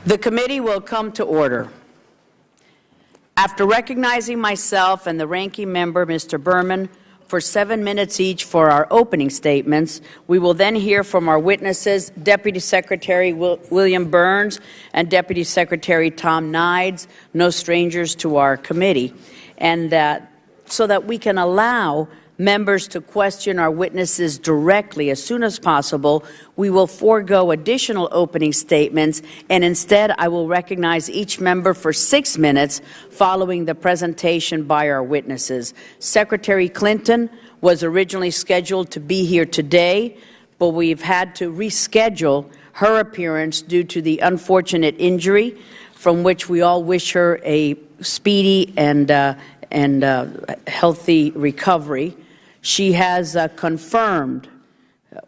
The committee will come to order. After recognizing myself and the ranking member, Mr. Berman, for 7 minutes each for our opening statements, we will then hear from our witnesses, Deputy Secretary William Burns and Deputy Secretary Tom Nides, no strangers to our committee, and so that we can allow members to question our witnesses directly as soon as possible, we will forego additional opening statements, and instead I will recognize each member for 6 minutes following the presentation by our witnesses. Secretary Clinton was originally scheduled to be here today, but we've had to reschedule her appearance due to the unfortunate injury, from which we all wish her a speedy and healthy recovery. She has confirmed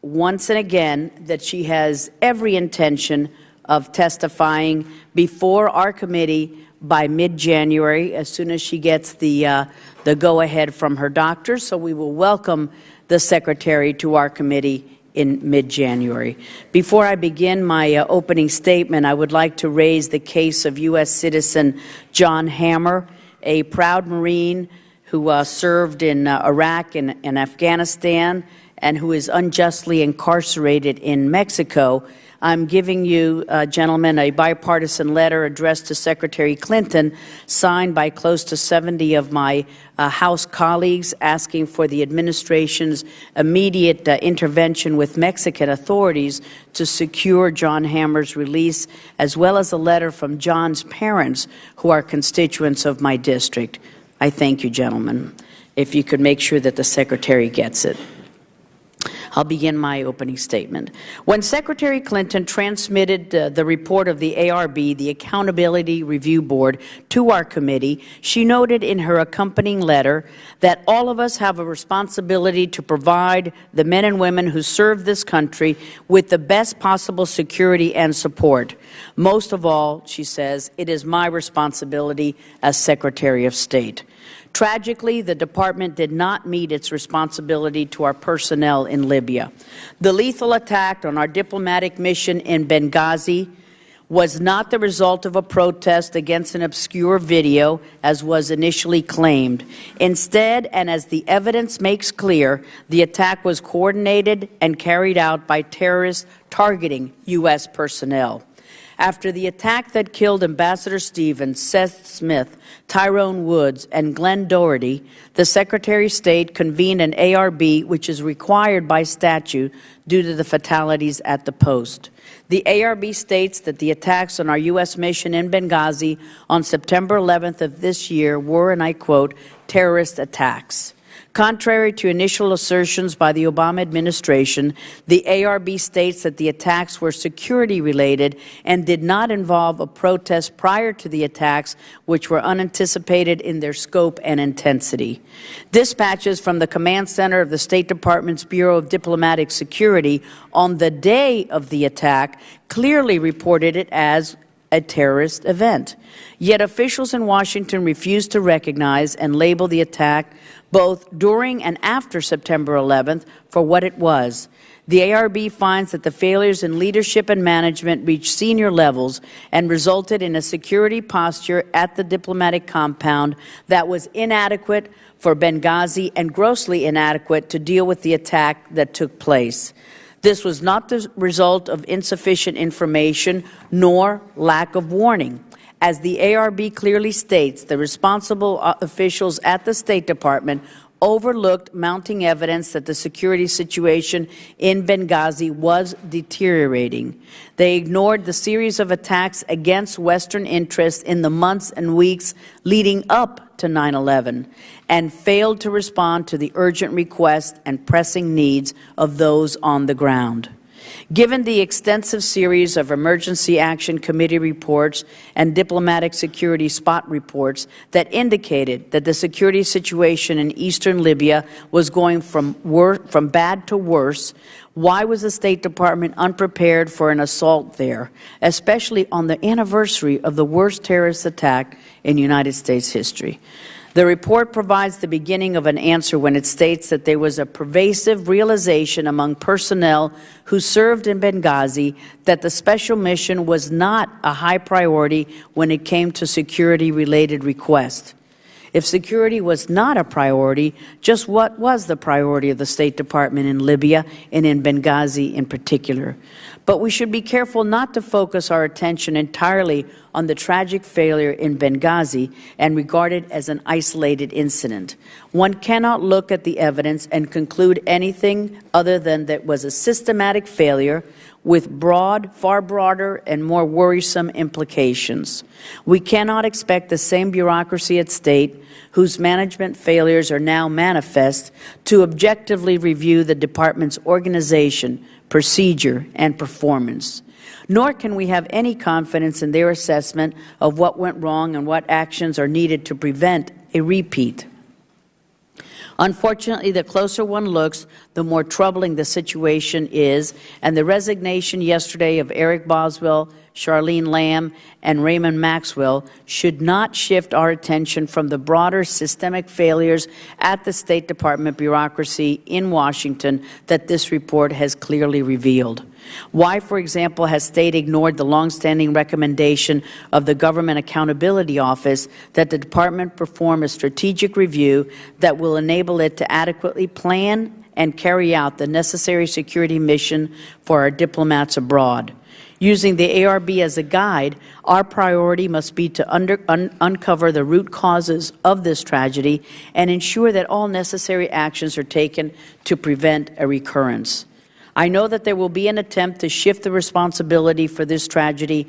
once and again that she has every intention of testifying before our committee by mid-January, as soon as she gets the go-ahead from her doctor. So we will welcome the Secretary to our committee in mid-January. Before I begin my opening statement, I would like to raise the case of U.S. citizen John Hammer, a proud Marine who served in Iraq and Afghanistan and who is unjustly incarcerated in Mexico. I'm giving you, gentlemen, a bipartisan letter addressed to Secretary Clinton, signed by close to 70 of my House colleagues, asking for the administration's immediate intervention with Mexican authorities to secure John Hammer's release, as well as a letter from John's parents, who are constituents of my district. I thank you, gentlemen. If you could make sure that the Secretary gets it. I'll begin my opening statement. When Secretary Clinton transmitted the report of the ARB, the Accountability Review Board, to our committee, she noted in her accompanying letter that all of us have a responsibility to provide the men and women who serve this country with the best possible security and support. Most of all, she says, it is my responsibility as Secretary of State. Tragically, the department did not meet its responsibility to our personnel in Libya. The lethal attack on our diplomatic mission in Benghazi was not the result of a protest against an obscure video, as was initially claimed. Instead, and as the evidence makes clear, the attack was coordinated and carried out by terrorists targeting U.S. personnel. After the attack that killed Ambassador Stevens, Seth Smith, Tyrone Woods, and Glenn Doherty, the Secretary of State convened an ARB, which is required by statute due to the fatalities at the post. The ARB states that the attacks on our U.S. mission in Benghazi on September 11th of this year were, and I quote, terrorist attacks. Contrary to initial assertions by the Obama administration, the ARB states that the attacks were security-related and did not involve a protest prior to the attacks, which were unanticipated in their scope and intensity. Dispatches from the command center of the State Department's Bureau of Diplomatic Security on the day of the attack clearly reported it as a terrorist event. Yet officials in Washington refused to recognize and label the attack both during and after September 11th for what it was. The ARB finds that the failures in leadership and management reached senior levels and resulted in a security posture at the diplomatic compound that was inadequate for Benghazi and grossly inadequate to deal with the attack that took place. This was not the result of insufficient information nor lack of warning. As the ARB clearly states, the responsible officials at the State Department overlooked mounting evidence that the security situation in Benghazi was deteriorating. They ignored the series of attacks against Western interests in the months and weeks leading up to 9/11 and failed to respond to the urgent requests and pressing needs of those on the ground. Given the extensive series of Emergency Action Committee reports and diplomatic security spot reports that indicated that the security situation in eastern Libya was going from bad to worse, why was the State Department unprepared for an assault there, especially on the anniversary of the worst terrorist attack in United States history? The report provides the beginning of an answer when it states that there was a pervasive realization among personnel who served in Benghazi that the special mission was not a high priority when it came to security-related requests. If security was not a priority, just what was the priority of the State Department in Libya and in Benghazi in particular? But we should be careful not to focus our attention entirely on the tragic failure in Benghazi and regard it as an isolated incident. One cannot look at the evidence and conclude anything other than that it was a systematic failure with far broader and more worrisome implications. We cannot expect the same bureaucracy at state, whose management failures are now manifest, to objectively review the department's organization, procedure, and performance. Nor can we have any confidence in their assessment of what went wrong and what actions are needed to prevent a repeat. Unfortunately, the closer one looks, the more troubling the situation is, and the resignation yesterday of Eric Boswell, Charlene Lamb, and Raymond Maxwell should not shift our attention from the broader systemic failures at the State Department bureaucracy in Washington that this report has clearly revealed. Why, for example, has State ignored the longstanding recommendation of the Government Accountability Office that the Department perform a strategic review that will enable it to adequately plan and carry out the necessary security mission for our diplomats abroad? Using the ARB as a guide, our priority must be to uncover the root causes of this tragedy and ensure that all necessary actions are taken to prevent a recurrence. I know that there will be an attempt to shift the responsibility for this tragedy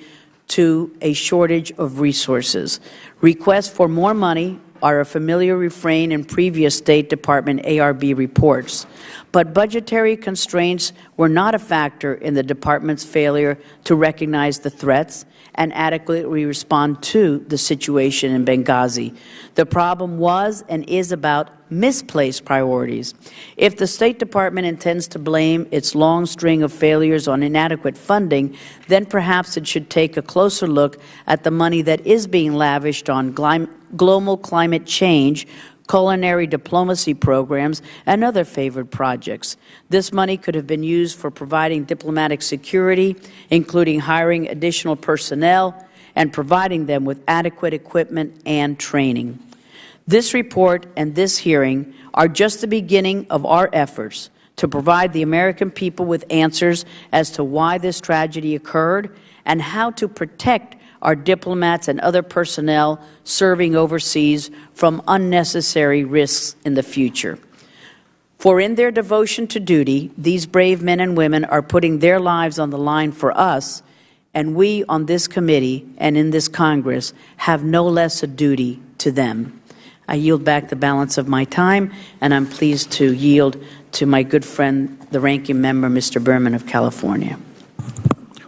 to a shortage of resources. Requests for more money are a familiar refrain in previous State Department ARB reports. But budgetary constraints were not a factor in the Department's failure to recognize the threats and adequately respond to the situation in Benghazi. The problem was and is about misplaced priorities. If the State Department intends to blame its long string of failures on inadequate funding, then perhaps it should take a closer look at the money that is being lavished on global climate change, culinary diplomacy programs, and other favored projects. This money could have been used for providing diplomatic security, including hiring additional personnel and providing them with adequate equipment and training. This report and this hearing are just the beginning of our efforts to provide the American people with answers as to why this tragedy occurred and how to protect our diplomats and other personnel serving overseas from unnecessary risks in the future. For in their devotion to duty, these brave men and women are putting their lives on the line for us, and we on this committee and in this Congress have no less a duty to them. I yield back the balance of my time, and I'm pleased to yield to my good friend, the Ranking Member, Mr. Berman of California.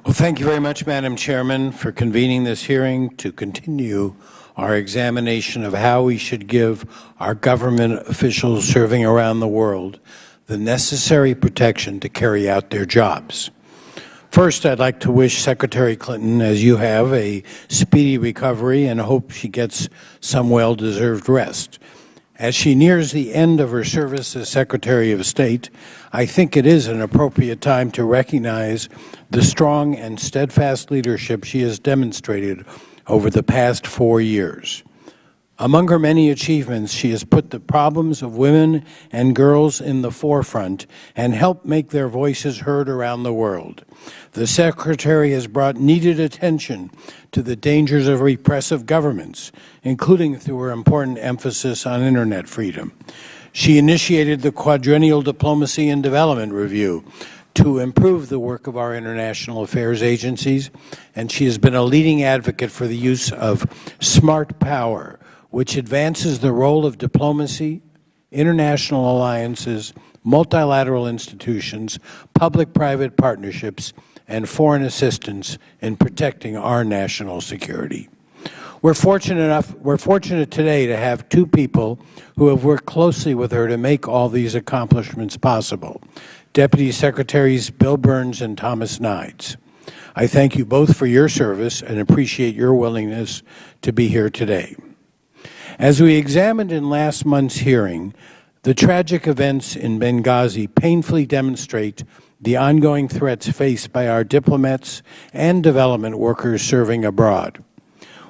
Well, thank you very much, Madam Chairman, for convening this hearing to continue our examination of how we should give our government officials serving around the world the necessary protection to carry out their jobs. First, I'd like to wish Secretary Clinton, as you have, a speedy recovery and hope she gets some well-deserved rest. As she nears the end of her service as Secretary of State, I think it is an appropriate time to recognize the strong and steadfast leadership she has demonstrated over the past 4 years. Among her many achievements, she has put the problems of women and girls in the forefront and helped make their voices heard around the world. The Secretary has brought needed attention to the dangers of repressive governments, including through her important emphasis on Internet freedom. She initiated the Quadrennial Diplomacy and Development Review to improve the work of our international affairs agencies, and she has been a leading advocate for the use of smart power, which advances the role of diplomacy, international alliances, multilateral institutions, public-private partnerships, and foreign assistance in protecting our national security. We're fortunate today to have two people who have worked closely with her to make all these accomplishments possible, Deputy Secretaries Bill Burns and Thomas Nides. I thank you both for your service and appreciate your willingness to be here today. As we examined in last month's hearing, the tragic events in Benghazi painfully demonstrate the ongoing threats faced by our diplomats and development workers serving abroad.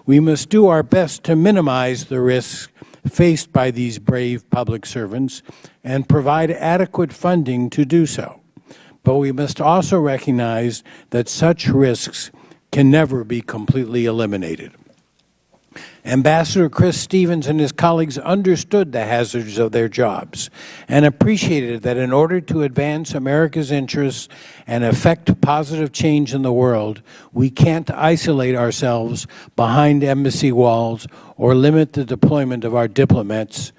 We must do our best to minimize the risks faced by these brave public servants and provide adequate funding to do so. But we must also recognize that such risks can never be completely eliminated. Ambassador Chris Stevens and his colleagues understood the hazards of their jobs and appreciated that in order to advance America's interests and effect positive change in the world, we can't isolate ourselves behind embassy walls or limit the deployment of our diplomats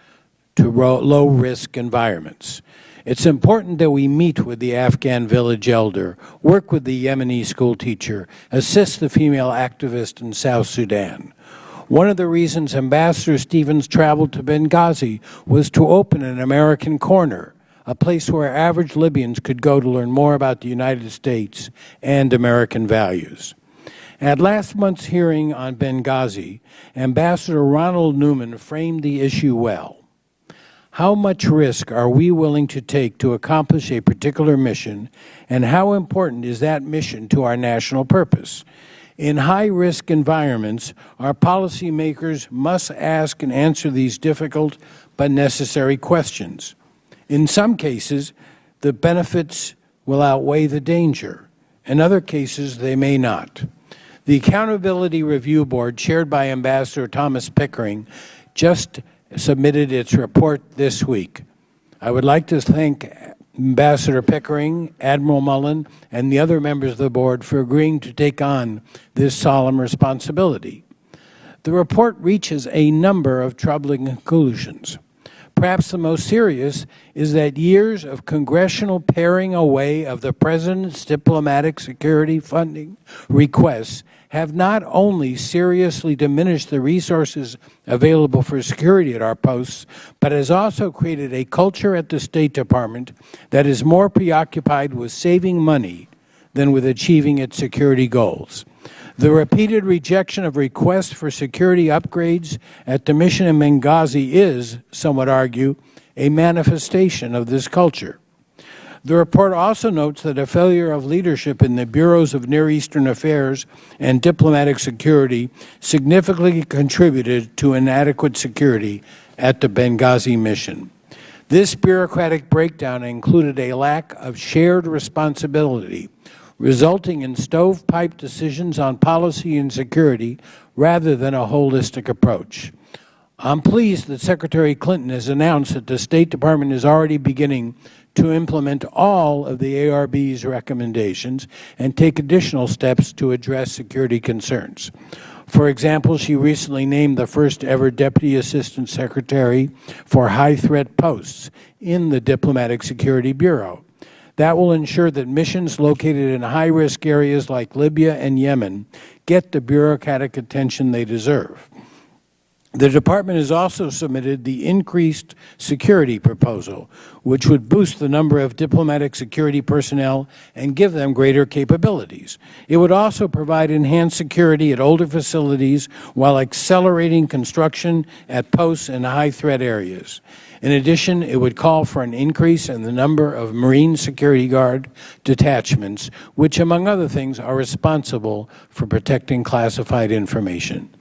to low-risk environments. It's important that we meet with the Afghan village elder, work with the Yemeni school teacher, assist the female activist in South Sudan. One of the reasons Ambassador Stevens traveled to Benghazi was to open an American corner, a place where average Libyans could go to learn more about the United States and American values. At last month's hearing on Benghazi, Ambassador Ronald Newman framed the issue well. How much risk are we willing to take to accomplish a particular mission, and how important is that mission to our national purpose? In high-risk environments, our policymakers must ask and answer these difficult but necessary questions. In some cases, the benefits will outweigh the danger. In other cases, they may not. The Accountability Review Board, chaired by Ambassador Thomas Pickering, just submitted its report this week. I would like to thank Ambassador Pickering, Admiral Mullen, and the other members of the board for agreeing to take on this solemn responsibility. The report reaches a number of troubling conclusions. Perhaps the most serious is that years of congressional paring away of the President's diplomatic security funding requests have not only seriously diminished the resources available for security at our posts, but has also created a culture at the State Department that is more preoccupied with saving money than with achieving its security goals. The repeated rejection of requests for security upgrades at the mission in Benghazi is, some would argue, a manifestation of this culture. The report also notes that a failure of leadership in the bureaus of Near Eastern Affairs and diplomatic security significantly contributed to inadequate security at the Benghazi mission. This bureaucratic breakdown included a lack of shared responsibility, resulting in stovepipe decisions on policy and security rather than a holistic approach. I'm pleased that Secretary Clinton has announced that the State Department is already beginning to implement all of the ARB's recommendations and take additional steps to address security concerns. For example, she recently named the first ever Deputy Assistant Secretary for high-threat posts in the Diplomatic Security Bureau. That will ensure that missions located in high-risk areas like Libya and Yemen get the bureaucratic attention they deserve. The Department has also submitted the increased security proposal, which would boost the number of diplomatic security personnel and give them greater capabilities. It would also provide enhanced security at older facilities while accelerating construction at posts in high-threat areas. In addition, it would call for an increase in the number of Marine Security Guard detachments, which, among other things, are responsible for protecting classified information.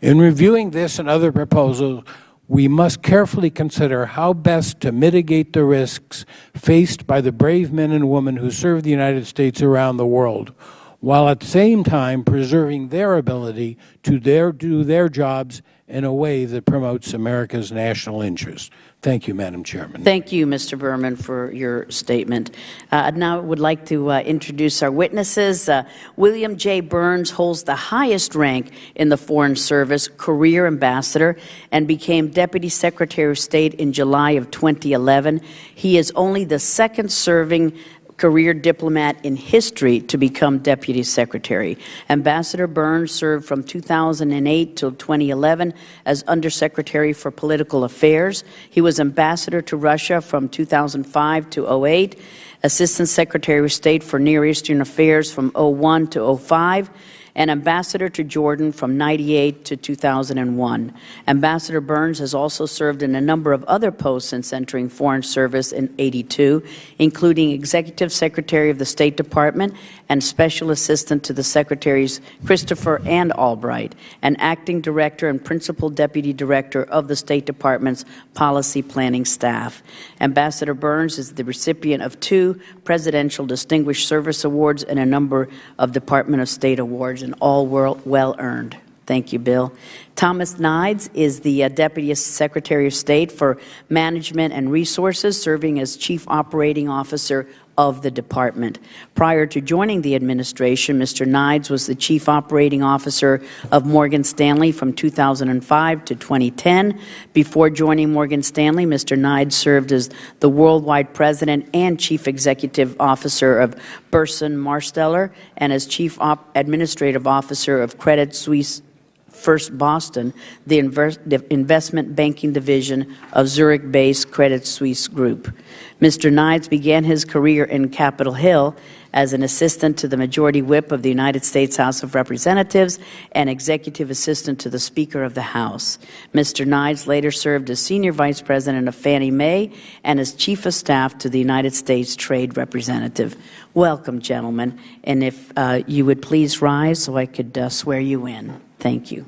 In reviewing this and other proposals, we must carefully consider how best to mitigate the risks faced by the brave men and women who serve the United States around the world, while at the same time preserving their ability to do their jobs in a way that promotes America's national interest. Thank you, Madam Chairman. Thank you, Mr. Berman, for your statement. Now I would like to introduce our witnesses. William J. Burns holds the highest rank in the Foreign Service, Career Ambassador, and became Deputy Secretary of State in July of 2011. He is only the second serving career diplomat in history to become Deputy Secretary. Ambassador Burns served from 2008 till 2011 as Undersecretary for Political Affairs. He was Ambassador to Russia from 2005 to 2008, Assistant Secretary of State for Near Eastern Affairs from 2001 to 2005, and ambassador to Jordan from 1998 to 2001. Ambassador Burns has also served in a number of other posts since entering Foreign Service in 1982, including Executive Secretary of the State Department and Special Assistant to the Secretaries Christopher and Albright, and Acting Director and Principal Deputy Director of the State Department's Policy Planning Staff. Ambassador Burns is the recipient of 2 Presidential Distinguished Service Awards and a number of Department of State awards, and all well-earned. Thank you, Bill. Thomas Nides is the Deputy Secretary of State for Management and Resources, serving as Chief Operating Officer of the department. Prior to joining the administration, Mr. Nides was the Chief Operating Officer of Morgan Stanley from 2005 to 2010. Before joining Morgan Stanley, Mr. Nides served as the Worldwide President and Chief Executive Officer of Burson Marsteller and as Chief Administrative Officer of Credit Suisse First Boston, the investment banking division of Zurich-based Credit Suisse Group. Mr. Nides began his career in Capitol Hill as an assistant to the Majority Whip of the United States House of Representatives and executive assistant to the Speaker of the House. Mr. Nides later served as Senior Vice President of Fannie Mae and as Chief of Staff to the United States Trade Representative. Welcome, gentlemen, and if you would please rise so I could swear you in. Thank you.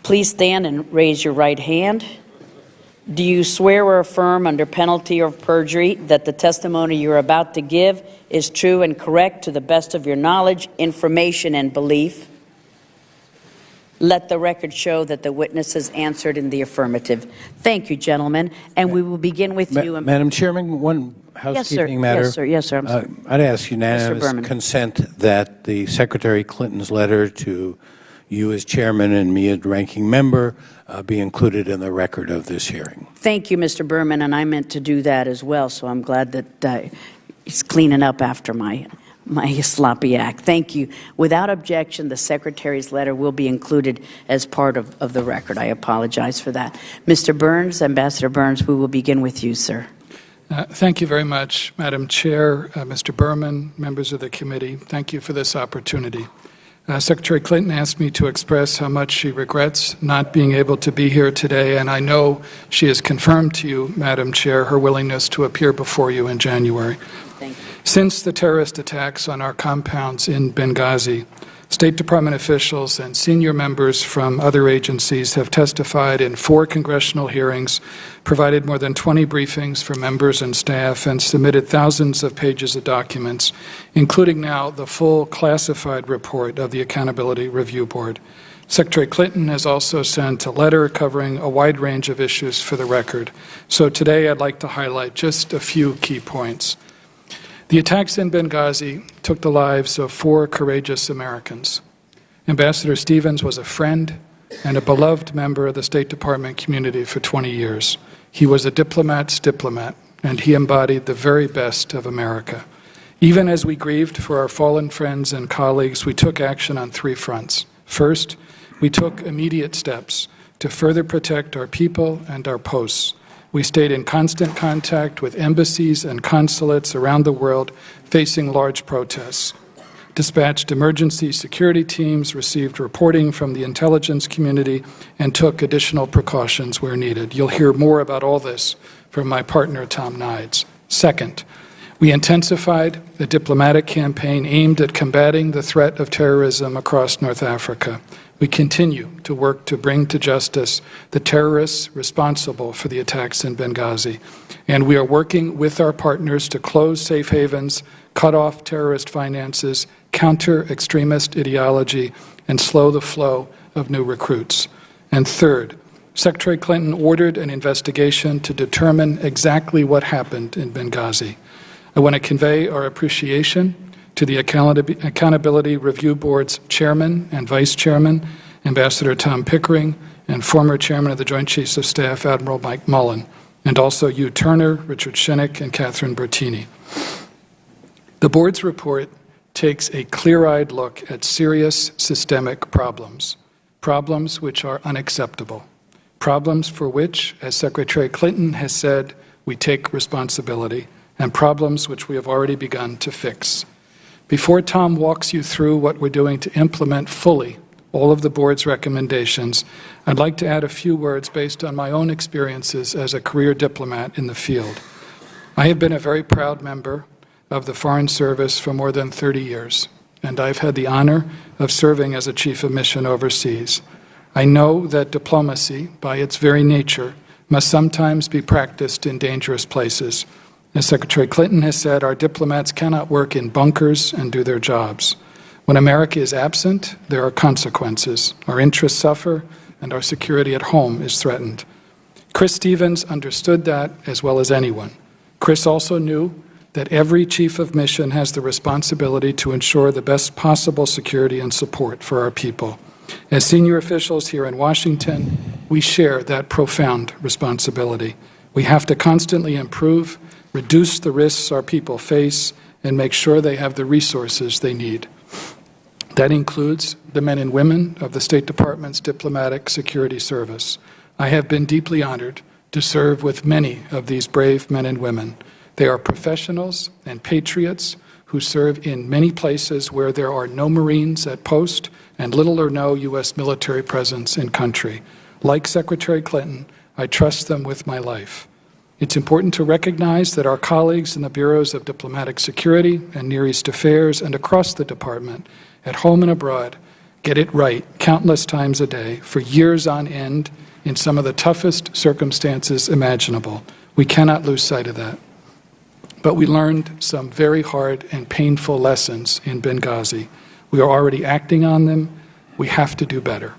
Please stand and raise your right hand. Do you swear or affirm under penalty of perjury that the testimony you are about to give is true and correct to the best of your knowledge, information, and belief? Let the record show that the witness has answered in the affirmative. Thank you, gentlemen. And we will begin with you. Madam Chairman, one housekeeping matter. Yes, sir. Yes, sir. I'd ask unanimous consent that the Secretary Clinton's letter to you as chairman and me as ranking member be included in the record of this hearing. Thank you, Mr. Berman, and I meant to do that as well, so I'm glad that he's cleaning up after my sloppy act. Thank you. Without objection, the Secretary's letter will be included as part of the record. I apologize for that. Mr. Burns, Ambassador Burns, we will begin with you, sir. Thank you very much, Madam Chair, Mr. Berman, members of the committee. Thank you for this opportunity. Secretary Clinton asked me to express how much she regrets not being able to be here today, and I know she has confirmed to you, Madam Chair, her willingness to appear before you in January. Thank you. Since the terrorist attacks on our compounds in Benghazi, State Department officials and senior members from other agencies have testified in 4 congressional hearings, provided more than 20 briefings for members and staff, and submitted thousands of pages of documents, including now the full classified report of the Accountability Review Board. Secretary Clinton has also sent a letter covering a wide range of issues for the record. So today I'd like to highlight just a few key points. The attacks in Benghazi took the lives of 4 courageous Americans. Ambassador Stevens was a friend and a beloved member of the State Department community for 20 years. He was a diplomat's diplomat, and he embodied the very best of America. Even as we grieved for our fallen friends and colleagues, we took action on 3 fronts. First, we took immediate steps to further protect our people and our posts. We stayed in constant contact with embassies and consulates around the world facing large protests, dispatched emergency security teams, received reporting from the intelligence community, and took additional precautions where needed. You'll hear more about all this from my partner, Tom Nides. Second, we intensified a diplomatic campaign aimed at combating the threat of terrorism across North Africa. We continue to work to bring to justice the terrorists responsible for the attacks in Benghazi. And we are working with our partners to close safe havens, cut off terrorist finances, counter extremist ideology, and slow the flow of new recruits. And third, Secretary Clinton ordered an investigation to determine exactly what happened in Benghazi. I want to convey our appreciation to the Accountability Review Board's chairman and vice chairman, Ambassador Tom Pickering, and former chairman of the Joint Chiefs of Staff, Admiral Mike Mullen, and also Hugh Turner, Richard Shinnick, and Catherine Bertini. The board's report takes a clear-eyed look at serious systemic problems, problems which are unacceptable, problems for which, as Secretary Clinton has said, we take responsibility, and problems which we have already begun to fix. Before Tom walks you through what we're doing to implement fully all of the board's recommendations, I'd like to add a few words based on my own experiences as a career diplomat in the field. I have been a very proud member of the Foreign Service for more than 30 years, and I've had the honor of serving as a chief of mission overseas. I know that diplomacy, by its very nature, must sometimes be practiced in dangerous places. As Secretary Clinton has said, our diplomats cannot work in bunkers and do their jobs. When America is absent, there are consequences. Our interests suffer, and our security at home is threatened. Chris Stevens understood that as well as anyone. Chris also knew that every chief of mission has the responsibility to ensure the best possible security and support for our people. As senior officials here in Washington, we share that profound responsibility. We have to constantly improve, reduce the risks our people face, and make sure they have the resources they need. That includes the men and women of the State Department's Diplomatic Security Service. I have been deeply honored to serve with many of these brave men and women. They are professionals and patriots who serve in many places where there are no Marines at post and little or no U.S. military presence in country. Like Secretary Clinton, I trust them with my life. It's important to recognize that our colleagues in the Bureaus of Diplomatic Security and Near East Affairs and across the department, at home and abroad, get it right countless times a day for years on end in some of the toughest circumstances imaginable. We cannot lose sight of that. But we learned some very hard and painful lessons in Benghazi. We are already acting on them. We have to do better.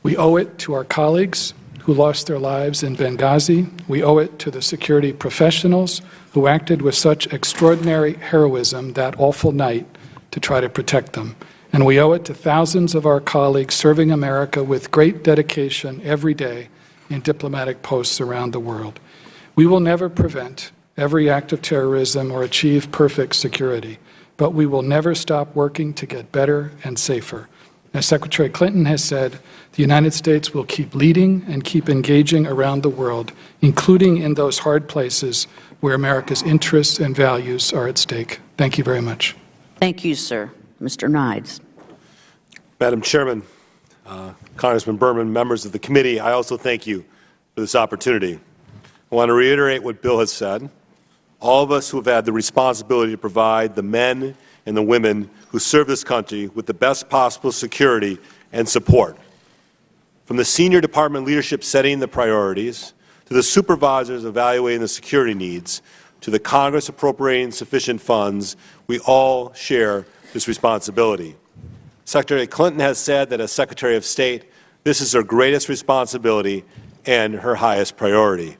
We owe it to our colleagues who lost their lives in Benghazi. We owe it to the security professionals who acted with such extraordinary heroism that awful night to try to protect them. And we owe it to thousands of our colleagues serving America with great dedication every day in diplomatic posts around the world. We will never prevent every act of terrorism or achieve perfect security, but we will never stop working to get better and safer. As Secretary Clinton has said, the United States will keep leading and keep engaging around the world, including in those hard places where America's interests and values are at stake. Thank you very much. Thank you, sir. Mr. Nides. Madam Chairman, Congressman Berman, members of the committee, I also thank you for this opportunity. I want to reiterate what Bill has said. All of us who have had the responsibility to provide the men and the women who serve this country with the best possible security and support. From the senior department leadership setting the priorities, to the supervisors evaluating the security needs, to the Congress appropriating sufficient funds, we all share this responsibility. Secretary Clinton has said that as Secretary of State, this is her greatest responsibility and her highest priority.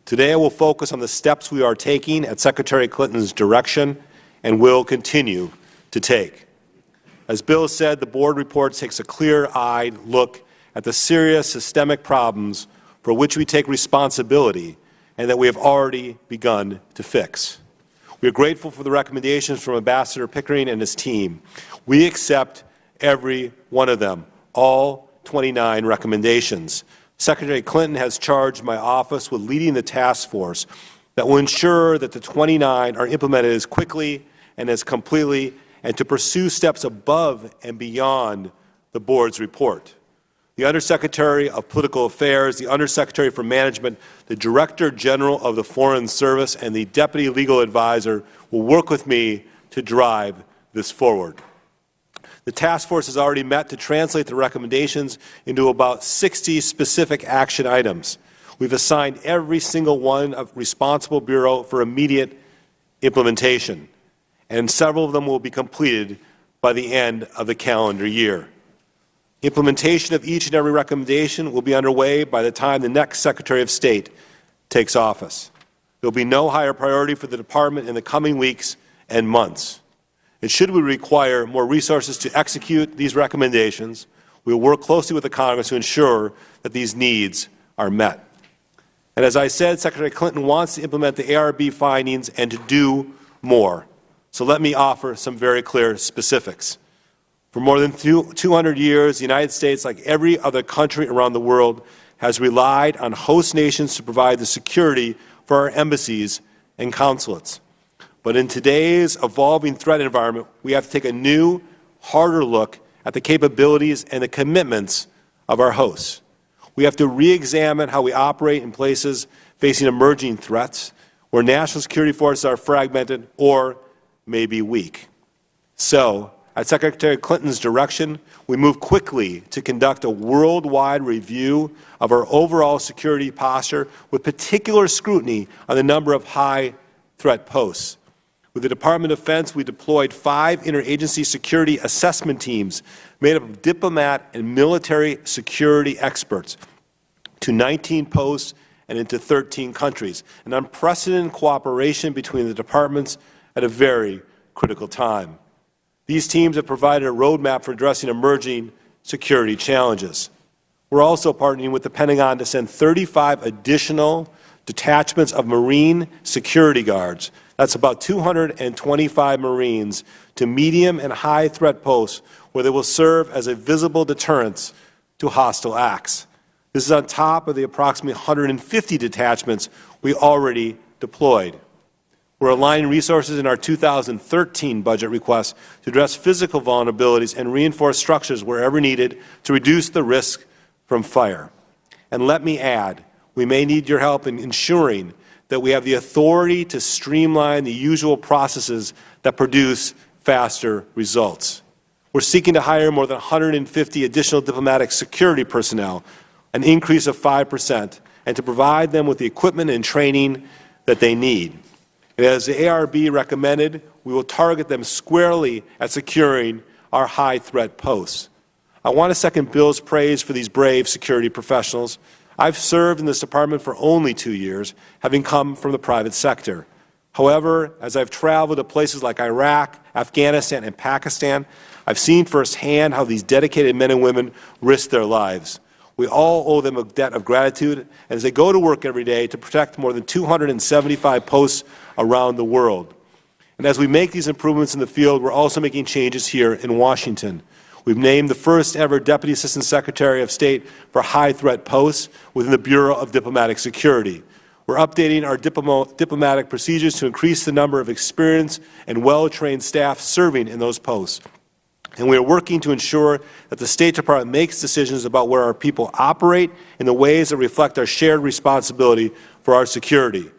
Today I will focus on the steps we are taking at Secretary Clinton's direction and will continue to take. As Bill said, the board report takes a clear-eyed look at the serious systemic problems for which we take responsibility and that we have already begun to fix. We are grateful for the recommendations from Ambassador Pickering and his team. We accept every one of them, all 29 recommendations. Secretary Clinton has charged my office with leading the task force that will ensure that the 29 are implemented as quickly and as completely, and to pursue steps above and beyond the board's report. The Undersecretary of Political Affairs, the Undersecretary for Management, the Director General of the Foreign Service, and the Deputy Legal Advisor will work with me to drive this forward. The task force has already met to translate the recommendations into about 60 specific action items. We've assigned every single one of responsible bureau for immediate implementation, and several of them will be completed by the end of the calendar year. Implementation of each and every recommendation will be underway by the time the next Secretary of State takes office. There will be no higher priority for the Department in the coming weeks and months. And should we require more resources to execute these recommendations, we will work closely with the Congress to ensure that these needs are met. And as I said, Secretary Clinton wants to implement the ARB findings and to do more. So let me offer some very clear specifics. For more than 200 years, the United States, like every other country around the world, has relied on host nations to provide the security for our embassies and consulates. But in today's evolving threat environment, we have to take a new, harder look at the capabilities and the commitments of our hosts. We have to re-examine how we operate in places facing emerging threats, where national security forces are fragmented or maybe weak. So, at Secretary Clinton's direction, we moved quickly to conduct a worldwide review of our overall security posture with particular scrutiny on the number of high-threat posts. With the Department of Defense, we deployed 5 interagency security assessment teams made up of diplomat and military security experts to 19 posts and into 13 countries, an unprecedented cooperation between the departments at a very critical time. These teams have provided a roadmap for addressing emerging security challenges. We're also partnering with the Pentagon to send 35 additional detachments of Marine security guards. That's about 225 Marines to medium and high threat posts where they will serve as a visible deterrence to hostile acts. This is on top of the approximately 150 detachments we already deployed. We're aligning resources in our 2013 budget request to address physical vulnerabilities and reinforce structures wherever needed to reduce the risk from fire. And let me add, we may need your help in ensuring that we have the authority to streamline the usual processes that produce faster results. We're seeking to hire more than 150 additional diplomatic security personnel, an increase of 5%, and to provide them with the equipment and training that they need. And as the ARB recommended, we will target them squarely at securing our high-threat posts. I want to second Bill's praise for these brave security professionals. I've served in this department for only 2 years, having come from the private sector. However, as I've traveled to places like Iraq, Afghanistan, and Pakistan, I've seen firsthand how these dedicated men and women risk their lives. We all owe them a debt of gratitude, and as they go to work every day to protect more than 275 posts around the world. And as we make these improvements in the field, we're also making changes here in Washington. We've named the first ever Deputy Assistant Secretary of State for high-threat posts within the Bureau of Diplomatic Security. We're updating our diplomatic procedures to increase the number of experienced and well-trained staff serving in those posts. And we are working to ensure that the State Department makes decisions about where our people operate in the ways that reflect our shared responsibility for our security.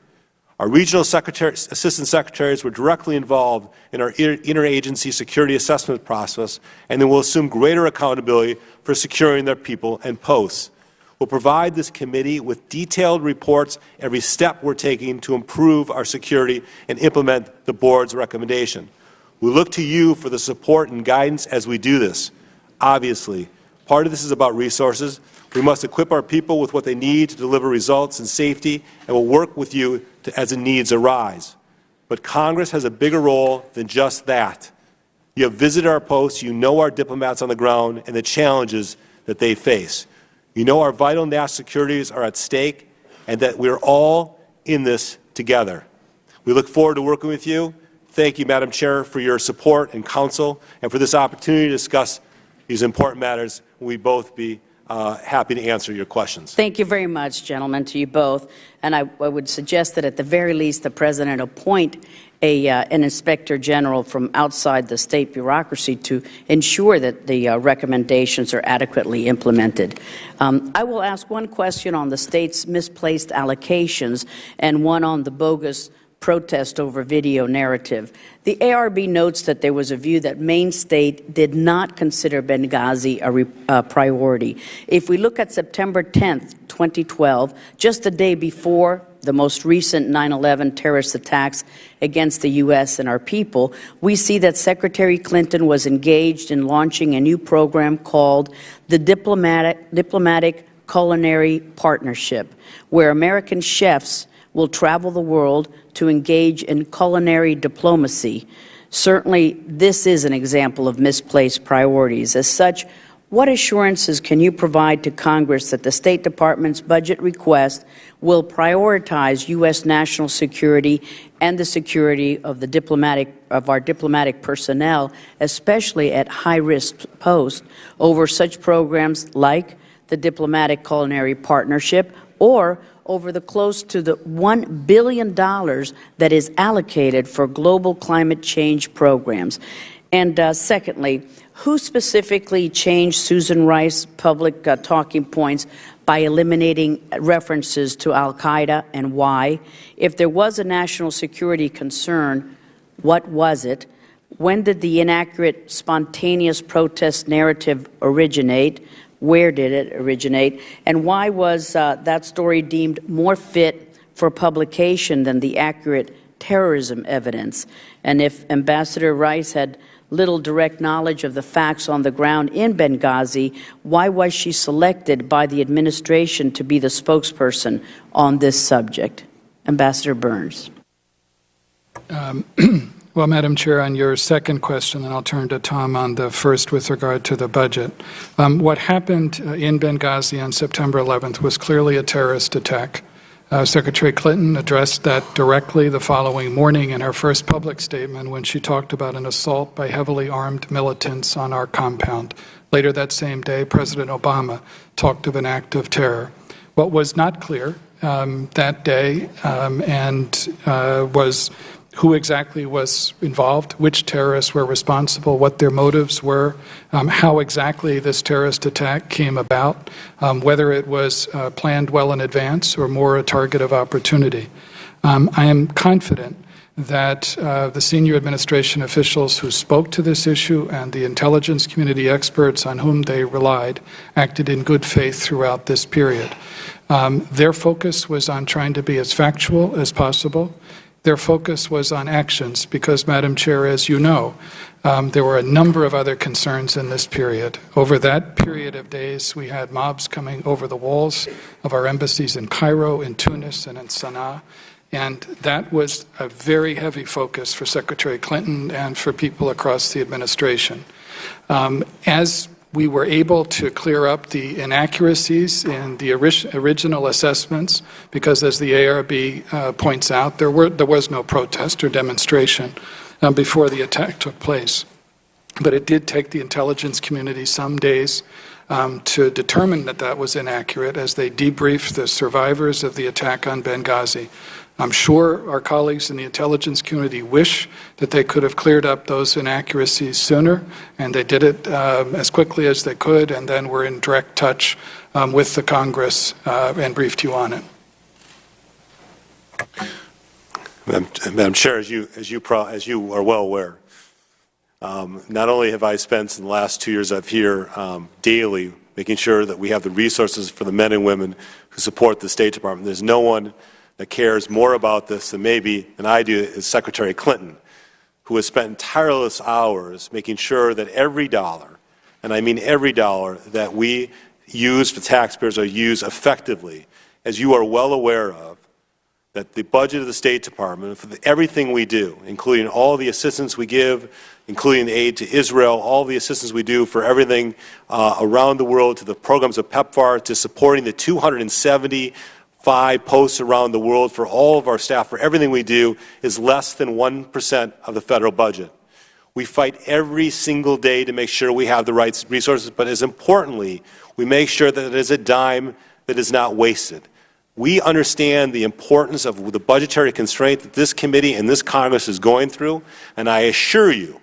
Our regional assistant secretaries were directly involved in our interagency security assessment process, and they will assume greater accountability for securing their people and posts. We'll provide this committee with detailed reports every step we're taking to improve our security and implement the board's recommendation. We look to you for the support and guidance as we do this. Obviously, part of this is about resources. We must equip our people with what they need to deliver results and safety, and we'll work with you as the needs arise. But Congress has a bigger role than just that. You have visited our posts, you know our diplomats on the ground and the challenges that they face. You know our vital national securities are at stake and that we're all in this together. We look forward to working with you. Thank you, Madam Chair, for your support and counsel and for this opportunity to discuss these important matters. We'd both be happy to answer your questions. Thank you very much, gentlemen, to you both. And I would suggest that at the very least the President appoint an Inspector General from outside the state bureaucracy to ensure that the recommendations are adequately implemented. I will ask one question on the state's misplaced allocations and one on the bogus protest over video narrative. The ARB notes that there was a view that Maine State did not consider Benghazi a priority. If we look at September 10th, 2012, just the day before the most recent 9/11 terrorist attacks against the U.S. and our people, we see that Secretary Clinton was engaged in launching a new program called the Diplomatic Culinary Partnership, where American chefs will travel the world to engage in culinary diplomacy. Certainly, this is an example of misplaced priorities. As such, what assurances can you provide to Congress that the State Department's budget request will prioritize U.S. national security and the security of our diplomatic personnel, especially at high-risk posts, over such programs like the Diplomatic Culinary Partnership or over the close to the $1 billion that is allocated for global climate change programs? And secondly, who specifically changed Susan Rice's public talking points by eliminating references to al-Qaeda, and why? If there was a national security concern, what was it? When did the inaccurate, spontaneous protest narrative originate? Where did it originate? And why was that story deemed more fit for publication than the accurate terrorism evidence? And if Ambassador Rice had little direct knowledge of the facts on the ground in Benghazi, why was she selected by the administration to be the spokesperson on this subject? Ambassador Burns. Well, Madam Chair, on your second question, and I'll turn to Tom on the first with regard to the budget. What happened in Benghazi on September 11th was clearly a terrorist attack. Secretary Clinton addressed that directly the following morning in her first public statement when she talked about an assault by heavily armed militants on our compound. Later that same day, President Obama talked of an act of terror. What was not clear that day was who exactly was involved, which terrorists were responsible, what their motives were, how exactly this terrorist attack came about, whether it was planned well in advance or more a target of opportunity. I am confident that the senior administration officials who spoke to this issue and the intelligence community experts on whom they relied acted in good faith throughout this period. Their focus was on trying to be as factual as possible. Their focus was on actions because, Madam Chair, as you know, there were a number of other concerns in this period. Over that period of days, we had mobs coming over the walls of our embassies in Cairo, in Tunis, and in Sana'a. And that was a very heavy focus for Secretary Clinton and for people across the administration. As we were able to clear up the inaccuracies in the original assessments, because as the ARB points out, there was no protest or demonstration before the attack took place. But it did take the intelligence community some days to determine that that was inaccurate as they debriefed the survivors of the attack on Benghazi. I'm sure our colleagues in the intelligence community wish that they could have cleared up those inaccuracies sooner, and they did it as quickly as they could, and then were in direct touch with the Congress and briefed you on it. Madam Chair, as you are well aware, not only have I spent in the last 2 years up here daily making sure that we have the resources for the men and women who support the State Department. There's no one that cares more about this than I do is Secretary Clinton, who has spent tireless hours making sure that every dollar, and I mean every dollar, that we use for taxpayers are used effectively. As you are well aware of, that the budget of the State Department, for everything we do, including all the assistance we give, including aid to Israel, all the assistance we do for everything around the world, to the programs of PEPFAR, to supporting the 275 posts around the world for all of our staff, for everything we do, is less than 1% of the federal budget. We fight every single day to make sure we have the right resources, but as importantly, we make sure that it is a dime that is not wasted. We understand the importance of the budgetary constraint that this committee and this Congress is going through, and I assure you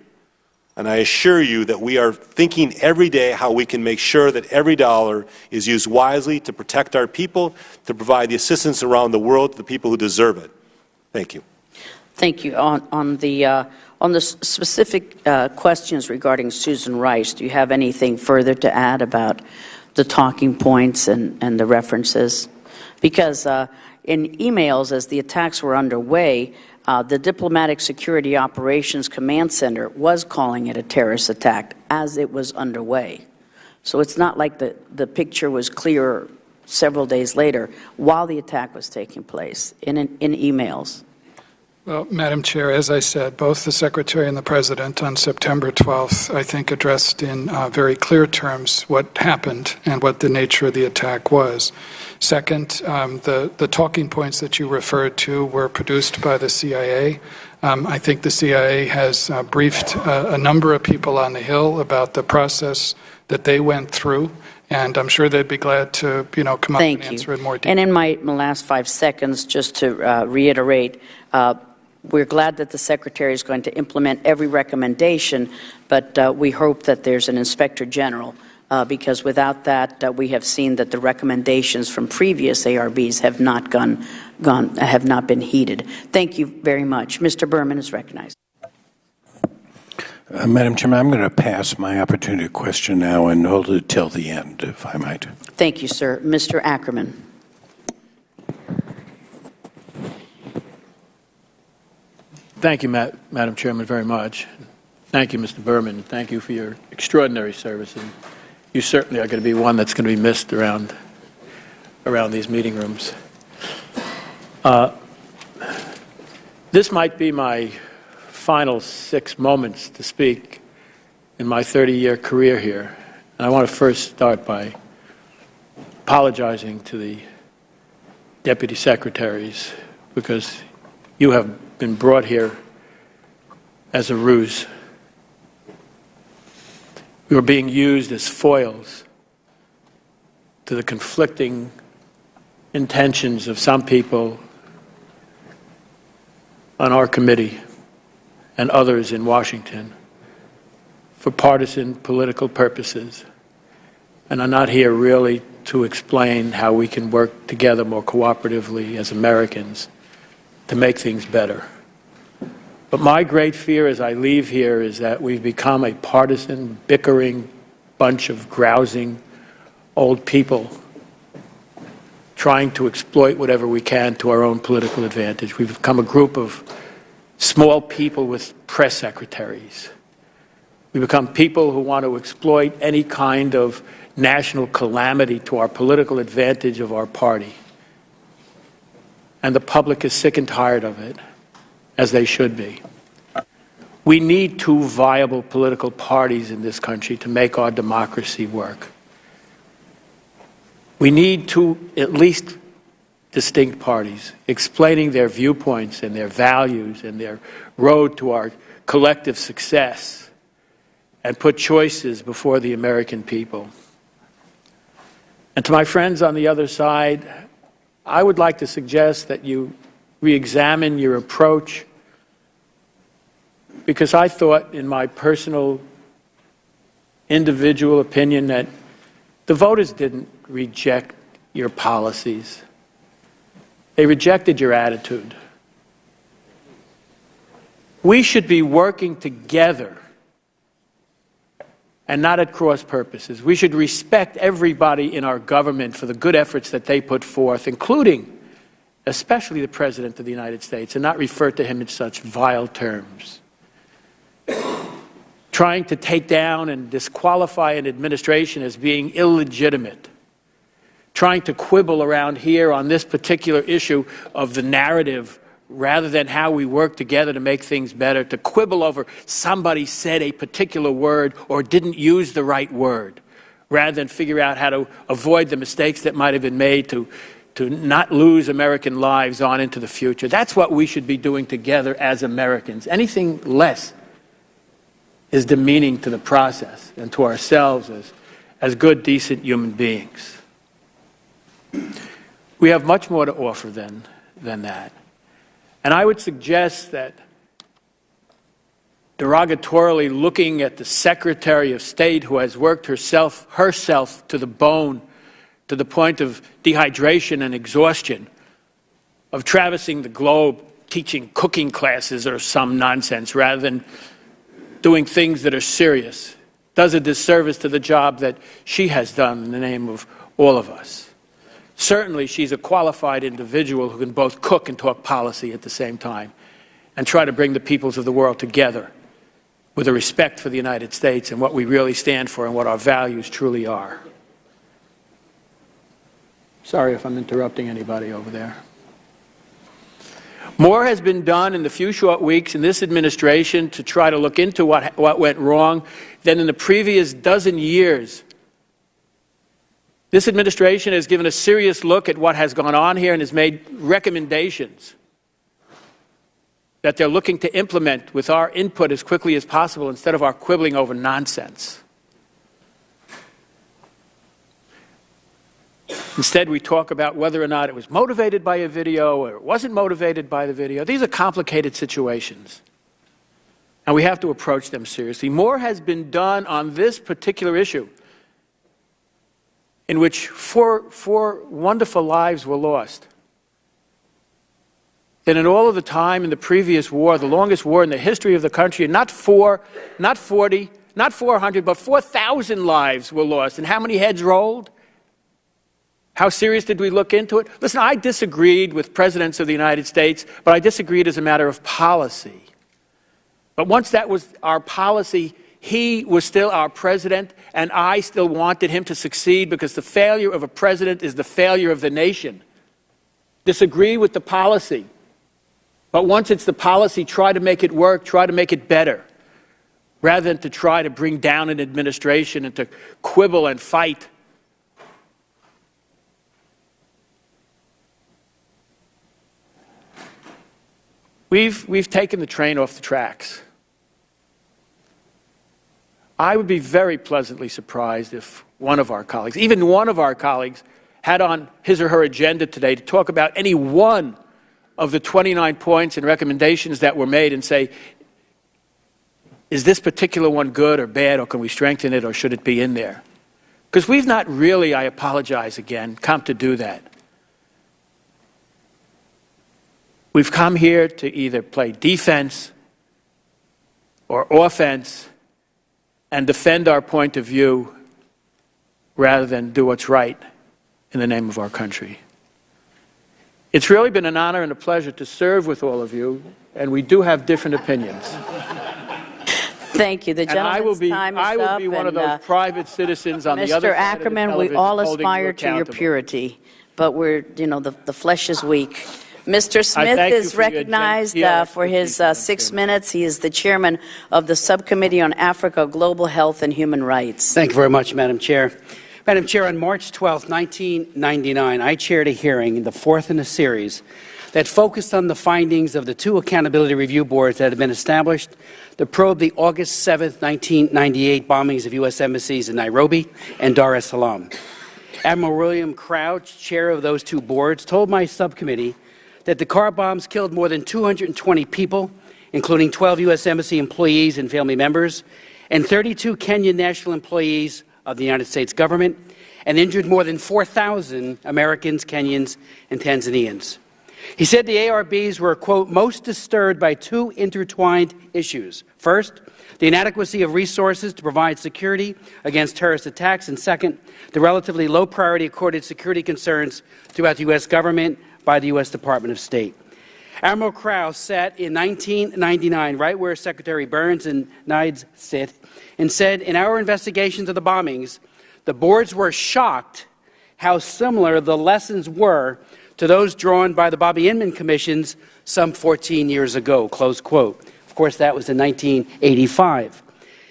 that we are thinking every day how we can make sure that every dollar is used wisely to protect our people, to provide the assistance around the world to the people who deserve it. Thank you. Thank you. On the specific questions regarding Susan Rice, do you have anything further to add about the talking points and the references? Because in emails, as the attacks were underway, the Diplomatic Security Operations Command Center was calling it a terrorist attack as it was underway. So it's not like the picture was clear several days later while the attack was taking place in emails. Well, Madam Chair, as I said, both the Secretary and the President on September 12th, I think, addressed in very clear terms what happened and what the nature of the attack was. Second, the talking points that you referred to were produced by the CIA I think the CIA has briefed a number of people on the Hill about the process that they went through, and I'm sure they'd be glad to, come up and answer in more detail. And in my last 5 seconds, just to reiterate, we're glad that the Secretary is going to implement every recommendation, but we hope that there's an Inspector General, because without that, we have seen that the recommendations from previous ARBs have not have not been heeded. Thank you very much. Mr. Berman is recognized. Madam Chairman, I'm going to pass my opportunity to question now and hold it till the end, if I might. Thank you, sir. Mr. Ackerman. Thank you, Madam Chairman, very much. Thank you, Mr. Berman. Thank you for your extraordinary service. And you certainly are going to be one that's going to be missed around these meeting rooms. This might be my final 6 moments to speak in my 30-year career here. And I want to first start by apologizing to the Deputy Secretaries, because you have been brought here as a ruse. We were being used as foils to the conflicting intentions of some people on our committee and others in Washington for partisan political purposes. And I'm not here really to explain how we can work together more cooperatively as Americans to make things better. But my great fear as I leave here is that we've become a partisan, bickering bunch of grousing old people trying to exploit whatever we can to our own political advantage. We've become a group of small people with press secretaries. We become people who want to exploit any kind of national calamity to our political advantage of our party. And the public is sick and tired of it, as they should be. We need 2 viable political parties in this country to make our democracy work. We need 2 at least distinct parties explaining their viewpoints and their values and their road to our collective success, and put choices before the American people. And to my friends on the other side, I would like to suggest that you re-examine your approach, because I thought, in my personal, individual opinion, that the voters didn't reject your policies. They rejected your attitude. We should be working together and not at cross purposes. We should respect everybody in our government for the good efforts that they put forth, including, especially the President of the United States, and not refer to him in such vile terms. Trying to take down and disqualify an administration as being illegitimate. Trying to quibble around here on this particular issue of the narrative rather than how we work together to make things better, to quibble over somebody said a particular word or didn't use the right word, rather than figure out how to avoid the mistakes that might have been made to not lose American lives on into the future. That's what we should be doing together as Americans. Anything less is demeaning to the process and to ourselves as good, decent human beings. We have much more to offer than that. And I would suggest that derogatorily looking at the Secretary of State, who has worked herself to the bone, to the point of dehydration and exhaustion, of traversing the globe, teaching cooking classes or some nonsense, rather than doing things that are serious, does a disservice to the job that she has done in the name of all of us. Certainly, she's a qualified individual who can both cook and talk policy at the same time and try to bring the peoples of the world together with a respect for the United States and what we really stand for and what our values truly are. Sorry if I'm interrupting anybody over there. More has been done in the few short weeks in this administration to try to look into what went wrong than in the previous dozen years. This administration has given a serious look at what has gone on here and has made recommendations that they're looking to implement with our input as quickly as possible instead of our quibbling over nonsense. Instead, we talk about whether or not it was motivated by a video or it wasn't motivated by the video. These are complicated situations, and we have to approach them seriously. More has been done on this particular issue, in which four wonderful lives were lost, than in all of the time in the previous war, the longest war in the history of the country, and not 4, not 40, not 400, but 4,000 lives were lost. And how many heads rolled? How serious did we look into it? Listen, I disagreed with presidents of the United States, but I disagreed as a matter of policy. But once that was our policy, he was still our president, and I still wanted him to succeed, because the failure of a president is the failure of the nation. Disagree with the policy. But once it's the policy, try to make it work, try to make it better, rather than to try to bring down an administration and to quibble and fight. We've taken the train off the tracks. I would be very pleasantly surprised if one of our colleagues, even one of our colleagues, had on his or her agenda today to talk about any one of the 29 points and recommendations that were made and say, is this particular one good or bad, or can we strengthen it, or should it be in there? Because we've not really, I apologize again, come to do that. We've come here to either play defense or offense and defend our point of view rather than do what's right in the name of our country. It's really been an honor and a pleasure to serve with all of you, and we do have different opinions. Thank you. The gentleman's time is up. I will be one of those private citizens on the other Mr. side of the Ackerman, we television all holding you aspire to your accountable. purity, but the flesh is weak. Mr. Smith thank you is for your recognized genteel for his expertise, 6 Madam Chairman. minutes. He is the chairman of the Subcommittee on Africa, Global Health and Human Rights. Thank you very much, Madam Chair. Madam Chair, on March 12, 1999, I chaired a hearing, the fourth in a series, that focused on the findings of the two accountability review boards that had been established to probe the August 7, 1998 bombings of U.S. embassies in Nairobi and Dar es Salaam. Admiral William Crouch, chair of those two boards, told my subcommittee that the car bombs killed more than 220 people, including 12 U.S. Embassy employees and family members, and 32 Kenyan national employees of the United States government, and injured more than 4,000 Americans, Kenyans, and Tanzanians. He said the ARBs were, quote, most disturbed by two intertwined issues. First, the inadequacy of resources to provide security against terrorist attacks, and second, the relatively low priority accorded security concerns throughout the U.S. government by the U.S. Department of State. Admiral Krauss sat in 1999, right where Secretary Burns and Nides sit, and said, in our investigations of the bombings, the boards were shocked how similar the lessons were to those drawn by the Bobby Inman commissions some 14 years ago, close quote. Of course, that was in 1985.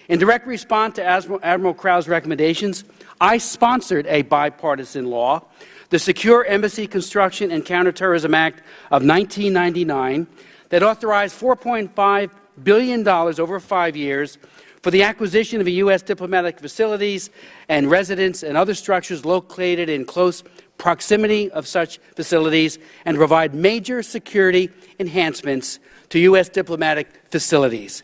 In direct response to Admiral Krauss' recommendations, I sponsored a bipartisan law, the Secure Embassy Construction and Counterterrorism Act of 1999, that authorized $4.5 billion over 5 years for the acquisition of U.S. diplomatic facilities and residence and other structures located in close proximity of such facilities, and provide major security enhancements to U.S. diplomatic facilities.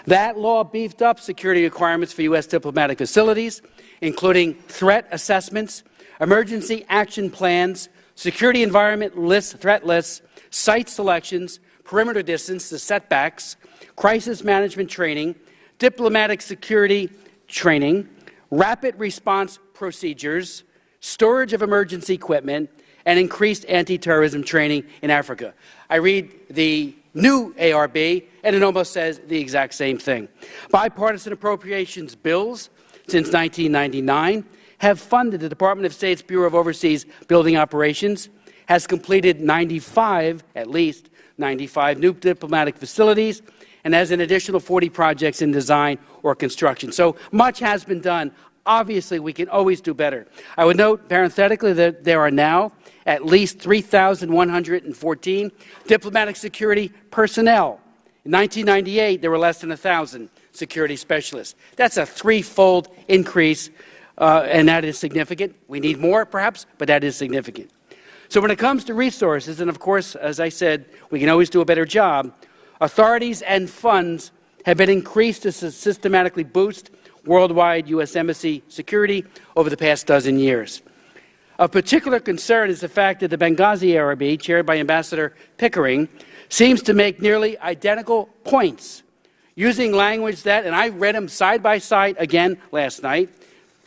That law beefed up security requirements for U.S. diplomatic facilities, including threat assessments, emergency action plans, security environment lists, threat lists, site selections, perimeter distance, the setbacks, crisis management training, diplomatic security training, rapid response procedures, storage of emergency equipment, and increased anti-terrorism training in Africa. I read the new ARB, and it almost says the exact same thing. Bipartisan appropriations bills since 1999 have funded the Department of State's Bureau of Overseas Building Operations, has completed 95, at least 95, new diplomatic facilities, and has an additional 40 projects in design or construction. So much has been done. Obviously, we can always do better. I would note, parenthetically, that there are now at least 3,114 diplomatic security personnel In 1998, there were less than 1,000 security specialists. That's a threefold increase, and that is significant. We need more, perhaps, but that is significant. So when it comes to resources, and of course, as I said, we can always do a better job, authorities and funds have been increased to systematically boost worldwide U.S. Embassy security over the past dozen years. Of particular concern is the fact that the Benghazi ARB, chaired by Ambassador Pickering, seems to make nearly identical points, using language that, and I read them side by side again last night,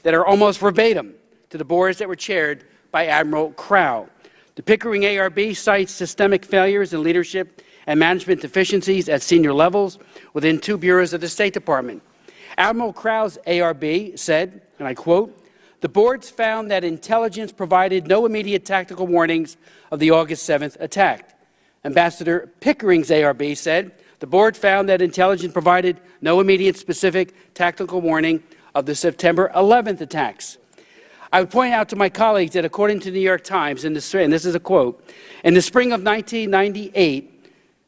that are almost verbatim to the boards that were chaired by Admiral Crow. The Pickering ARB cites systemic failures in leadership and management deficiencies at senior levels within two bureaus of the State Department. Admiral Crow's ARB said, and I quote, "The boards found that intelligence provided no immediate tactical warnings of the August 7th attack." Ambassador Pickering's ARB said, "The board found that intelligence provided no immediate specific tactical warning of the September 11th attacks." I would point out to my colleagues that according to the New York Times, and this is a quote, in the spring of 1998,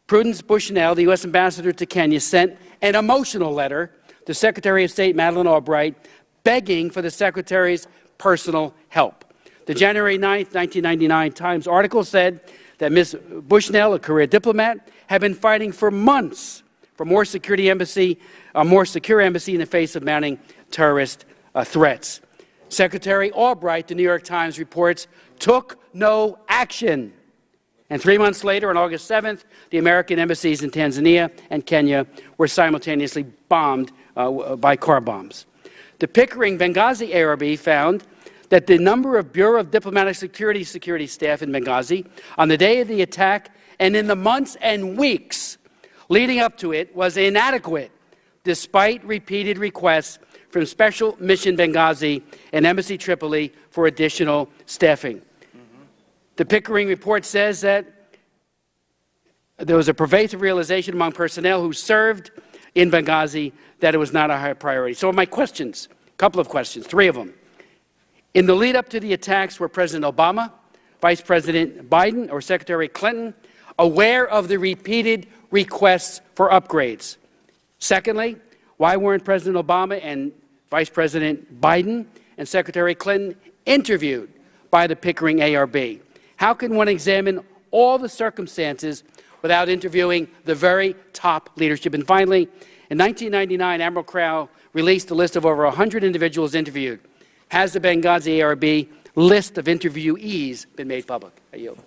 Prudence Bushnell, the U.S. ambassador to Kenya, sent an emotional letter to Secretary of State Madeleine Albright begging for the Secretary's personal help. The January 9, 1999 Times article said that Ms. Bushnell, a career diplomat, had been fighting for months for a more secure embassy in the face of mounting terrorist threats. Secretary Albright, the New York Times reports, took no action. And 3 months later, on August 7th, the American embassies in Tanzania and Kenya were simultaneously bombed by car bombs. The Pickering Benghazi ARB found that the number of Bureau of Diplomatic Security staff in Benghazi on the day of the attack and in the months and weeks leading up to it was inadequate, despite repeated requests from Special Mission Benghazi and Embassy Tripoli for additional staffing. The Pickering report says that there was a pervasive realization among personnel who served in Benghazi that it was not a high priority. So my questions, a couple of questions, three of them. In the lead up to the attacks, were President Obama, Vice President Biden, or Secretary Clinton aware of the repeated requests for upgrades? Secondly, why weren't President Obama and Vice President Biden and Secretary Clinton interviewed by the Pickering ARB? How can one examine all the circumstances without interviewing the very top leadership? And finally, in 1999, Admiral Crow released a list of over 100 individuals interviewed. Has the Benghazi ARB list of interviewees been made public? I yield.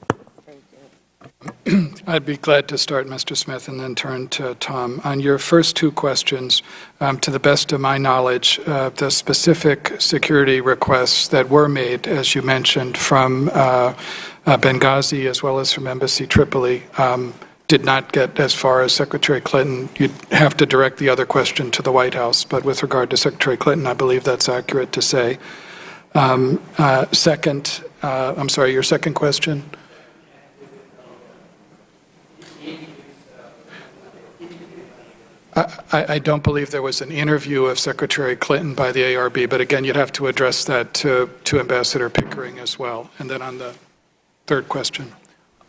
I'd be glad to start, Mr. Smith, and then turn to Tom. On your first two questions, to the best of my knowledge, the specific security requests that were made, as you mentioned, from Benghazi as well as from Embassy Tripoli, did not get as far as Secretary Clinton. You'd have to direct the other question to the White House, but with regard to Secretary Clinton, I believe that's accurate to say. Second, I'm sorry, your second question? I don't believe there was an interview of Secretary Clinton by the ARB, but again, you'd have to address that to Ambassador Pickering as well. And then on the third question.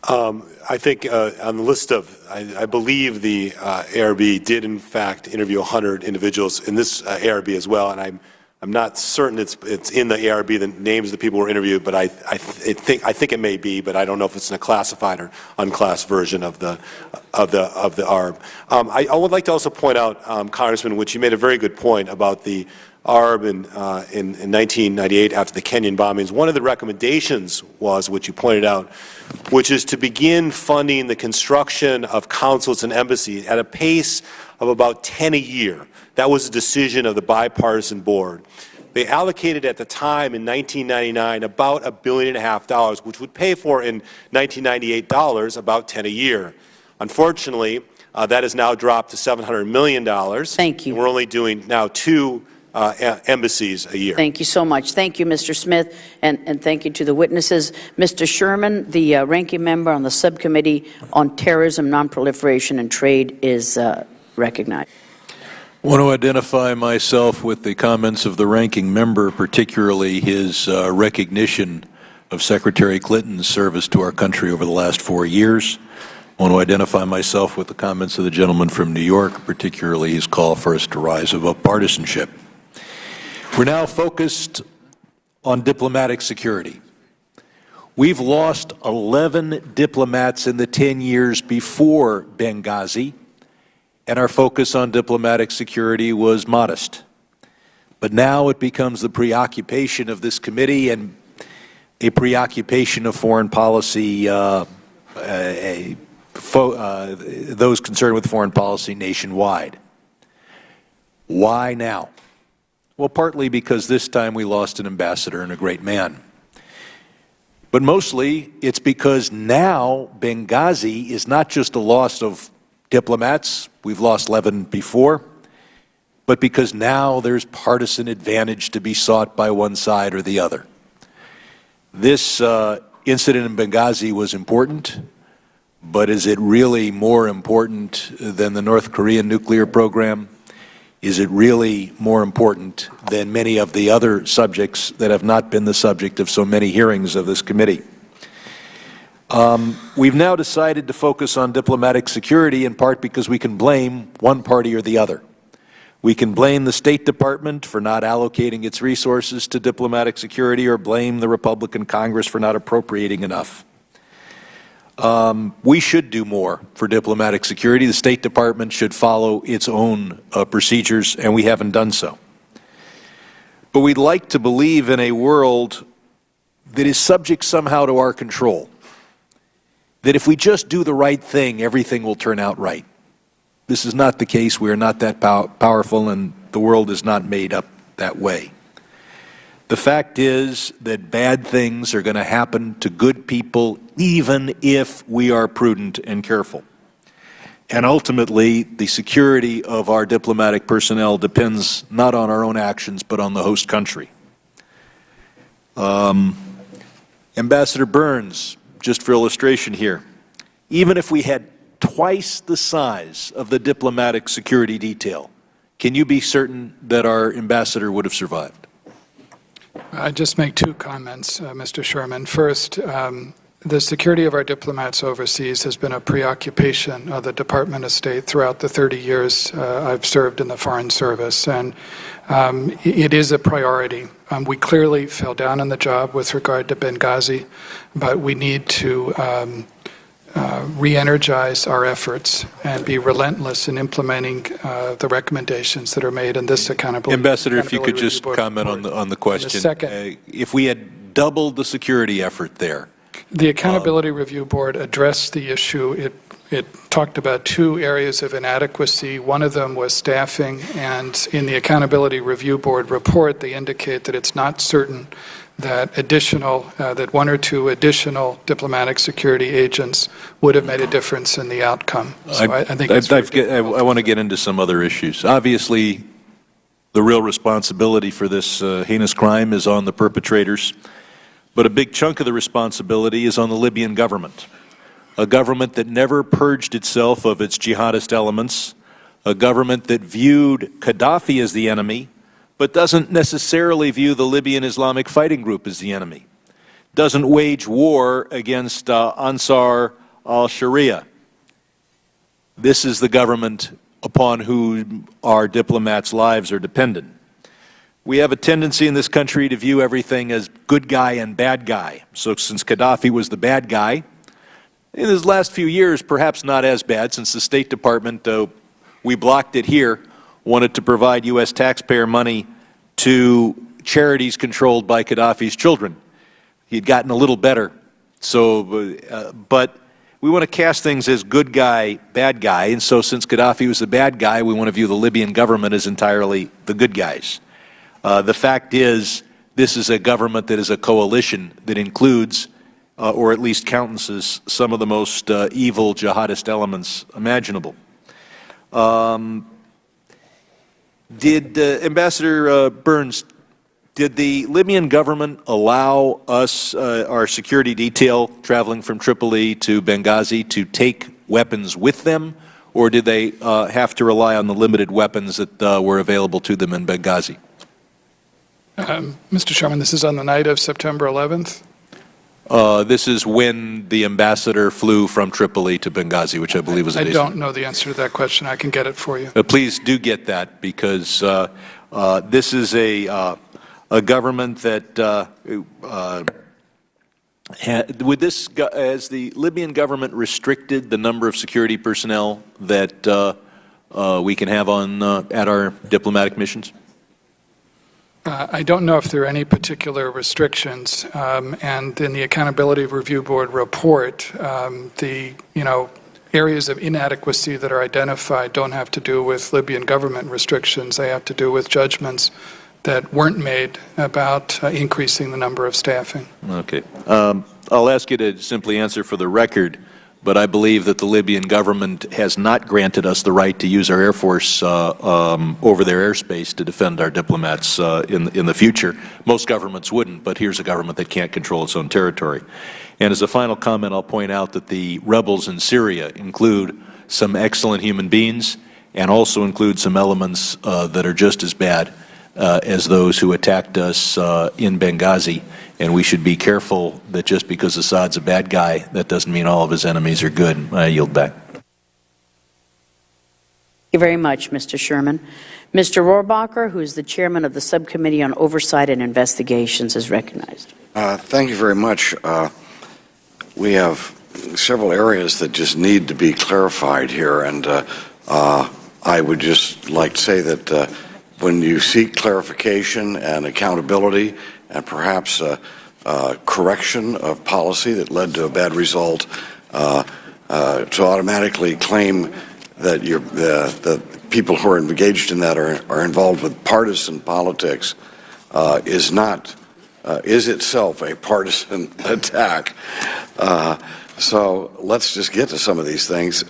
I think on the list of, I believe the ARB did in fact interview 100 individuals in this ARB as well, and I'm not certain it's in the ARB the names of the people who were interviewed, but I think it may be, but I don't know if it's in a classified or unclassified version of the ARB. I would like to also point out, Congressman, which you made a very good point about the ARB in 1998 after the Kenyan bombings. One of the recommendations was, which you pointed out, which is to begin funding the construction of consulates and embassies at a pace of about 10 a year. That was a decision of the bipartisan board. They allocated at the time in 1999 about $1.5 billion, which would pay for in 1998 dollars about 10 a year. Unfortunately, that has now dropped to $700 million. Thank you. And we're only doing now 2 embassies a year. Thank you so much. Thank you, Mr. Smith, and thank you to the witnesses. Mr. Sherman, the ranking member on the Subcommittee on Terrorism, Nonproliferation, and Trade is recognized. I want to identify myself with the comments of the ranking member, particularly his recognition of Secretary Clinton's service to our country over the last 4 years. I want to identify myself with the comments of the gentleman from New York, particularly his call for us to rise above partisanship. We're now focused on diplomatic security. We've lost 11 diplomats in the 10 years before Benghazi, and our focus on diplomatic security was modest. But now it becomes the preoccupation of this committee and a preoccupation of foreign policy, those concerned with foreign policy nationwide. Why now? Well, partly because this time we lost an ambassador and a great man. But mostly it's because now Benghazi is not just a loss of diplomats, we've lost 11 before, but because now there's partisan advantage to be sought by one side or the other. This incident in Benghazi was important, but is it really more important than the North Korean nuclear program? Is it really more important than many of the other subjects that have not been the subject of so many hearings of this committee? We've now decided to focus on diplomatic security in part because we can blame one party or the other. We can blame the State Department for not allocating its resources to diplomatic security or blame the Republican Congress for not appropriating enough. We should do more for diplomatic security. The State Department should follow its own procedures, and we haven't done so. But we'd like to believe in a world that is subject somehow to our control, that if we just do the right thing, everything will turn out right. This is not the case. We are not that powerful, and the world is not made up that way. The fact is that bad things are going to happen to good people even if we are prudent and careful. And ultimately, the security of our diplomatic personnel depends not on our own actions, but on the host country. Ambassador Burns, just for illustration here, even if we had twice the size of the diplomatic security detail, can you be certain that our ambassador would have survived? I'd just make two comments, Mr. Sherman. First, the security of our diplomats overseas has been a preoccupation of the Department of State throughout the 30 years I've served in the Foreign Service, and it is a priority. We clearly fell down on the job with regard to Benghazi, but we need to re-energize our efforts and be relentless in implementing the recommendations that are made in this accountability. Ambassador, if you could just comment on the question. Second, if we had doubled the security effort there. The Accountability Review Board addressed the issue. It talked about two areas of inadequacy. One of them was staffing, and in the Accountability Review Board report, they indicate that it's not certain that that one or two additional diplomatic security agents would have made a difference in the outcome. So I think I want to get into some other issues. Obviously, the real responsibility for this heinous crime is on the perpetrators, but a big chunk of the responsibility is on the Libyan government, a government that never purged itself of its jihadist elements, a government that viewed Gaddafi as the enemy, but doesn't necessarily view the Libyan Islamic Fighting Group as the enemy, doesn't wage war against Ansar al-Sharia. This is the government upon whom our diplomats' lives are dependent. We have a tendency in this country to view everything as good guy and bad guy. So since Gaddafi was the bad guy, in his last few years, perhaps not as bad, since the State Department, we blocked it here, wanted to provide U.S. taxpayer money to charities controlled by Gaddafi's children. He had gotten a little better. But we want to cast things as good guy, bad guy, and so since Gaddafi was the bad guy, we want to view the Libyan government as entirely the good guys. The fact is, this is a government that is a coalition that includes, or at least countenances, some of the most evil jihadist elements imaginable. Ambassador Burns, did the Libyan government allow us, our security detail traveling from Tripoli to Benghazi, to take weapons with them, or did they have to rely on the limited weapons that were available to them in Benghazi? Mr. Sherman, this is on the night of September 11th. This is when the ambassador flew from Tripoli to Benghazi, which I believe was a I day. don't know the answer to that question. I can get it for you. Please do get that, because this is a government that would this has the Libyan government restricted the number of security personnel that we can have on at our diplomatic missions? I don't know if there are any particular restrictions, and in the Accountability Review Board report, the areas of inadequacy that are identified don't have to do with Libyan government restrictions. They have to do with judgments that weren't made about increasing the number of staffing. Okay. I'll ask you to simply answer for the record, but I believe that the Libyan government has not granted us the right to use our Air Force over their airspace to defend our diplomats in the future. Most governments wouldn't, but here's a government that can't control its own territory. And as a final comment, I'll point out that the rebels in Syria include some excellent human beings and also include some elements that are just as bad as those who attacked us in Benghazi. And we should be careful that just because Assad's a bad guy, that doesn't mean all of his enemies are good. I yield back. Thank you very much, Mr. Sherman. Mr. Rohrabacher, who is the chairman of the Subcommittee on Oversight and Investigations, is recognized. Thank you very much. We have several areas that just need to be clarified here, and I would just like to say that when you seek clarification and accountability and perhaps correction of policy that led to a bad result, to automatically claim that the people who are engaged in that are involved with partisan politics is itself a partisan attack. So let's just get to some of these things.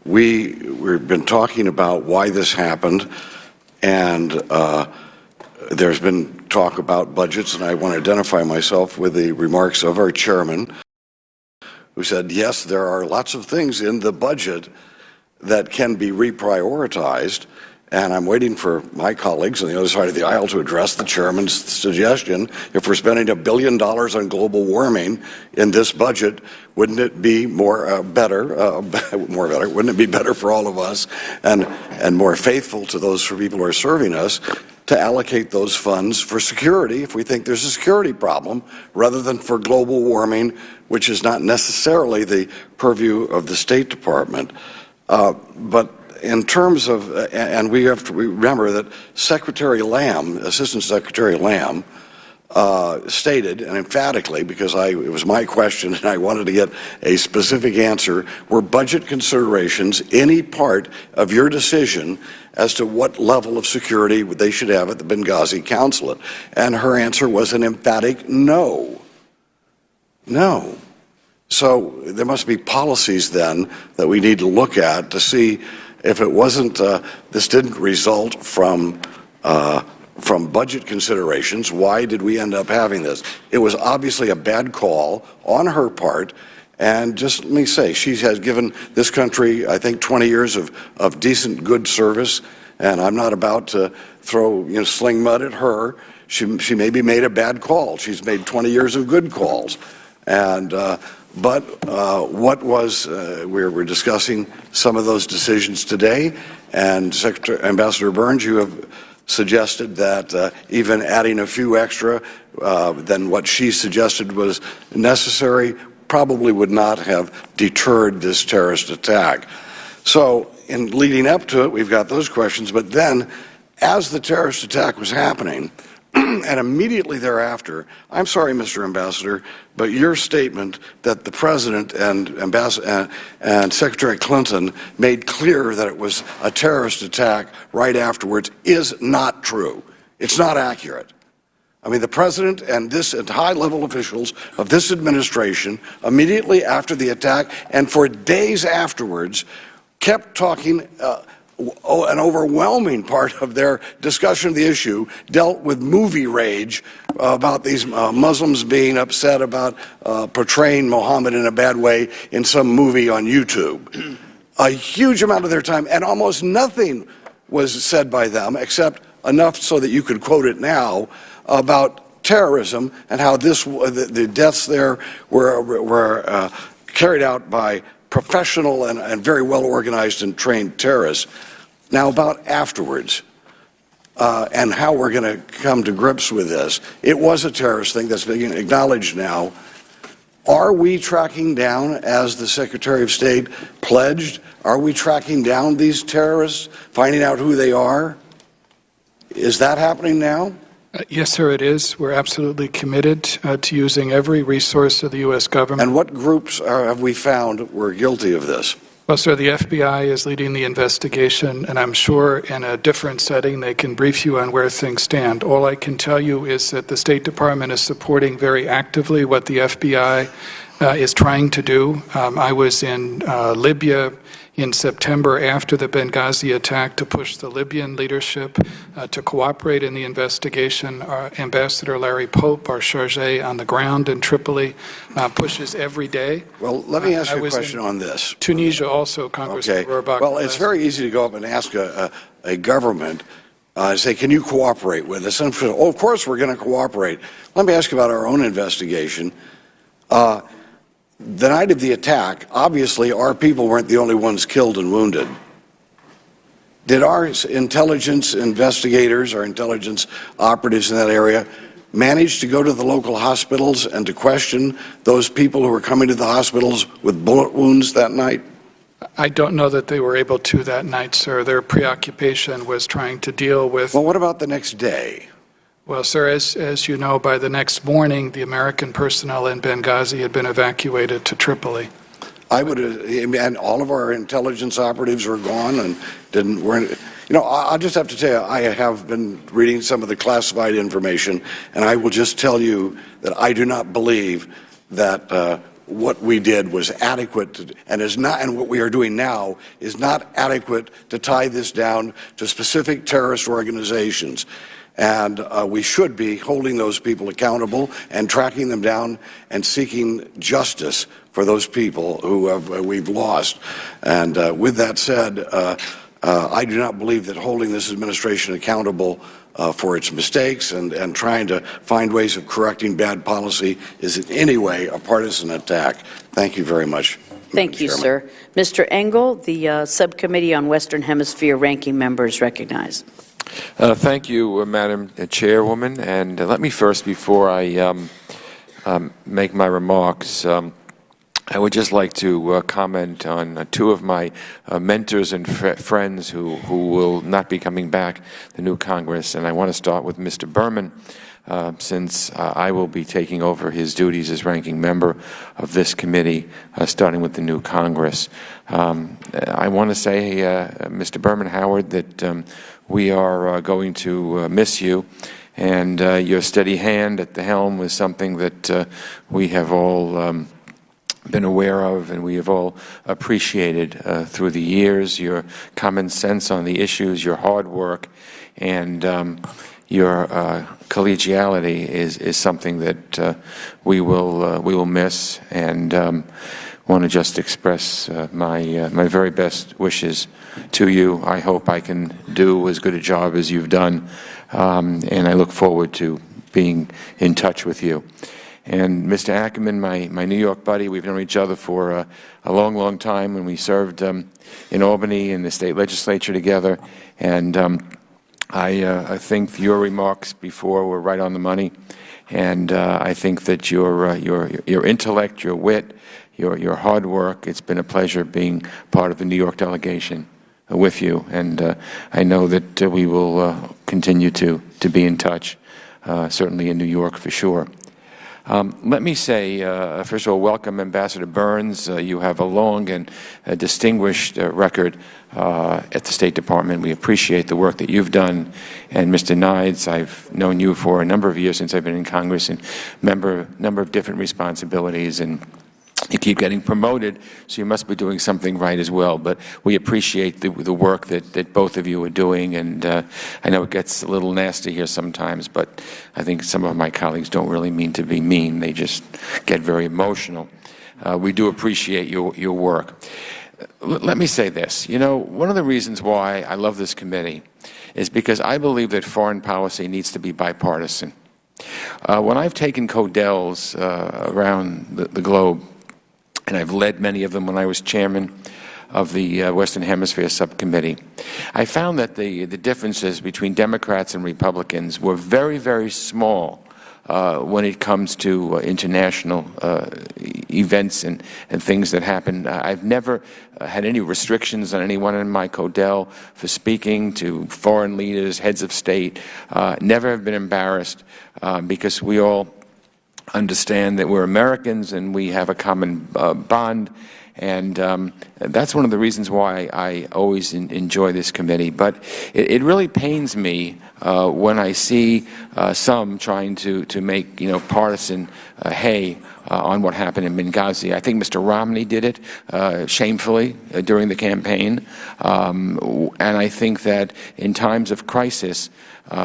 We've been talking about why this happened, and there's been talk about budgets, and I want to identify myself with the remarks of our chairman, who said, yes, there are lots of things in the budget that can be reprioritized, and I'm waiting for my colleagues on the other side of the aisle to address the chairman's suggestion. If we're spending $1 billion on global warming in this budget, wouldn't it be better? Wouldn't it be better for all of us and more faithful to those people who are serving us to allocate those funds for security if we think there's a security problem, rather than for global warming, which is not necessarily the purview of the State Department. But in terms of, and we have to remember that Secretary Lamb, Assistant Secretary Lamb, stated, and emphatically, because it was my question and I wanted to get a specific answer, were budget considerations any part of your decision as to what level of security they should have at the Benghazi Consulate? And her answer was an emphatic no. No. So there must be policies then that we need to look at to see if it wasn't, this didn't result from budget considerations. Why did we end up having this? It was obviously a bad call on her part. And just let me say, she has given this country, I think, 20 years of decent, good service. And I'm not about to throw, sling mud at her. She maybe made a bad call. She's made 20 years of good calls. And we're discussing some of those decisions today, and Ambassador Burns, you have suggested that even adding a few extra than what she suggested was necessary probably would not have deterred this terrorist attack. So in leading up to it, we've got those questions, but then as the terrorist attack was happening, and immediately thereafter, I'm sorry, Mr. Ambassador, but your statement that the President and Secretary Clinton made clear that it was a terrorist attack right afterwards is not true. It's not accurate. I mean, the President and high-level officials of this administration, immediately after the attack and for days afterwards, kept talking. An overwhelming part of their discussion of the issue dealt with movie rage about these Muslims being upset about portraying Muhammad in a bad way in some movie on YouTube. A huge amount of their time, and almost nothing was said by them except enough so that you could quote it now, about terrorism and how the deaths there were carried out by professional and very well organized and trained terrorists. Now about afterwards, and how we're going to come to grips with this. It was a terrorist thing that's being acknowledged now. Are we tracking down, as the Secretary of State pledged, are we tracking down these terrorists, finding out who they are? Is that happening now? Yes, sir, it is. We're absolutely committed to using every resource of the U.S. government. And what groups have we found were guilty of this? Well, sir, the FBI is leading the investigation, and I'm sure in a different setting they can brief you on where things stand. All I can tell you is that the State Department is supporting very actively what the FBI is trying to do. I was in Libya in September after the Benghazi attack to push the Libyan leadership to cooperate in the investigation. Our Ambassador Larry Pope, our chargé on the ground in Tripoli, pushes every day. Well, let me ask you a question on this. Tunisia also, Congressman Rohrabacher. Well, it's very easy to go up and ask a government, say, can you cooperate with us? And oh, of course we're going to cooperate. Let me ask you about our own investigation. The night of the attack, obviously our people weren't the only ones killed and wounded. Did our intelligence investigators, our intelligence operatives in that area, manage to go to the local hospitals and to question those people who were coming to the hospitals with bullet wounds that night? I don't know that they were able to that night, sir. Their preoccupation was trying to deal with... Well, what about the next day? Well, sir, as you know, by the next morning, the American personnel in Benghazi had been evacuated to Tripoli. And all of our intelligence operatives were gone and weren't. You know, I'll just have to tell you, I have been reading some of the classified information, and I will just tell you that I do not believe that what we did was adequate and what we are doing now is not adequate to tie this down to specific terrorist organizations. And we should be holding those people accountable and tracking them down and seeking justice for those people who we've lost. And with that said, I do not believe that holding this administration accountable for its mistakes and trying to find ways of correcting bad policy is in any way a partisan attack. Thank you very much. Thank you, sir. Mr. Engel, the Subcommittee on Western Hemisphere ranking member is recognized. Thank you, Madam Chairwoman. And let me first, before I make my remarks, I would just like to comment on two of my mentors and friends who will not be coming back, the new Congress. And I want to start with Mr. Berman, since I will be taking over his duties as ranking member of this committee, starting with the new Congress. I want to say, Mr. Berman Howard, that we are going to miss you, and your steady hand at the helm was something that we have all been aware of and we have all appreciated through the years. Your common sense on the issues, your hard work, and your collegiality is something that we will miss, and want to just express my very best wishes to you. I hope I can do as good a job as you've done, and I look forward to being in touch with you. And Mr. Ackerman, my New York buddy, we've known each other for a long, long time when we served in Albany in the state legislature together, and I think your remarks before were right on the money, and I think that your intellect, your wit, your hard work, it's been a pleasure being part of the New York delegation with you, and I know that we will continue to be in touch, certainly in New York for sure. Let me say, first of all, welcome Ambassador Burns. You have a long and distinguished record at the State Department. We appreciate the work that you've done. And Mr. Nides, I've known you for a number of years since I've been in Congress, and number of different responsibilities, and you keep getting promoted, so you must be doing something right as well. But we appreciate the work that both of you are doing, and I know it gets a little nasty here sometimes, but I think some of my colleagues don't really mean to be mean. They just get very emotional. We do appreciate your work. Let me say this. You know, one of the reasons why I love this committee is because I believe that foreign policy needs to be bipartisan. When I've taken Codels around the globe, and I've led many of them when I was chairman of the Western Hemisphere Subcommittee, I found that the differences between Democrats and Republicans were very, very small when it comes to international events and things that happen. I've never had any restrictions on anyone in my Codel for speaking to foreign leaders, heads of state. Never have been embarrassed because we all understand that we're Americans and we have a common bond. And that's one of the reasons why I always enjoy this committee. But it really pains me when I see some trying to make, partisan hay on what happened in Benghazi. I think Mr. Romney did it shamefully during the campaign. And I think that in times of crisis,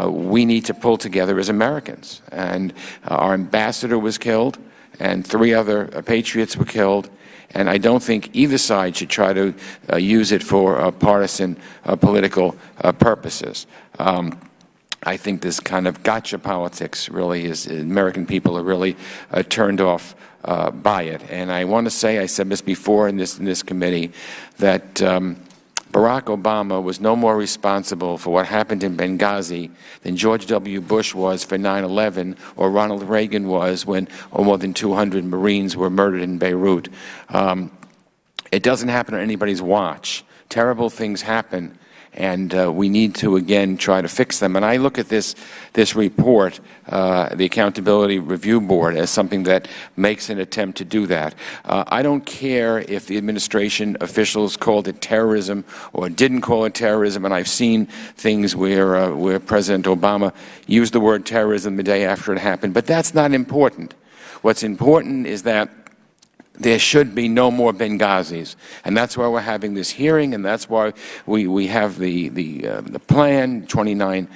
we need to pull together as Americans. And our ambassador was killed, and 3 other patriots were killed. And I don't think either side should try to use it for partisan political purposes. I think this kind of gotcha politics really is, American people are really turned off by it. And I want to say, I said this before in this committee, that Barack Obama was no more responsible for what happened in Benghazi than George W. Bush was for 9/11, or Ronald Reagan was when more than 200 Marines were murdered in Beirut. It doesn't happen on anybody's watch. Terrible things happen, and we need to, again, try to fix them. And I look at this report, the Accountability Review Board, as something that makes an attempt to do that. I don't care if the administration officials called it terrorism or didn't call it terrorism, and I've seen things where President Obama used the word terrorism the day after it happened, but that's not important. What's important is that there should be no more Benghazis, and that's why we're having this hearing, and that's why we have the plan, 29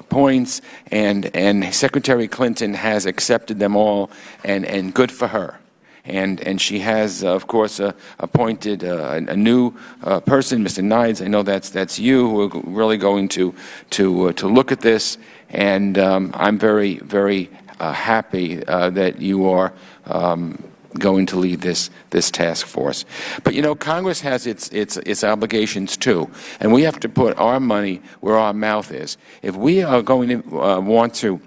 points, and Secretary Clinton has accepted them all, and good for her. And she has, of course, appointed a new person, Mr. Nides. I know that's you, who are really going to look at this, and I'm very, very happy that you are going to lead this task force. But Congress has its obligations too, and we have to put our money where our mouth is. If we are going to want to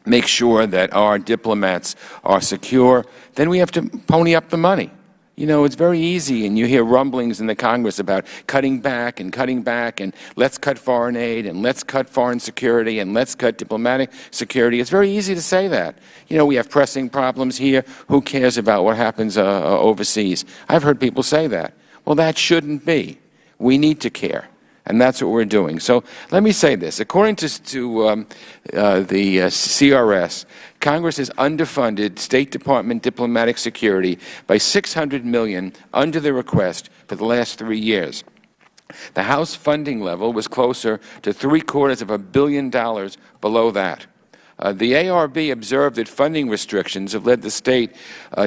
make sure that our diplomats are secure, then we have to pony up the money. It's very easy, and you hear rumblings in the Congress about cutting back, and let's cut foreign aid, and let's cut foreign security, and let's cut diplomatic security. It's very easy to say that. We have pressing problems here. Who cares about what happens overseas? I've heard people say that. Well, that shouldn't be. We need to care. And that's what we're doing. So let me say this. According to the CRS, Congress has underfunded State Department diplomatic security by $600 million under the request for the last 3 years. The House funding level was closer to $750 million below that. The ARB observed that funding restrictions have led the state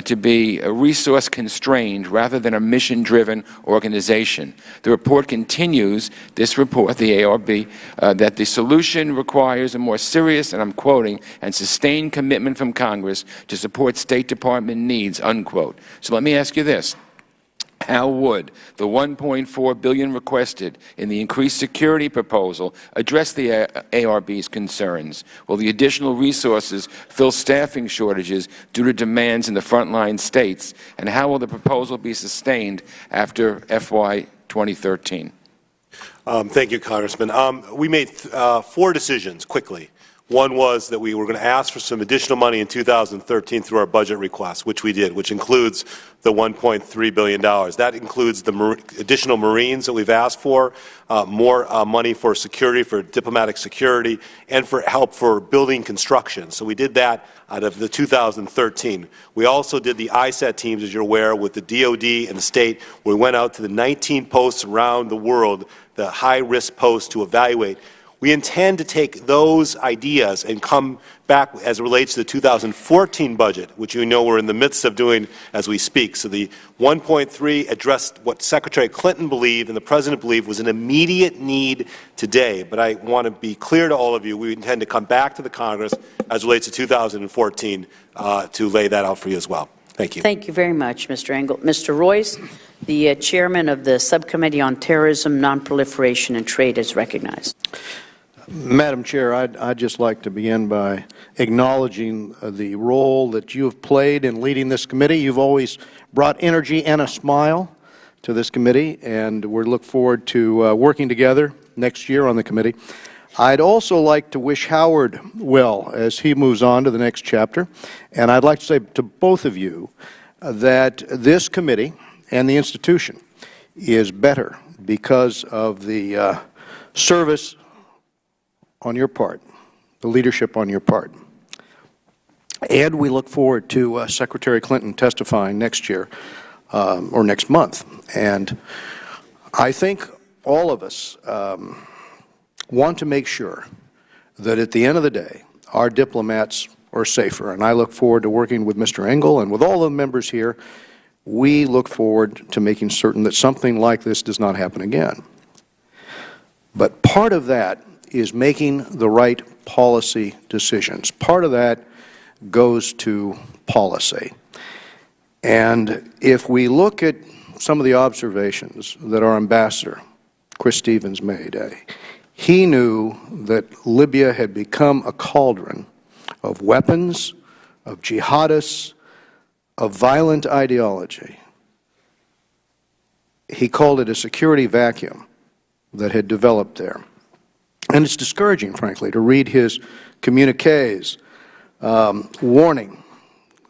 to be resource-constrained rather than a mission-driven organization. The report continues, the ARB, that the solution requires a more serious, and I'm quoting, and sustained commitment from Congress to support State Department needs, unquote. So let me ask you this. How would the $1.4 billion requested in the increased security proposal address the ARB's concerns? Will the additional resources fill staffing shortages due to demands in the frontline states? And how will the proposal be sustained after FY 2013? Thank you, Congressman. We made 4 decisions quickly. One was that we were going to ask for some additional money in 2013 through our budget request, which we did, which includes the $1.3 billion. That includes the additional Marines that we've asked for, more money for security, for diplomatic security, and for help for building construction. So we did that out of the 2013. We also did the ISAT teams, as you're aware, with the DOD and the state, where we went out to the 19 posts around the world, the high-risk posts, to evaluate We intend to take those ideas and come back as it relates to the 2014 budget, which you know we're in the midst of doing as we speak. So the 1.3 addressed what Secretary Clinton believed and the President believed was an immediate need today. But I want to be clear to all of you, we intend to come back to the Congress as it relates to 2014 to lay that out for you as well. Thank you. Thank you very much, Mr. Engel. Mr. Royce, the chairman of the Subcommittee on Terrorism, Nonproliferation, and Trade is recognized. Madam Chair, I'd just like to begin by acknowledging the role that you have played in leading this committee. You've always brought energy and a smile to this committee, and we look forward to working together next year on the committee. I'd also like to wish Howard well as he moves on to the next chapter, and I'd like to say to both of you that this committee and the institution is better because of the service on your part, the leadership on your part. And we look forward to Secretary Clinton testifying next year or next month. And I think all of us want to make sure that at the end of the day, our diplomats are safer. And I look forward to working with Mr. Engel and with all the members here. We look forward to making certain that something like this does not happen again. But part of that is making the right policy decisions. Part of that goes to policy. And if we look at some of the observations that our ambassador, Chris Stevens, made, he knew that Libya had become a cauldron of weapons, of jihadists, of violent ideology. He called it a security vacuum that had developed there. And it's discouraging, frankly, to read his communiques warning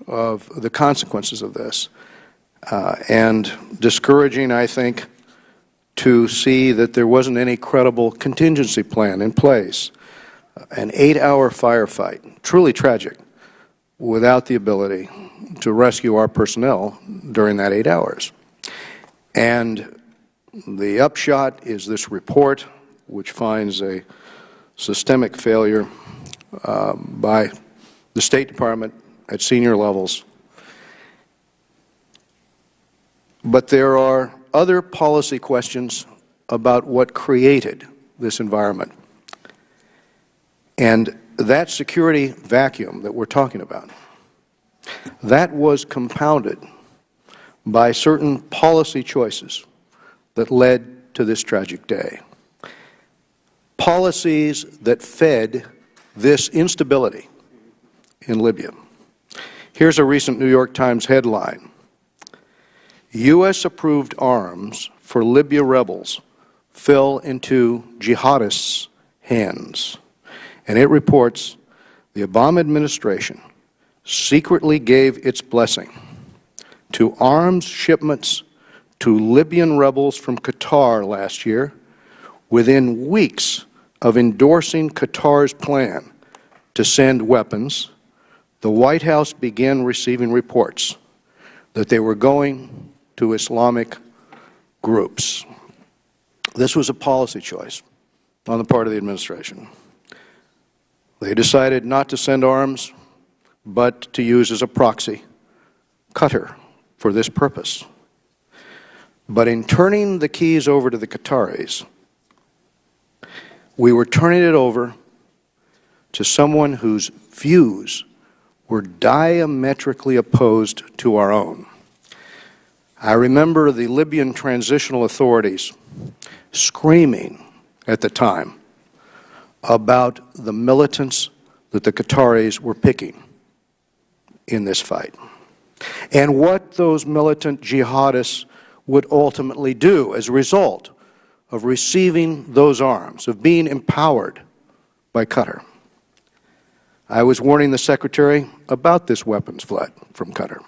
of the consequences of this. And discouraging, I think, to see that there wasn't any credible contingency plan in place. An 8-hour firefight, truly tragic, without the ability to rescue our personnel during that 8 hours. And the upshot is this report, which finds a systemic failure by the State Department at senior levels. But there are other policy questions about what created this environment. And that security vacuum that we're talking about, that was compounded by certain policy choices that led to this tragic day. Policies that fed this instability in Libya. Here's a recent New York Times headline: U.S.-approved arms for Libya rebels fell into jihadists' hands. And it reports the Obama administration secretly gave its blessing to arms shipments to Libyan rebels from Qatar last year within weeks of endorsing Qatar's plan to send weapons. The White House began receiving reports that they were going to Islamic groups. This was a policy choice on the part of the administration. They decided not to send arms, but to use as a proxy Qatar for this purpose. But in turning the keys over to the Qataris, we were turning it over to someone whose views were diametrically opposed to our own. I remember the Libyan transitional authorities screaming at the time about the militants that the Qataris were picking in this fight, and what those militant jihadists would ultimately do as a result of receiving those arms, of being empowered by Qatar. I was warning the Secretary about this weapons flood from Qatar.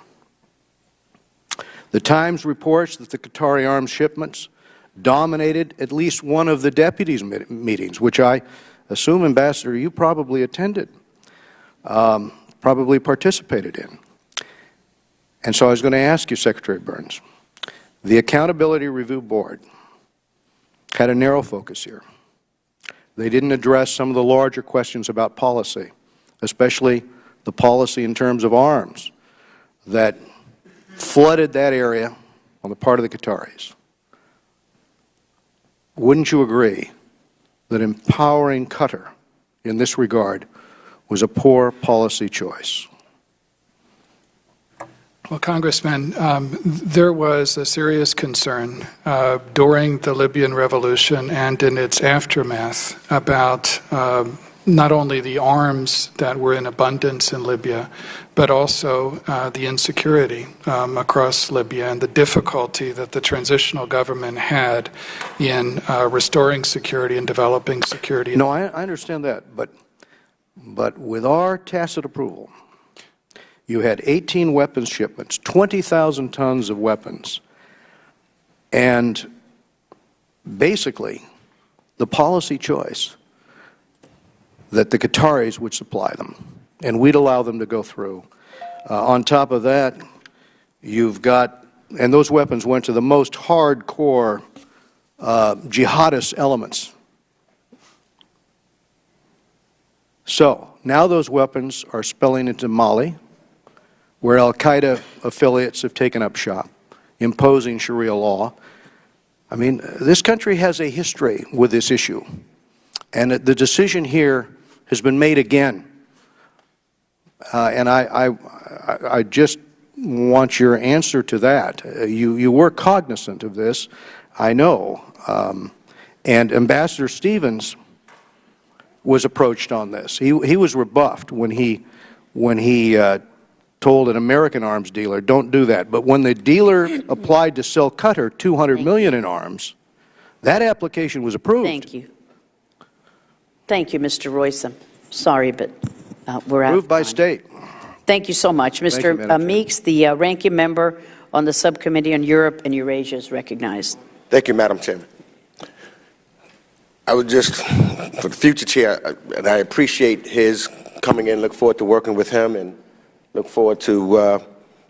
The Times reports that the Qatari arms shipments dominated at least one of the deputies' meetings, which I assume, Ambassador, you probably attended, probably participated in. And so I was going to ask you, Secretary Burns, the Accountability Review Board had a narrow focus here. They didn't address some of the larger questions about policy, especially the policy in terms of arms that flooded that area on the part of the Qataris. Wouldn't you agree that empowering Qatar in this regard was a poor policy choice? Well, Congressman, there was a serious concern during the Libyan revolution and in its aftermath about not only the arms that were in abundance in Libya, but also the insecurity across Libya and the difficulty that the transitional government had in restoring security and developing security. No, I understand that, but with our tacit approval, you had 18 weapons shipments, 20,000 tons of weapons, and basically the policy choice that the Qataris would supply them, and we'd allow them to go through. On top of that, you've got, and those weapons went to the most hardcore jihadist elements. So now those weapons are spilling into Mali, where al-Qaeda affiliates have taken up shop, imposing Sharia law. I mean, this country has a history with this issue, and the decision here has been made again. And I just want your answer to that. You were cognizant of this, I know, and Ambassador Stevens was approached on this. He was rebuffed when he told an American arms dealer, don't do that. But when the dealer applied to sell Qatar $200 million in arms, that application was approved. Thank you. Thank you, Mr. Royce. I'm sorry, but we're out. Approved by state. Thank you so much. Mr. Meeks, the ranking member on the Subcommittee on Europe and Eurasia, is recognized. Thank you, Madam Chairman. I would just, for the future chair, and I appreciate his coming in, look forward to working with him, and look forward to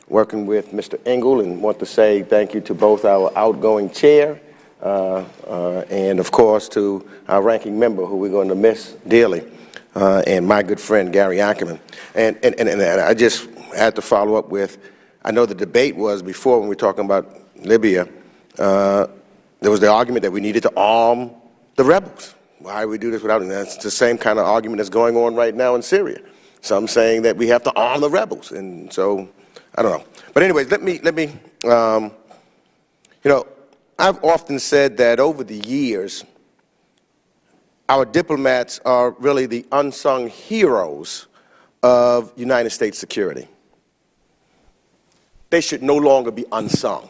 working with Mr. Engel, and want to say thank you to both our outgoing chair and, of course, to our ranking member, who we're going to miss dearly, and my good friend, Gary Ackerman. And I just had to follow up with, I know the debate was before when we were talking about Libya, there was the argument that we needed to arm the rebels. Why do we do this without them? That's the same kind of argument that's going on right now in Syria. Some saying that we have to arm the rebels, and so I don't know. But anyways, let me. You know, I've often said that over the years, our diplomats are really the unsung heroes of United States security. They should no longer be unsung.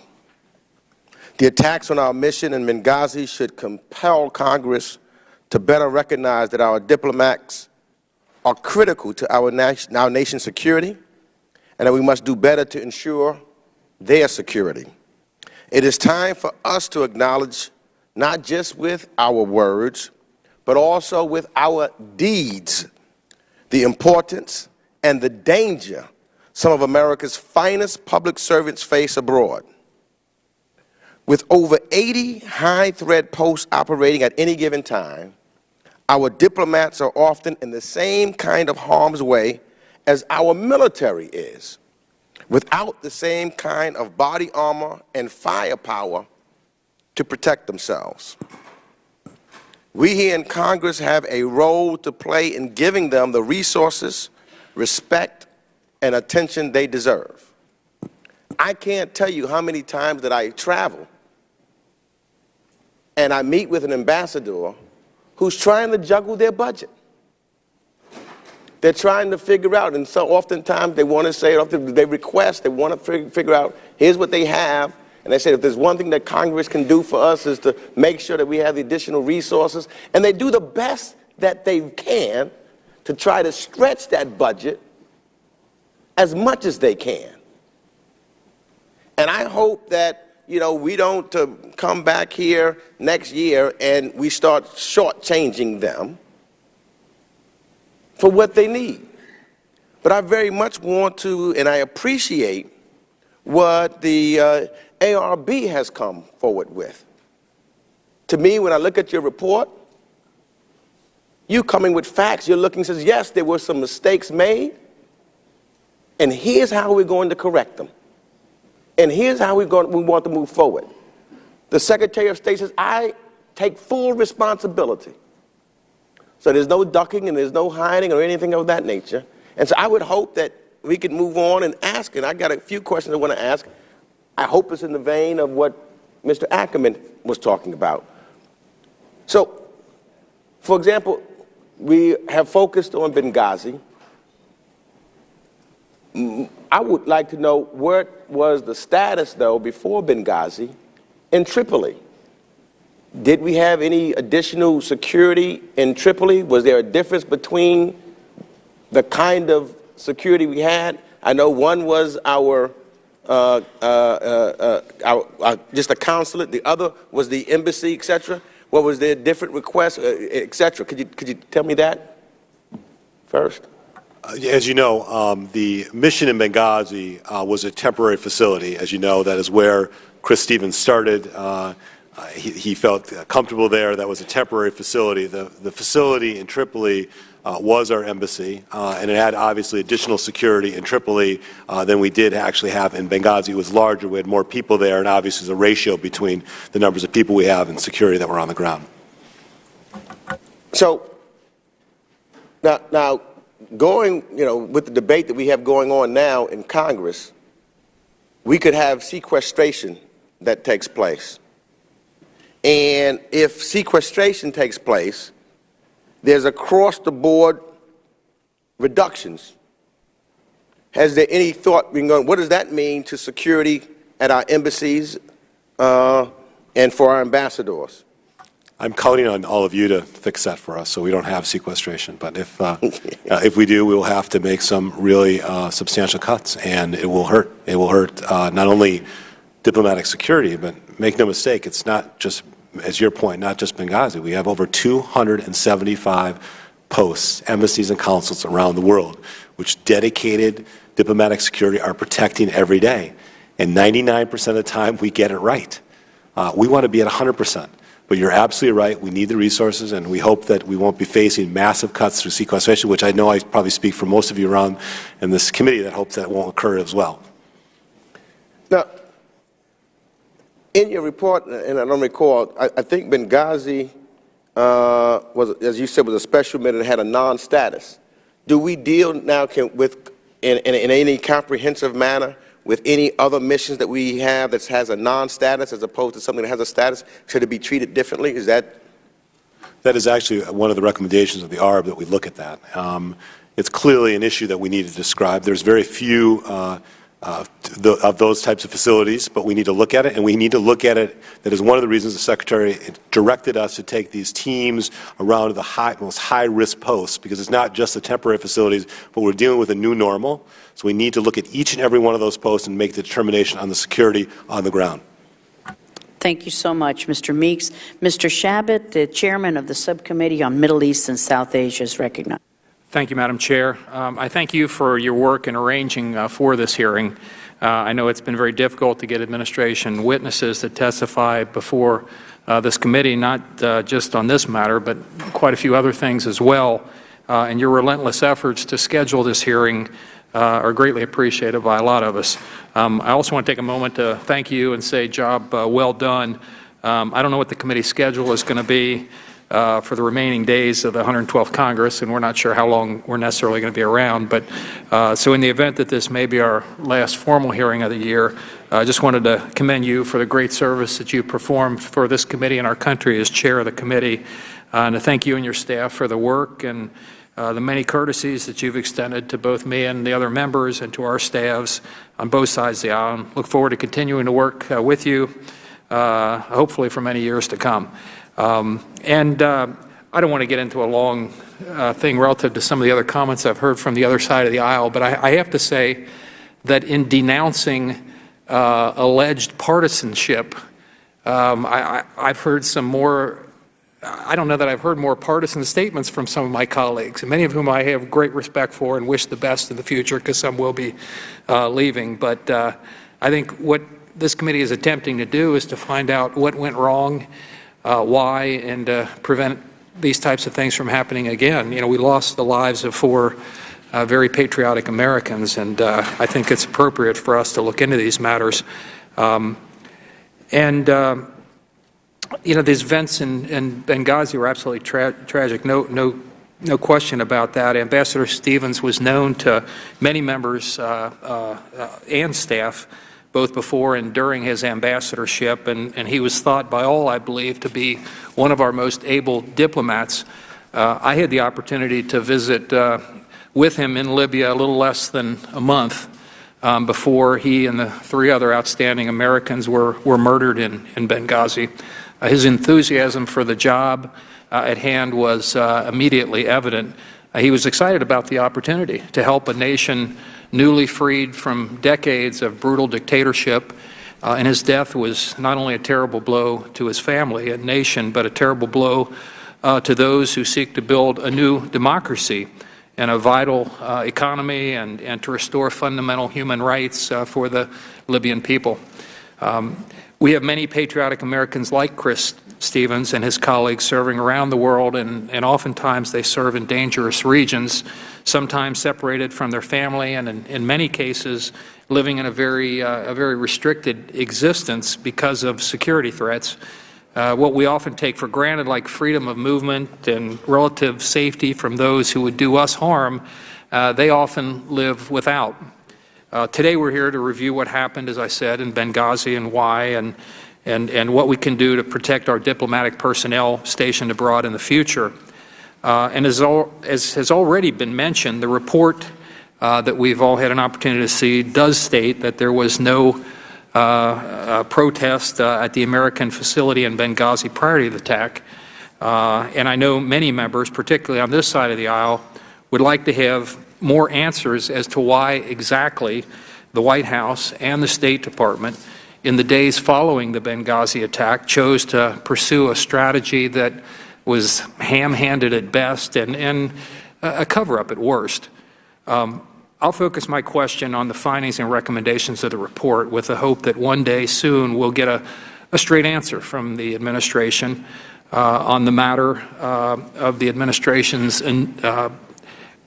The attacks on our mission in Benghazi should compel Congress to better recognize that our diplomats are critical to our nation's security, and that we must do better to ensure their security. It is time for us to acknowledge, not just with our words, but also with our deeds, the importance and the danger some of America's finest public servants face abroad. With over 80 high-threat posts operating at any given time, our diplomats are often in the same kind of harm's way as our military is, without the same kind of body armor and firepower to protect themselves. We here in Congress have a role to play in giving them the resources, respect, and attention they deserve. I can't tell you how many times that I travel and I meet with an ambassador who's trying to juggle their budget. They're trying to figure out, and so oftentimes they want to say, they request, they want to figure out, here's what they have, and they say, if there's one thing that Congress can do for us is to make sure that we have the additional resources, and they do the best that they can to try to stretch that budget as much as they can. And I hope that, you know, we don't come back here next year and we start shortchanging them for what they need. But I very much want to, and I appreciate what the ARB has come forward with. To me, when I look at your report, You coming with facts. You're looking, says, yes, there were some mistakes made, and here's how we're going to correct them. And here's how we want to move forward. The Secretary of State says, I take full responsibility. So there's no ducking and there's no hiding or anything of that nature. And so I would hope that we could move on and ask, and I got a few questions I want to ask. I hope it's in the vein of what Mr. Ackerman was talking about. So, for example, we have focused on Benghazi. I would like to know what was the status, though, before Benghazi in Tripoli. Did we have any additional security in Tripoli? Was there a difference between the kind of security we had? I know one was our just a consulate. The other was the embassy, etc. What was there different requests, etc.? Could you tell me that first? As you know, the mission in Benghazi was a temporary facility. As you know, that is where Chris Stevens started. He felt comfortable there. That was a temporary facility. The facility in Tripoli was our embassy, and it had obviously additional security in Tripoli than we did actually have in Benghazi. It was larger. We had more people there, and obviously there's a ratio between the numbers of people we have and security that were on the ground. So now going, with the debate that we have going on now in Congress, we could have sequestration that takes place. And if sequestration takes place, there's across-the-board reductions. Has there any thought been going, what does that mean to security at our embassies and for our ambassadors? I'm counting on all of you to fix that for us so we don't have sequestration. But if we do, we will have to make some really substantial cuts, and it will hurt. It will hurt not only diplomatic security, but make no mistake, it's not just, as your point, not just Benghazi. We have over 275 posts, embassies and consulates around the world, which dedicated diplomatic security are protecting every day. And 99% of the time, we get it right. We want to be at 100%. But you're absolutely right. We need the resources, and we hope that we won't be facing massive cuts through sequestration, which I know I probably speak for most of you around in this committee that hopes that won't occur as well. Now, in your report, and I don't recall, I think Benghazi was, as you said, was a special mission and had a non-status. Do we deal now with, in any comprehensive manner, with any other missions that we have that has a non-status as opposed to something that has a status? Should it be treated differently? Is that? That is actually one of the recommendations of the ARB, that we look at that. It's clearly an issue that we need to describe. There's very few of those types of facilities, but we need to look at it, and we need to look at it. That is one of the reasons the Secretary directed us to take these teams around the most high-risk posts, because it's not just the temporary facilities, but we're dealing with a new normal. So we need to look at each and every one of those posts and make the determination on the security on the ground. Thank you so much, Mr. Meeks. Mr. Shabbat, the chairman of the Subcommittee on Middle East and South Asia, is recognized. Thank you, Madam Chair. I thank you for your work in arranging for this hearing. I know it's been very difficult to get administration witnesses to testify before this committee, not just on this matter, but quite a few other things as well. And your relentless efforts to schedule this hearing are greatly appreciated by a lot of us. I also want to take a moment to thank you and say job well done. I don't know what the committee schedule is going to be for the remaining days of the 112th Congress, and we're not sure how long we're necessarily going to be around. But so in the event that this may be our last formal hearing of the year, I just wanted to commend you for the great service that you performed for this committee and our country as chair of the committee, and to thank you and your staff for the work and the many courtesies that you've extended to both me and the other members and to our staffs on both sides of the aisle. Look forward to continuing to work with you, hopefully for many years to come. I don't want to get into a long thing relative to some of the other comments I've heard from the other side of the aisle, but I have to say that in denouncing alleged partisanship, I've heard some more, I don't know that I've heard more partisan statements from some of my colleagues, many of whom I have great respect for and wish the best in the future, because some will be leaving. But I think what this committee is attempting to do is to find out what went wrong, why, and prevent these types of things from happening again. You know, we lost the lives of 4 very patriotic Americans, and I think it's appropriate for us to look into these matters. You know, these events in Benghazi were absolutely tragic. No question about that. Ambassador Stevens was known to many members and staff, both before and during his ambassadorship, and he was thought by all, I believe, to be one of our most able diplomats. I had the opportunity to visit with him in Libya a little less than a month before he and the 3 other outstanding Americans were murdered in Benghazi. His enthusiasm for the job at hand was immediately evident. He was excited about the opportunity to help a nation newly freed from decades of brutal dictatorship, and his death was not only a terrible blow to his family and nation, but a terrible blow to those who seek to build a new democracy and a vital economy and to restore fundamental human rights for the Libyan people. We have many patriotic Americans like Chris Stevens and his colleagues serving around the world, and oftentimes they serve in dangerous regions, sometimes separated from their family, and in many cases living in a very restricted existence because of security threats. What we often take for granted, like freedom of movement and relative safety from those who would do us harm, they often live without. Today we're here to review what happened, as I said, in Benghazi and why, and what we can do to protect our diplomatic personnel stationed abroad in the future. And as has already been mentioned, the report that we've all had an opportunity to see does state that there was no protest at the American facility in Benghazi prior to the attack. And I know many members, particularly on this side of the aisle, would like to have more answers as to why exactly the White House and the State Department in the days following the Benghazi attack chose to pursue a strategy that was ham-handed at best and a cover-up at worst. I'll focus my question on the findings and recommendations of the report with the hope that one day soon we'll get a straight answer from the administration on the matter of the administration's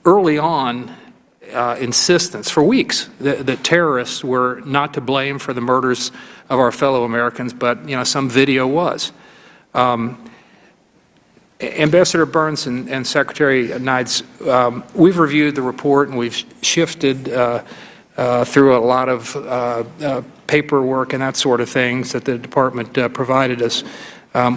early on insistence for weeks that terrorists were not to blame for the murders of our fellow Americans, but some video was. Ambassador Burns and Secretary Nides, we've reviewed the report and we've shifted through a lot of paperwork and that sort of things that the department provided us.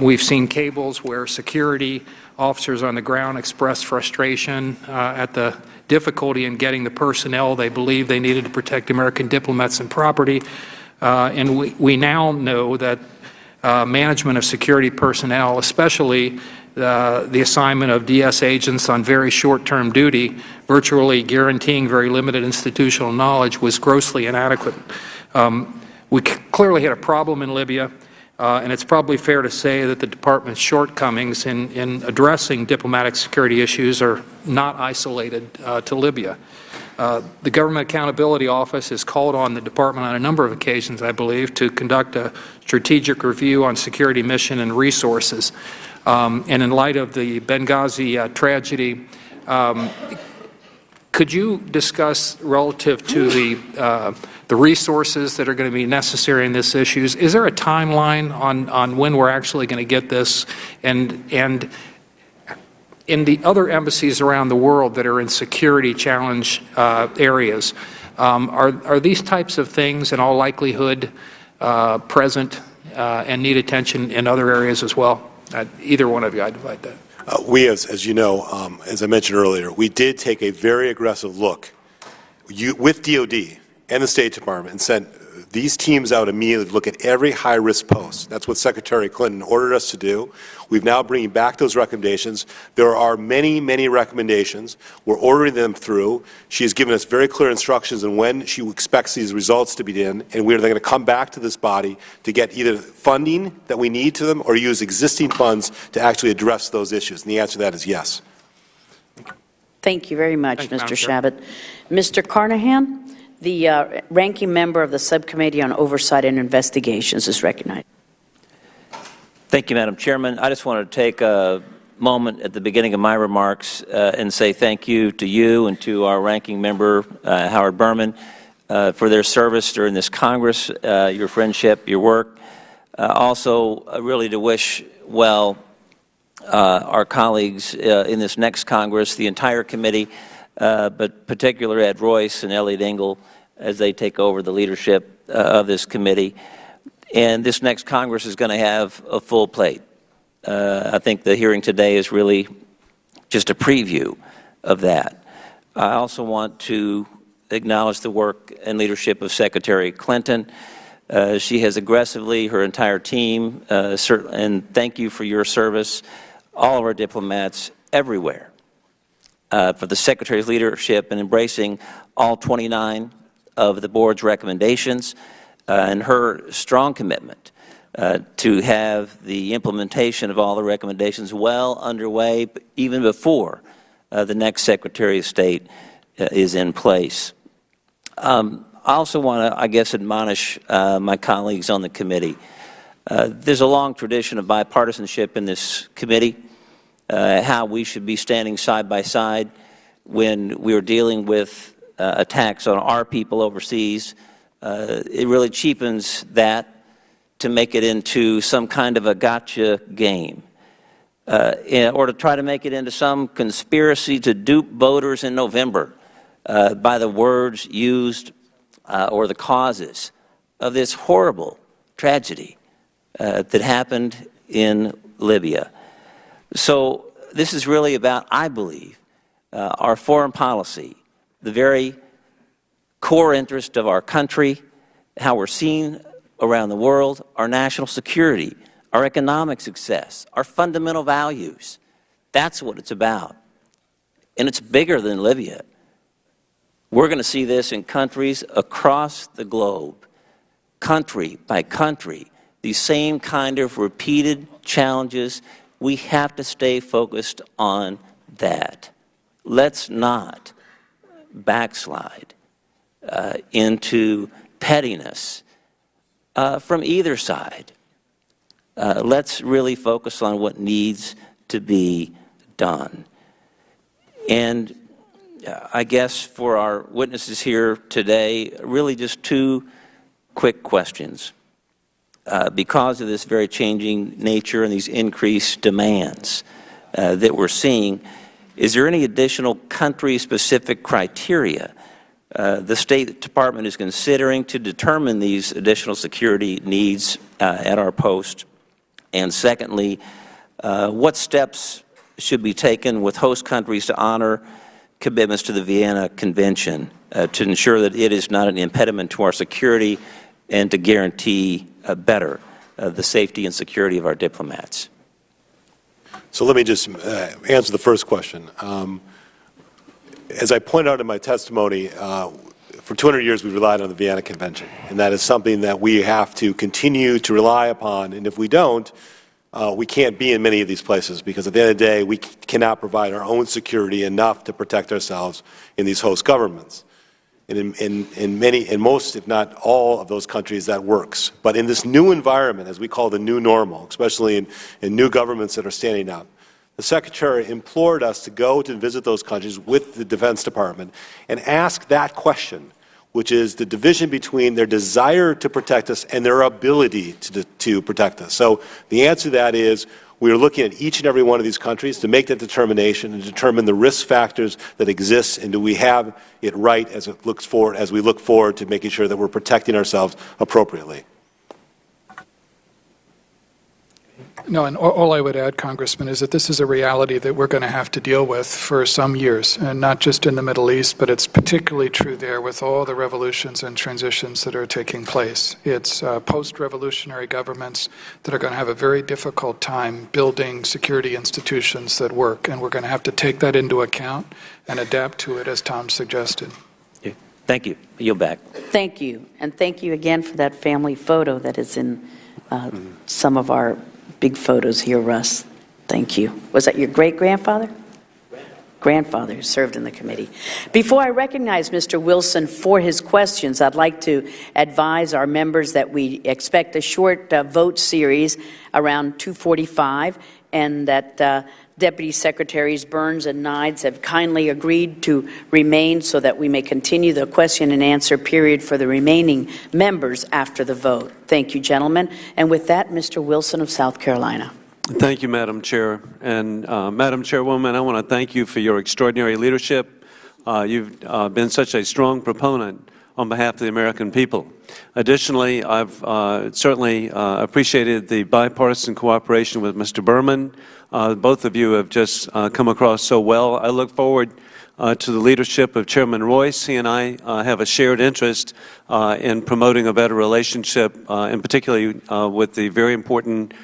We've seen cables where security officers on the ground expressed frustration at the difficulty in getting the personnel they believed they needed to protect American diplomats and property. And we now know that management of security personnel, especially the assignment of DS agents on very short-term duty, virtually guaranteeing very limited institutional knowledge, was grossly inadequate. We clearly had a problem in Libya. And it's probably fair to say that the department's shortcomings in addressing diplomatic security issues are not isolated to Libya. The Government Accountability Office has called on the department on a number of occasions, I believe, to conduct a strategic review on security mission and resources. And in light of the Benghazi tragedy, could you discuss relative to the resources that are going to be necessary in this issue? Is there a timeline on when we're actually going to get this? And in the other embassies around the world that are in security challenge areas, are these types of things in all likelihood present and need attention in other areas as well? Either one of you, I'd invite that. We, as you know, as I mentioned earlier, we did take a very aggressive look with DOD and the State Department and sent these teams out immediately to look at every high-risk post. That's what Secretary Clinton ordered us to do. We've now bringing back those recommendations. There are many, many recommendations. We're ordering them through. She has given us very clear instructions on when she expects these results to be in, and we're going to come back to this body to get either funding that we need to them or use existing funds to actually address those issues. And the answer to that is yes. Thank you very much, Mr. Shabbat. Mr. Carnahan, the ranking member of the Subcommittee on Oversight and Investigations, is recognized. Thank you, Madam Chairman. I just want to take a moment at the beginning of my remarks and say thank you to you and to our ranking member, Howard Berman, for their service during this Congress, your friendship, your work. Also, really to wish well our colleagues in this next Congress, the entire committee, but particularly Ed Royce and Elliot Engel as they take over the leadership of this committee. And this next Congress is going to have a full plate. I think the hearing today is really just a preview of that. I also want to acknowledge the work and leadership of Secretary Clinton. She has aggressively, her entire team, and thank you for your service, all of our diplomats everywhere, for the Secretary's leadership in embracing all 29 of the board's recommendations, and her strong commitment to have the implementation of all the recommendations well underway, even before the next Secretary of State is in place. I also want to, I guess, admonish my colleagues on the committee. There's a long tradition of bipartisanship in this committee, how we should be standing side by side when we are dealing with attacks on our people overseas. It really cheapens that to make it into some kind of a gotcha game, or to try to make it into some conspiracy to dupe voters in November by the words used or the causes of this horrible tragedy that happened in Libya. So this is really about, I believe, our foreign policy, the very core interest of our country, how we're seen around the world, our national security, our economic success, our fundamental values. That's what it's about. And it's bigger than Libya. We're going to see this in countries across the globe, country by country, these same kind of repeated challenges. We have to stay focused on that. Let's not backslide into pettiness from either side. Let's really focus on what needs to be done. And I guess for our witnesses here today, really just two quick questions. Because of this very changing nature and these increased demands that we're seeing, is there any additional country-specific criteria the State Department is considering to determine these additional security needs at our post? And secondly, what steps should be taken with host countries to honor commitments to the Vienna Convention to ensure that it is not an impediment to our security and to guarantee better the safety and security of our diplomats? So let me just answer the first question. As I pointed out in my testimony, for 200 years we've relied on the Vienna Convention, and that is something that we have to continue to rely upon, and if we don't, we can't be in many of these places, because at the end of the day, we cannot provide our own security enough to protect ourselves in these host governments. And in most, if not all, of those countries, that works. But in this new environment, as we call the new normal, especially in new governments that are standing up, the Secretary implored us to go to visit those countries with the Defense Department and ask that question, which is the division between their desire to protect us and their ability to protect us. So the answer to that is we are looking at each and every one of these countries to make that determination and determine the risk factors that exist, and do we have it right as we look forward to making sure that we're protecting ourselves appropriately. No, and all I would add, Congressman, is that this is a reality that we're going to have to deal with for some years, and not just in the Middle East, but it's particularly true there with all the revolutions and transitions that are taking place. It's post-revolutionary governments that are going to have a very difficult time building security institutions that work, and we're going to have to take that into account and adapt to it, as Tom suggested. Yeah. Thank you. Yield back. Thank you. And thank you again for that family photo that is in some of our big photos here, Russ. Thank you. Was that your great-grandfather? Grandfather who served in the committee. Before I recognize Mr. Wilson for his questions, I'd like to advise our members that we expect a short vote series around 2:45, and that Deputy Secretaries Burns and Nides have kindly agreed to remain so that we may continue the question and answer period for the remaining members after the vote. Thank you, gentlemen. And with that, Mr. Wilson of South Carolina. Thank you, Madam Chair. And Madam Chairwoman, I want to thank you for your extraordinary leadership. You've been such a strong proponent on behalf of the American people. Additionally, I've certainly appreciated the bipartisan cooperation with Mr. Berman. Both of you have just come across so well. I look forward to the leadership of Chairman Royce. He and I have a shared interest in promoting a better relationship, and particularly with the very important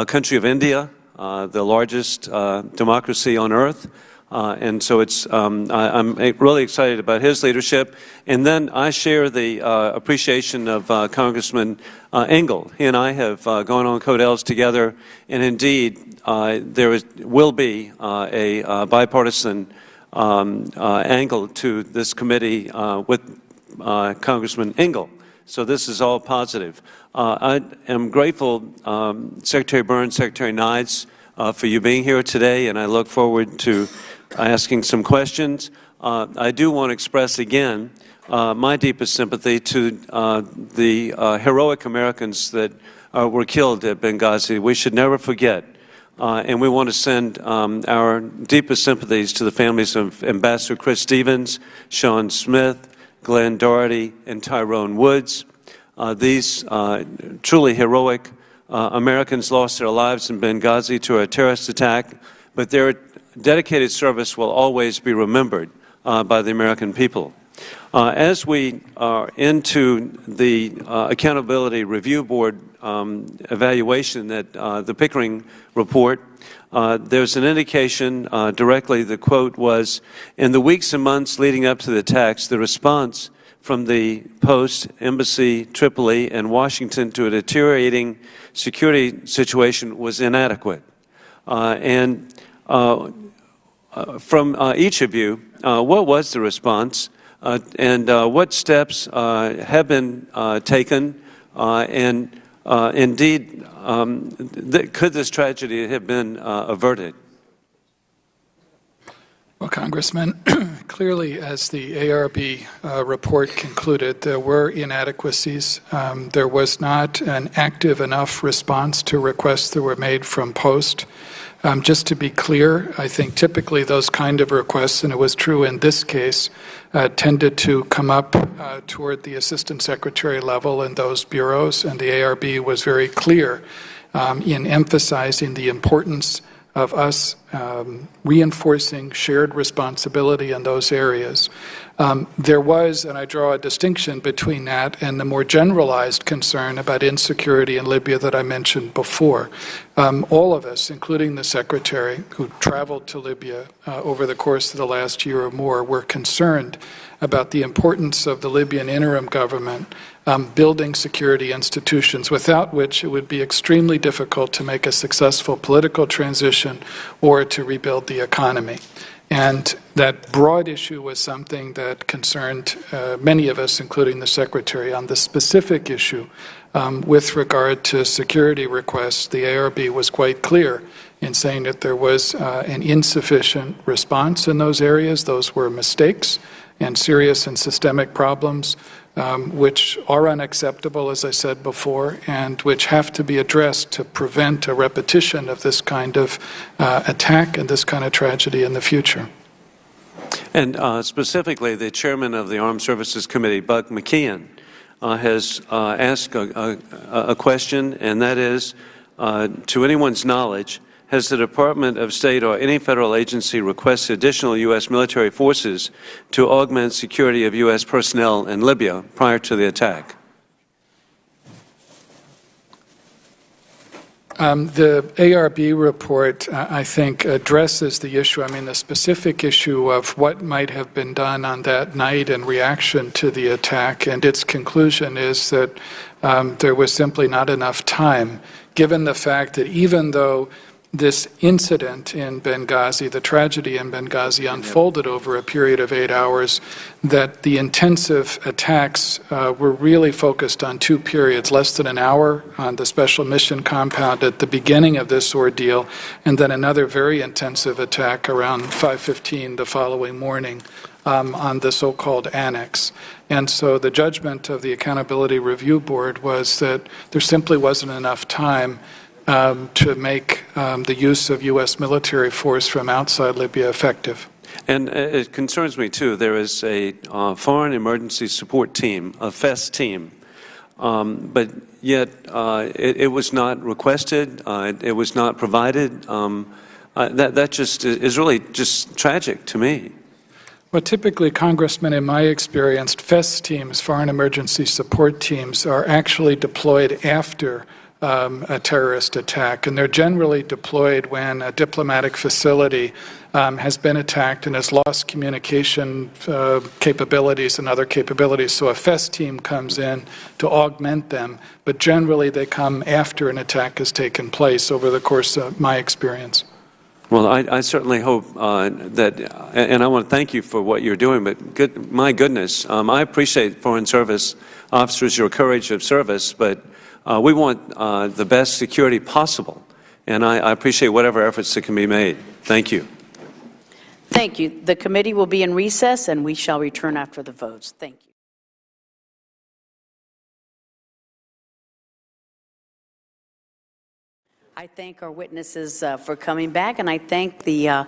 country of India, the largest democracy on earth. And so I'm really excited about his leadership. And then I share the appreciation of Congressman Engel. He and I have gone on Codels together, and indeed will be a bipartisan angle to this committee with Congressman Engel. So this is all positive. I am grateful, Secretary Burns, Secretary Nides, for you being here today, and I look forward to asking some questions. I do want to express again my deepest sympathy to the heroic Americans that were killed at Benghazi. We should never forget, and we want to send our deepest sympathies to the families of Ambassador Chris Stevens, Sean Smith, Glenn Doherty, and Tyrone Woods. These truly heroic Americans lost their lives in Benghazi to a terrorist attack, but their dedicated service will always be remembered by the American people. As we are into the Accountability Review Board evaluation that the Pickering report, there's an indication directly, the quote was, in the weeks and months leading up to the attacks, the response from the Post, Embassy, Tripoli, and Washington to a deteriorating security situation was inadequate. From each of you, what was the response, and what steps have been taken, and indeed, could this tragedy have been averted? Well, Congressman, clearly, as the ARB report concluded, there were inadequacies. There was not an active enough response to requests that were made from Post. Just to be clear, I think typically those kind of requests, and it was true in this case, tended to come up toward the Assistant Secretary level in those bureaus, and the ARB was very clear in emphasizing the importance of us reinforcing shared responsibility in those areas. There was, and I draw a distinction between that and the more generalized concern about insecurity in Libya that I mentioned before. All of us, including the Secretary, who traveled to Libya over the course of the last year or more, were concerned about the importance of the Libyan interim government building security institutions, without which it would be extremely difficult to make a successful political transition or to rebuild the economy. And that broad issue was something that concerned many of us, including the Secretary. On the specific issue with regard to security requests, the ARB was quite clear in saying that there was an insufficient response in those areas. Those were mistakes and serious and systemic problems which are unacceptable, as I said before, and which have to be addressed to prevent a repetition of this kind of attack and this kind of tragedy in the future. And specifically, the chairman of the Armed Services Committee, Buck McKeon, has asked a question, and that is, to anyone's knowledge, has the Department of State or any federal agency requested additional U.S. military forces to augment security of U.S. personnel in Libya prior to the attack? The ARB report, I think, addresses the issue. I mean, the specific issue of what might have been done on that night in reaction to the attack, and its conclusion is that there was simply not enough time, given the fact that even though this incident in Benghazi, the tragedy in Benghazi, unfolded over a period of 8 hours, that the intensive attacks were really focused on 2 periods, less than an hour on the special mission compound at the beginning of this ordeal, and then another very intensive attack around 5:15 the following morning on the so-called annex. And so the judgment of the Accountability Review Board was that there simply wasn't enough time to make the use of U.S. military force from outside Libya effective. And it concerns me, too. There is a Foreign Emergency Support Team, a FES team, but yet it was not requested, it was not provided. That just is really just tragic to me. Well, typically, Congressman, in my experience, FES teams, Foreign Emergency Support Teams, are actually deployed after a terrorist attack, and they're generally deployed when a diplomatic facility has been attacked and has lost communication capabilities and other capabilities. So a FES team comes in to augment them, but generally they come after an attack has taken place over the course of my experience. Well, I certainly hope that, and I want to thank you for what you're doing, but my goodness, I appreciate Foreign Service officers, your courage of service, but we want the best security possible, and I appreciate whatever efforts that can be made. Thank you. Thank you. The committee will be in recess, and we shall return after the votes. Thank you. I thank our witnesses for coming back, and I thank the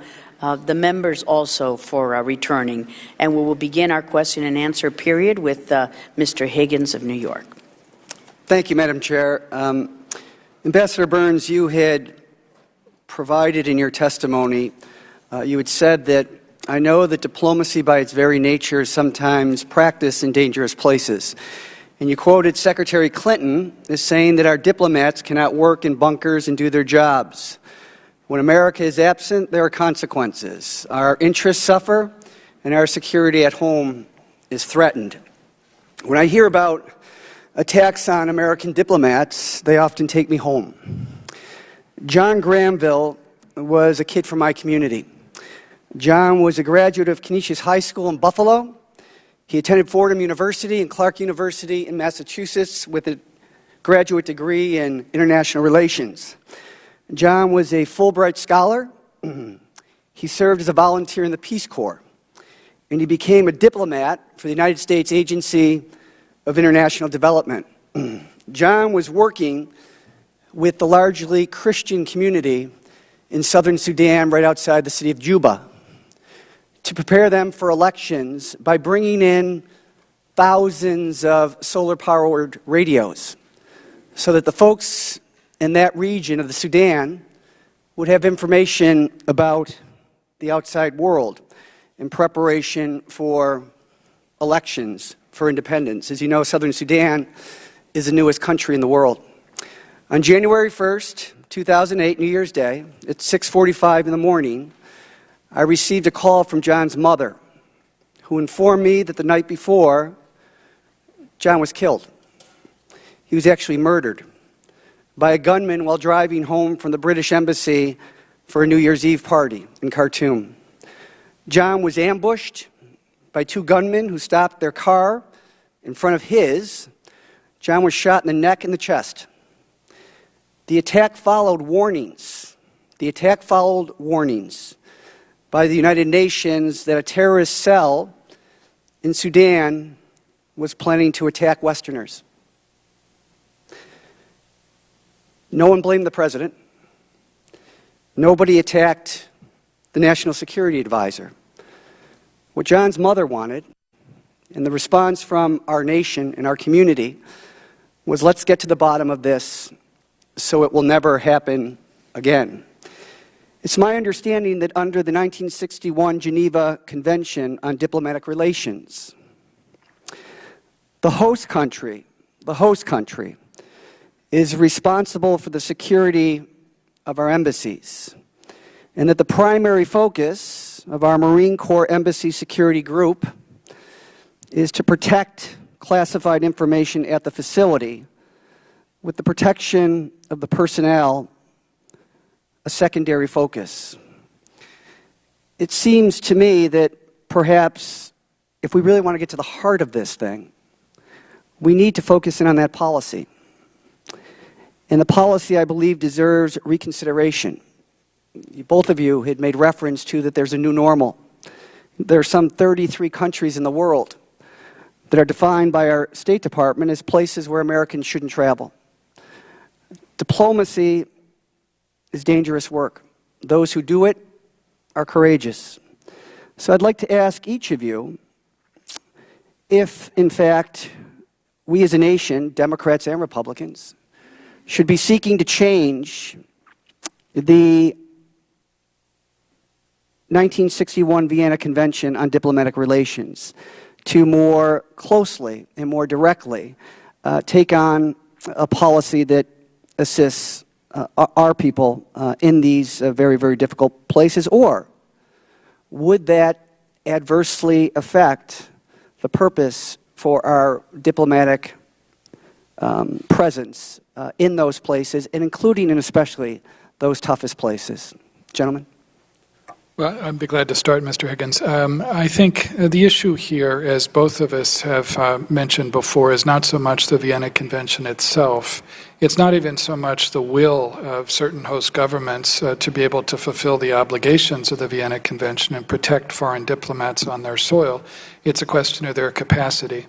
members also for returning. And we will begin our question and answer period with Mr. Higgins of New York. Thank you, Madam Chair. Ambassador Burns, you had provided in your testimony, you had said that, I know that diplomacy by its very nature is sometimes practiced in dangerous places. And you quoted Secretary Clinton as saying that our diplomats cannot work in bunkers and do their jobs. When America is absent, there are consequences. Our interests suffer, and our security at home is threatened. When I hear about attacks on American diplomats, they often take me home. John Granville was a kid from my community. John was a graduate of Canisius High School in Buffalo. He attended Fordham University and Clark University in Massachusetts with a graduate degree in international relations. John was a Fulbright scholar. He served as a volunteer in the Peace Corps, and he became a diplomat for the United States Agency of International Development. John was working with the largely Christian community in southern Sudan right outside the city of Juba to prepare them for elections by bringing in thousands of solar-powered radios so that the folks in that region of the Sudan would have information about the outside world in preparation for elections for independence. As you know, southern Sudan is the newest country in the world. On January 1st, 2008, New Year's Day, at 6:45 in the morning, I received a call from John's mother, who informed me that the night before, John was killed. He was actually murdered by a gunman while driving home from the British Embassy for a New Year's Eve party in Khartoum. John was ambushed by 2 gunmen who stopped their car in front of his. John was shot in the neck and the chest. The attack followed warnings. By the United Nations that a terrorist cell in Sudan was planning to attack Westerners. No one blamed the president. Nobody attacked the National Security Advisor. What John's mother wanted, and the response from our nation and our community, was let's get to the bottom of this so it will never happen again. It's my understanding that under the 1961 Geneva Convention on Diplomatic Relations, the host country is responsible for the security of our embassies, and that the primary focus of our Marine Corps Embassy Security Group is to protect classified information at the facility with the protection of the personnel a secondary focus. It seems to me that perhaps if we really want to get to the heart of this thing, we need to focus in on that policy. And the policy, I believe, deserves reconsideration. Both of you had made reference to that there's a new normal. There are some 33 countries in the world that are defined by our State Department as places where Americans shouldn't travel. Diplomacy is dangerous work. Those who do it are courageous. So I'd like to ask each of you if, in fact, we as a nation, Democrats and Republicans, should be seeking to change the 1961 Vienna Convention on Diplomatic Relations to more closely and more directly take on a policy that assists our people in these very, very difficult places, or would that adversely affect the purpose for our diplomatic presence in those places, and including and especially those toughest places? Gentlemen? Well, I'd be glad to start, Mr. Higgins. I think the issue here, as both of us have mentioned before, is not so much the Vienna Convention itself. It's not even so much the will of certain host governments to be able to fulfill the obligations of the Vienna Convention and protect foreign diplomats on their soil. It's a question of their capacity.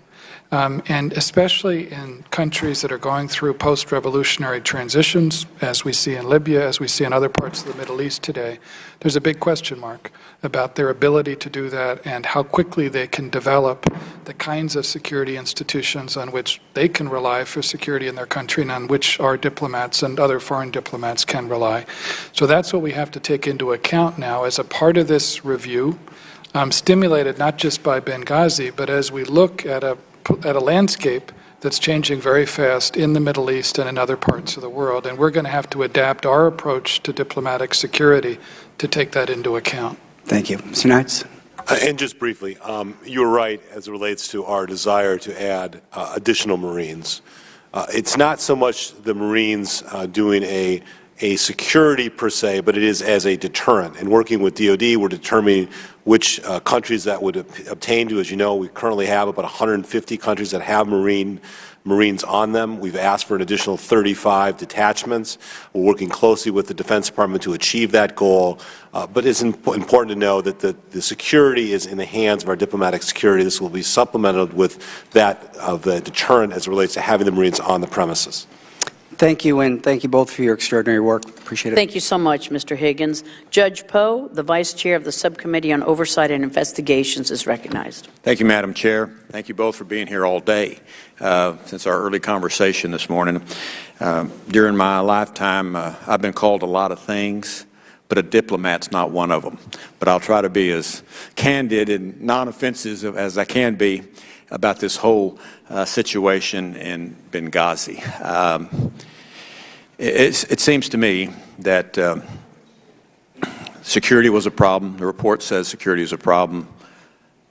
And especially in countries that are going through post-revolutionary transitions, as we see in Libya, as we see in other parts of the Middle East today, there's a big question mark about their ability to do that and how quickly they can develop the kinds of security institutions on which they can rely for security in their country and on which our diplomats and other foreign diplomats can rely. So that's what we have to take into account now as a part of this review, stimulated not just by Benghazi, but as we look at a landscape that's changing very fast in the Middle East and in other parts of the world. And we're going to have to adapt our approach to diplomatic security to take that into account. Thank you. Mr. Nides? And just briefly, you were right as it relates to our desire to add additional Marines. It's not so much the Marines doing a security per se, but it is as a deterrent. And working with DOD, we're determining which countries that would obtain to. As you know, we currently have about 150 countries that have Marines on them. We've asked for an additional 35 detachments. We're working closely with the Defense Department to achieve that goal. But it's important to know that the security is in the hands of our diplomatic security. This will be supplemented with that of the deterrent as it relates to having the Marines on the premises. Thank you, and thank you both for your extraordinary work. Appreciate it. Thank you so much, Mr. Higgins. Judge Poe, the Vice Chair of the Subcommittee on Oversight and Investigations, is recognized. Thank you, Madam Chair. Thank you both for being here all day since our early conversation this morning. During my lifetime, I've been called a lot of things, but a diplomat's not one of them. But I'll try to be as candid and non-offensive as I can be about this whole situation in Benghazi. It seems to me that security was a problem. The report says security is a problem.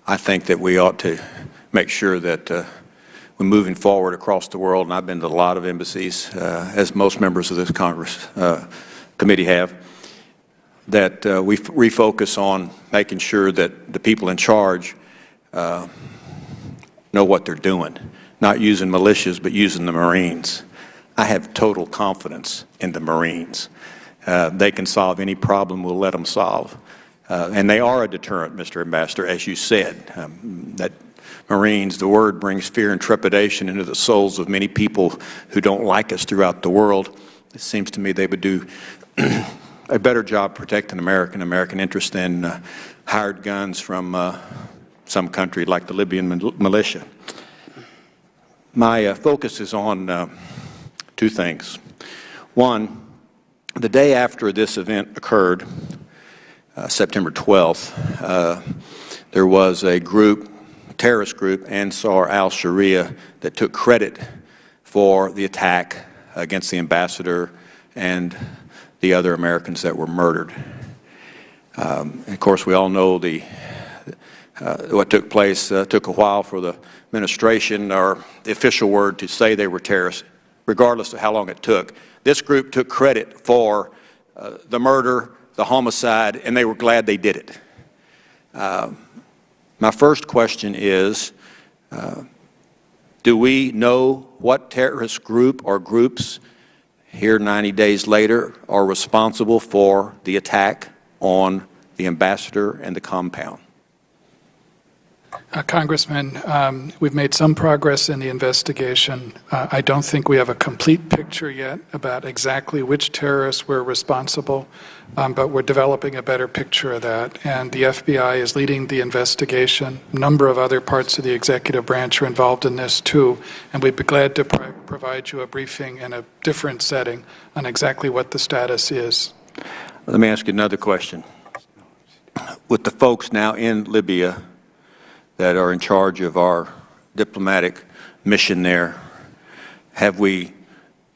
I think that we ought to make sure that we're moving forward across the world, and I've been to a lot of embassies, as most members of this Congress committee have, that we refocus on making sure that the people in charge know what they're doing, not using militias, but using the Marines. I have total confidence in the Marines. They can solve any problem we'll let them solve. And they are a deterrent, Mr. Ambassador, as you said. That Marines, the word brings fear and trepidation into the souls of many people who don't like us throughout the world. It seems to me they would do a better job protecting American interests than hired guns from some country like the Libyan militia. My focus is on two things. One, the day after this event occurred, September 12th, there was a terrorist group, Ansar al-Sharia, that took credit for the attack against the ambassador and the other Americans that were murdered. Of course, we all know what took place. Took a while for the administration or the official word to say they were terrorists, regardless of how long it took. This group took credit for the murder, the homicide, and they were glad they did it. My first question is, do we know what terrorist group or groups here 90 days later are responsible for the attack on the ambassador and the compound? Congressman, we've made some progress in the investigation. I don't think we have a complete picture yet about exactly which terrorists were responsible, but we're developing a better picture of that. And the FBI is leading the investigation. A number of other parts of the executive branch are involved in this too, and we'd be glad to provide you a briefing in a different setting on exactly what the status is. Let me ask you another question. With the folks now in Libya that are in charge of our diplomatic mission there, have we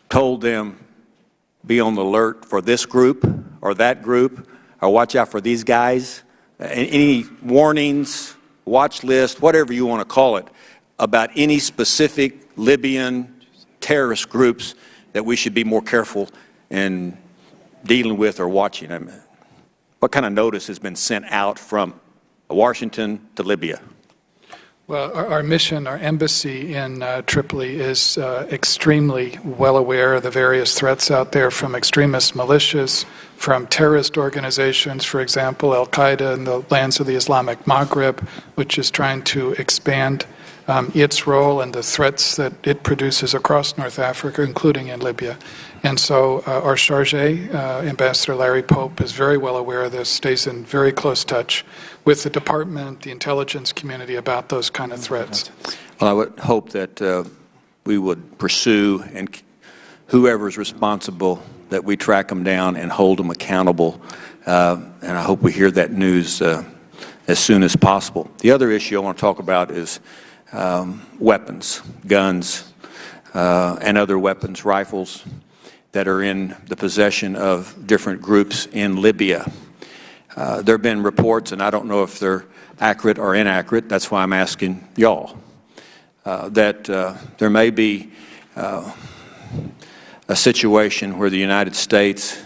told them be on the alert for this group or that group, or watch out for these guys? Any warnings, watch list, whatever you want to call it, about any specific Libyan terrorist groups that we should be more careful in dealing with or watching? I mean, what kind of notice has been sent out from Washington to Libya? Well, our mission, our embassy in Tripoli is extremely well aware of the various threats out there from extremist militias, from terrorist organizations, for example, Al-Qaeda in the lands of the Islamic Maghreb, which is trying to expand its role and the threats that it produces across North Africa, including in Libya. And so our chargé, Ambassador Larry Pope, is very well aware of this, stays in very close touch with the department, the intelligence community about those kind of threats. Well, I would hope that we would pursue, and whoever is responsible, that we track them down and hold them accountable. And I hope we hear that news as soon as possible. The other issue I want to talk about is weapons, guns, and other weapons, rifles, that are in the possession of different groups in Libya. There have been reports, and I don't know if they're accurate or inaccurate, that's why I'm asking y'all, that there may be a situation where the United States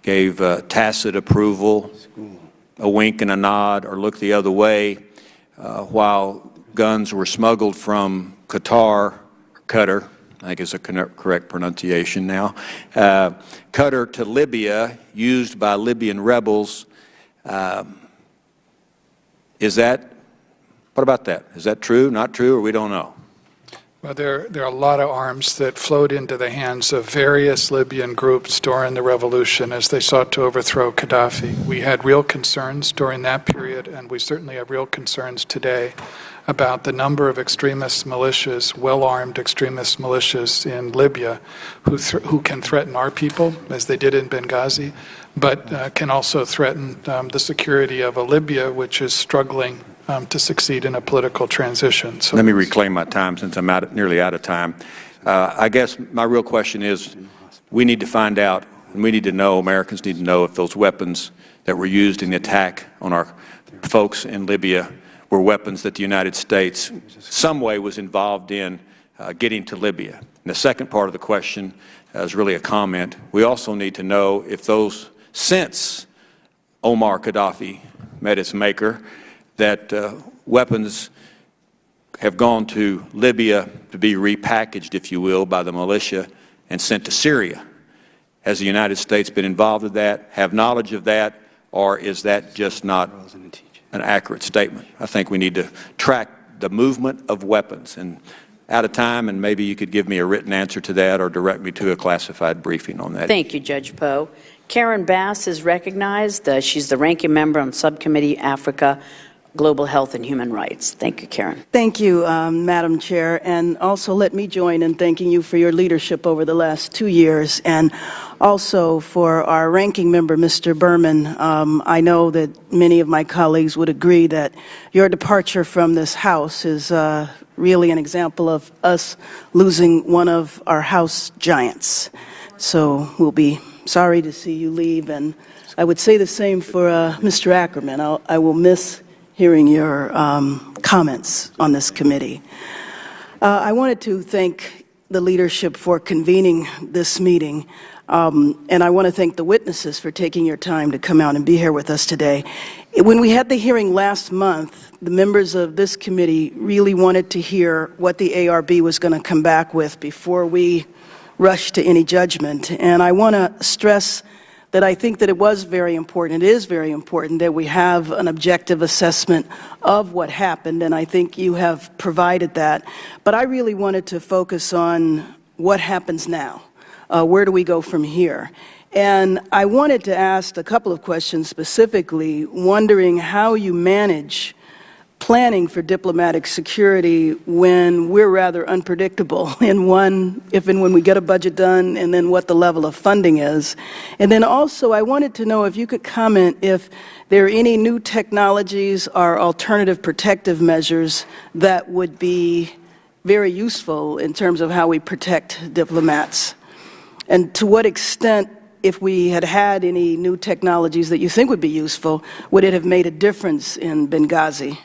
gave tacit approval, a wink and a nod, or look the other way, while guns were smuggled from Qatar, I think is a correct pronunciation now, Qatar to Libya, used by Libyan rebels. Is that, what about that? Is that true, not true, or we don't know? Well, there are a lot of arms that flowed into the hands of various Libyan groups during the revolution as they sought to overthrow Gaddafi. We had real concerns during that period, and we certainly have real concerns today about the number of extremist militias, well-armed extremist militias in Libya who can threaten our people, as they did in Benghazi, but can also threaten the security of a Libya which is struggling to succeed in a political transition. So let me reclaim my time since I'm nearly out of time. I guess my real question is, we need to find out, and we need to know, Americans need to know, if those weapons that were used in the attack on our folks in Libya were weapons that the United States some way was involved in getting to Libya. And the second part of the question is really a comment. We also need to know if those, since Omar Gaddafi met its maker, that weapons have gone to Libya to be repackaged, if you will, by the militia and sent to Syria. Has the United States been involved with that, have knowledge of that, or is that just not an accurate statement? I think we need to track the movement of weapons. And out of time, and maybe you could give me a written answer to that or direct me to a classified briefing on that. Thank you, Judge Poe. Karen Bass is recognized. She's the ranking member on Subcommittee Africa, Global Health and Human Rights. Thank you, Karen. Thank you, Madam Chair. And also let me join in thanking you for your leadership over the last 2 years, and also for our ranking member, Mr. Berman. I know that many of my colleagues would agree that your departure from this House is really an example of us losing one of our House giants. So we'll be sorry to see you leave, and I would say the same for Mr. Ackerman. I will miss hearing your comments on this committee. I wanted to thank the leadership for convening this meeting. And I want to thank the witnesses for taking your time to come out and be here with us today. When we had the hearing last month, the members of this committee really wanted to hear what the ARB was going to come back with before we rushed to any judgment. And I want to stress that I think that it was very important, it is very important that we have an objective assessment of what happened, and I think you have provided that. But I really wanted to focus on what happens now. Where do we go from here? And I wanted to ask a couple of questions specifically, wondering how you manage planning for diplomatic security when we're rather unpredictable in if and when we get a budget done, and then what the level of funding is. And then also, I wanted to know if you could comment if there are any new technologies or alternative protective measures that would be very useful in terms of how we protect diplomats. And to what extent, if we had had any new technologies that you think would be useful, would it have made a difference in Benghazi?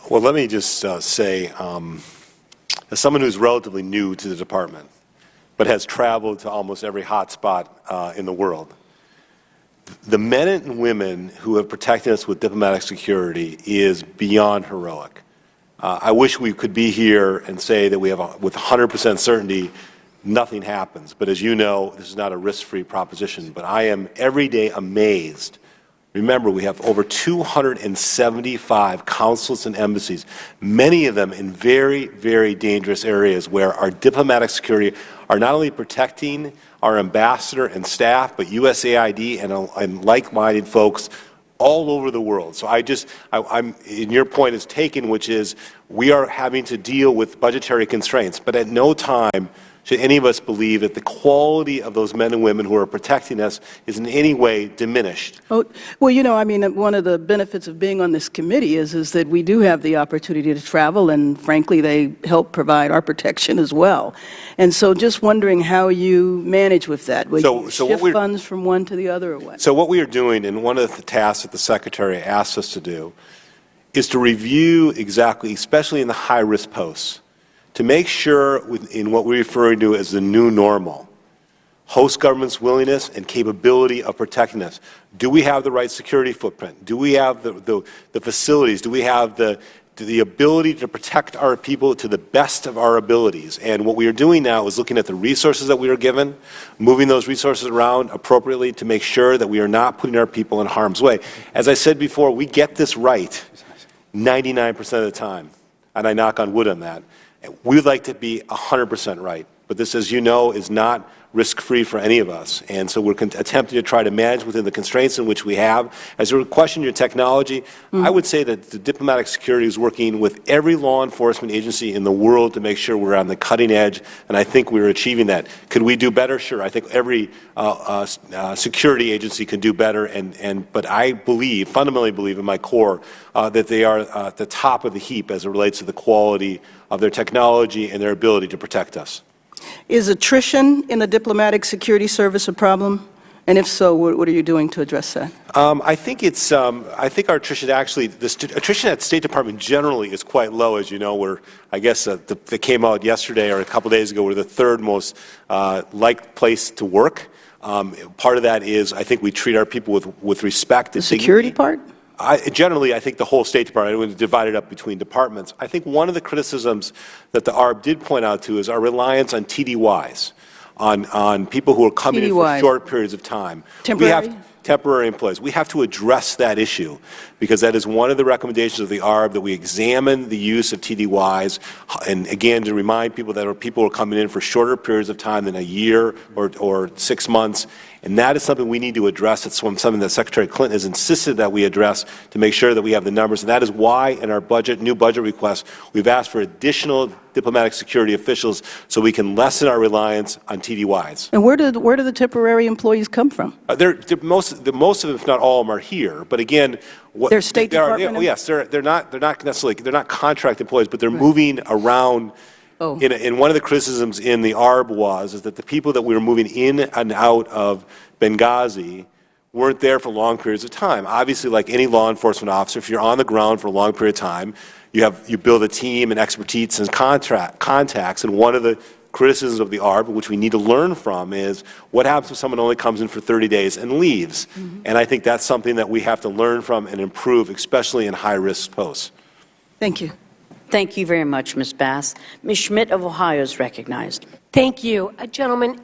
Well, let me just say, as someone who's relatively new to the department, but has traveled to almost every hotspot in the world, the men and women who have protected us with diplomatic security is beyond heroic. I wish we could be here and say that we have, with 100% certainty, nothing happens. But as you know, this is not a risk-free proposition. But I am every day amazed. Remember, we have over 275 consulates and embassies, many of them in very, very dangerous areas where our diplomatic security are not only protecting our ambassador and staff, but USAID and like-minded folks all over the world. So and your point is taken, which is we are having to deal with budgetary constraints, but at no time should any of us believe that the quality of those men and women who are protecting us is in any way diminished. Well, you know, I mean, one of the benefits of being on this committee is that we do have the opportunity to travel, and frankly, they help provide our protection as well. And so just wondering how you manage with that. Will you shift funds from one to the other or what? So what we are doing, and one of the tasks that the Secretary asked us to do, is to review exactly, especially in the high-risk posts, to make sure in what we're referring to as the new normal, host government's willingness and capability of protecting us. Do we have the right security footprint? Do we have the facilities? Do we have the ability to protect our people to the best of our abilities? And what we are doing now is looking at the resources that we are given, moving those resources around appropriately to make sure that we are not putting our people in harm's way. As I said before, we get this right 99% of the time, and I knock on wood on that. We would like to be 100% right, but this, as you know, is not risk-free for any of us. And so we're attempting to try to manage within the constraints in which we have. As you question your technology, I would say that the diplomatic security is working with every law enforcement agency in the world to make sure we're on the cutting edge, and I think we're achieving that. Could we do better? Sure. I think every security agency can do better, but I believe, fundamentally believe in my core, that they are at the top of the heap as it relates to the quality of their technology and their ability to protect us. Is attrition in the diplomatic security service a problem? And if so, what are you doing to address that? I think our attrition actually, attrition at the State Department generally is quite low, as you know. We're, I guess, that came out yesterday or a couple days ago, we're the third most liked place to work. Part of that is I think we treat our people with respect. The security part? Generally, I think the whole State Department, it was divided up between departments. I think one of the criticisms that the ARB did point out to is our reliance on TDYs, on people who are coming in for short periods of time. Temporary? Temporary employees. We have to address that issue because that is one of the recommendations of the ARB, that we examine the use of TDYs, and again, to remind people that people are coming in for shorter periods of time than a year or 6 months. And that is something we need to address. It's something that Secretary Clinton has insisted that we address to make sure that we have the numbers. And that is why in our new budget request, we've asked for additional diplomatic security officials so we can lessen our reliance on TDYs. And where do the temporary employees come from? Most of them, if not all of them, are here. But again, they're State Department? Yes, they're not necessarily, they're not contract employees, but they're moving around. In one of the criticisms in the ARB is that the people that we were moving in and out of Benghazi weren't there for long periods of time. Obviously, like any law enforcement officer, if you're on the ground for a long period of time, you build a team and expertise and contacts, and one of the criticisms of the ARB, which we need to learn from, is what happens if someone only comes in for 30 days and leaves? And I think that's something that we have to learn from and improve, especially in high-risk posts. Thank you. Thank you very much, Ms. Bass. Ms. Schmidt of Ohio is recognized. Thank you. Gentlemen,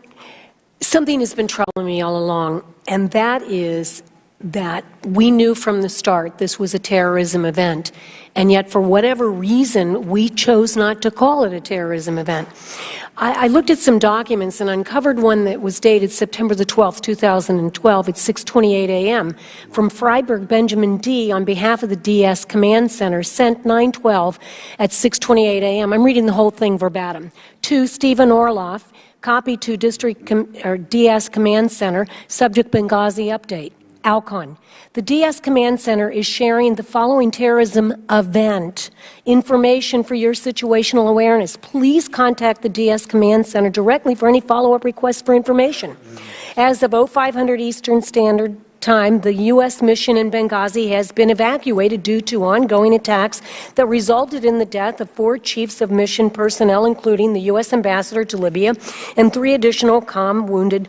something has been troubling me all along, and that is that we knew from the start this was a terrorism event, and yet for whatever reason we chose not to call it a terrorism event. I looked at some documents and uncovered one that was dated September the 12th, 2012 at 6:28 a.m. from Freiburg Benjamin D. on behalf of the DS Command Center, sent 9/12 at 6:28 a.m. I'm reading the whole thing verbatim. To Stephen Orloff, copy to DS Command Center, subject Benghazi update. Alcon. The DS Command Center is sharing the following terrorism event information for your situational awareness. Please contact the DS Command Center directly for any follow-up requests for information. As of 0500 Eastern Standard Time, the U.S. mission in Benghazi has been evacuated due to ongoing attacks that resulted in the death of 4 chiefs of mission personnel, including the U.S. ambassador to Libya, and 3 additional wounded.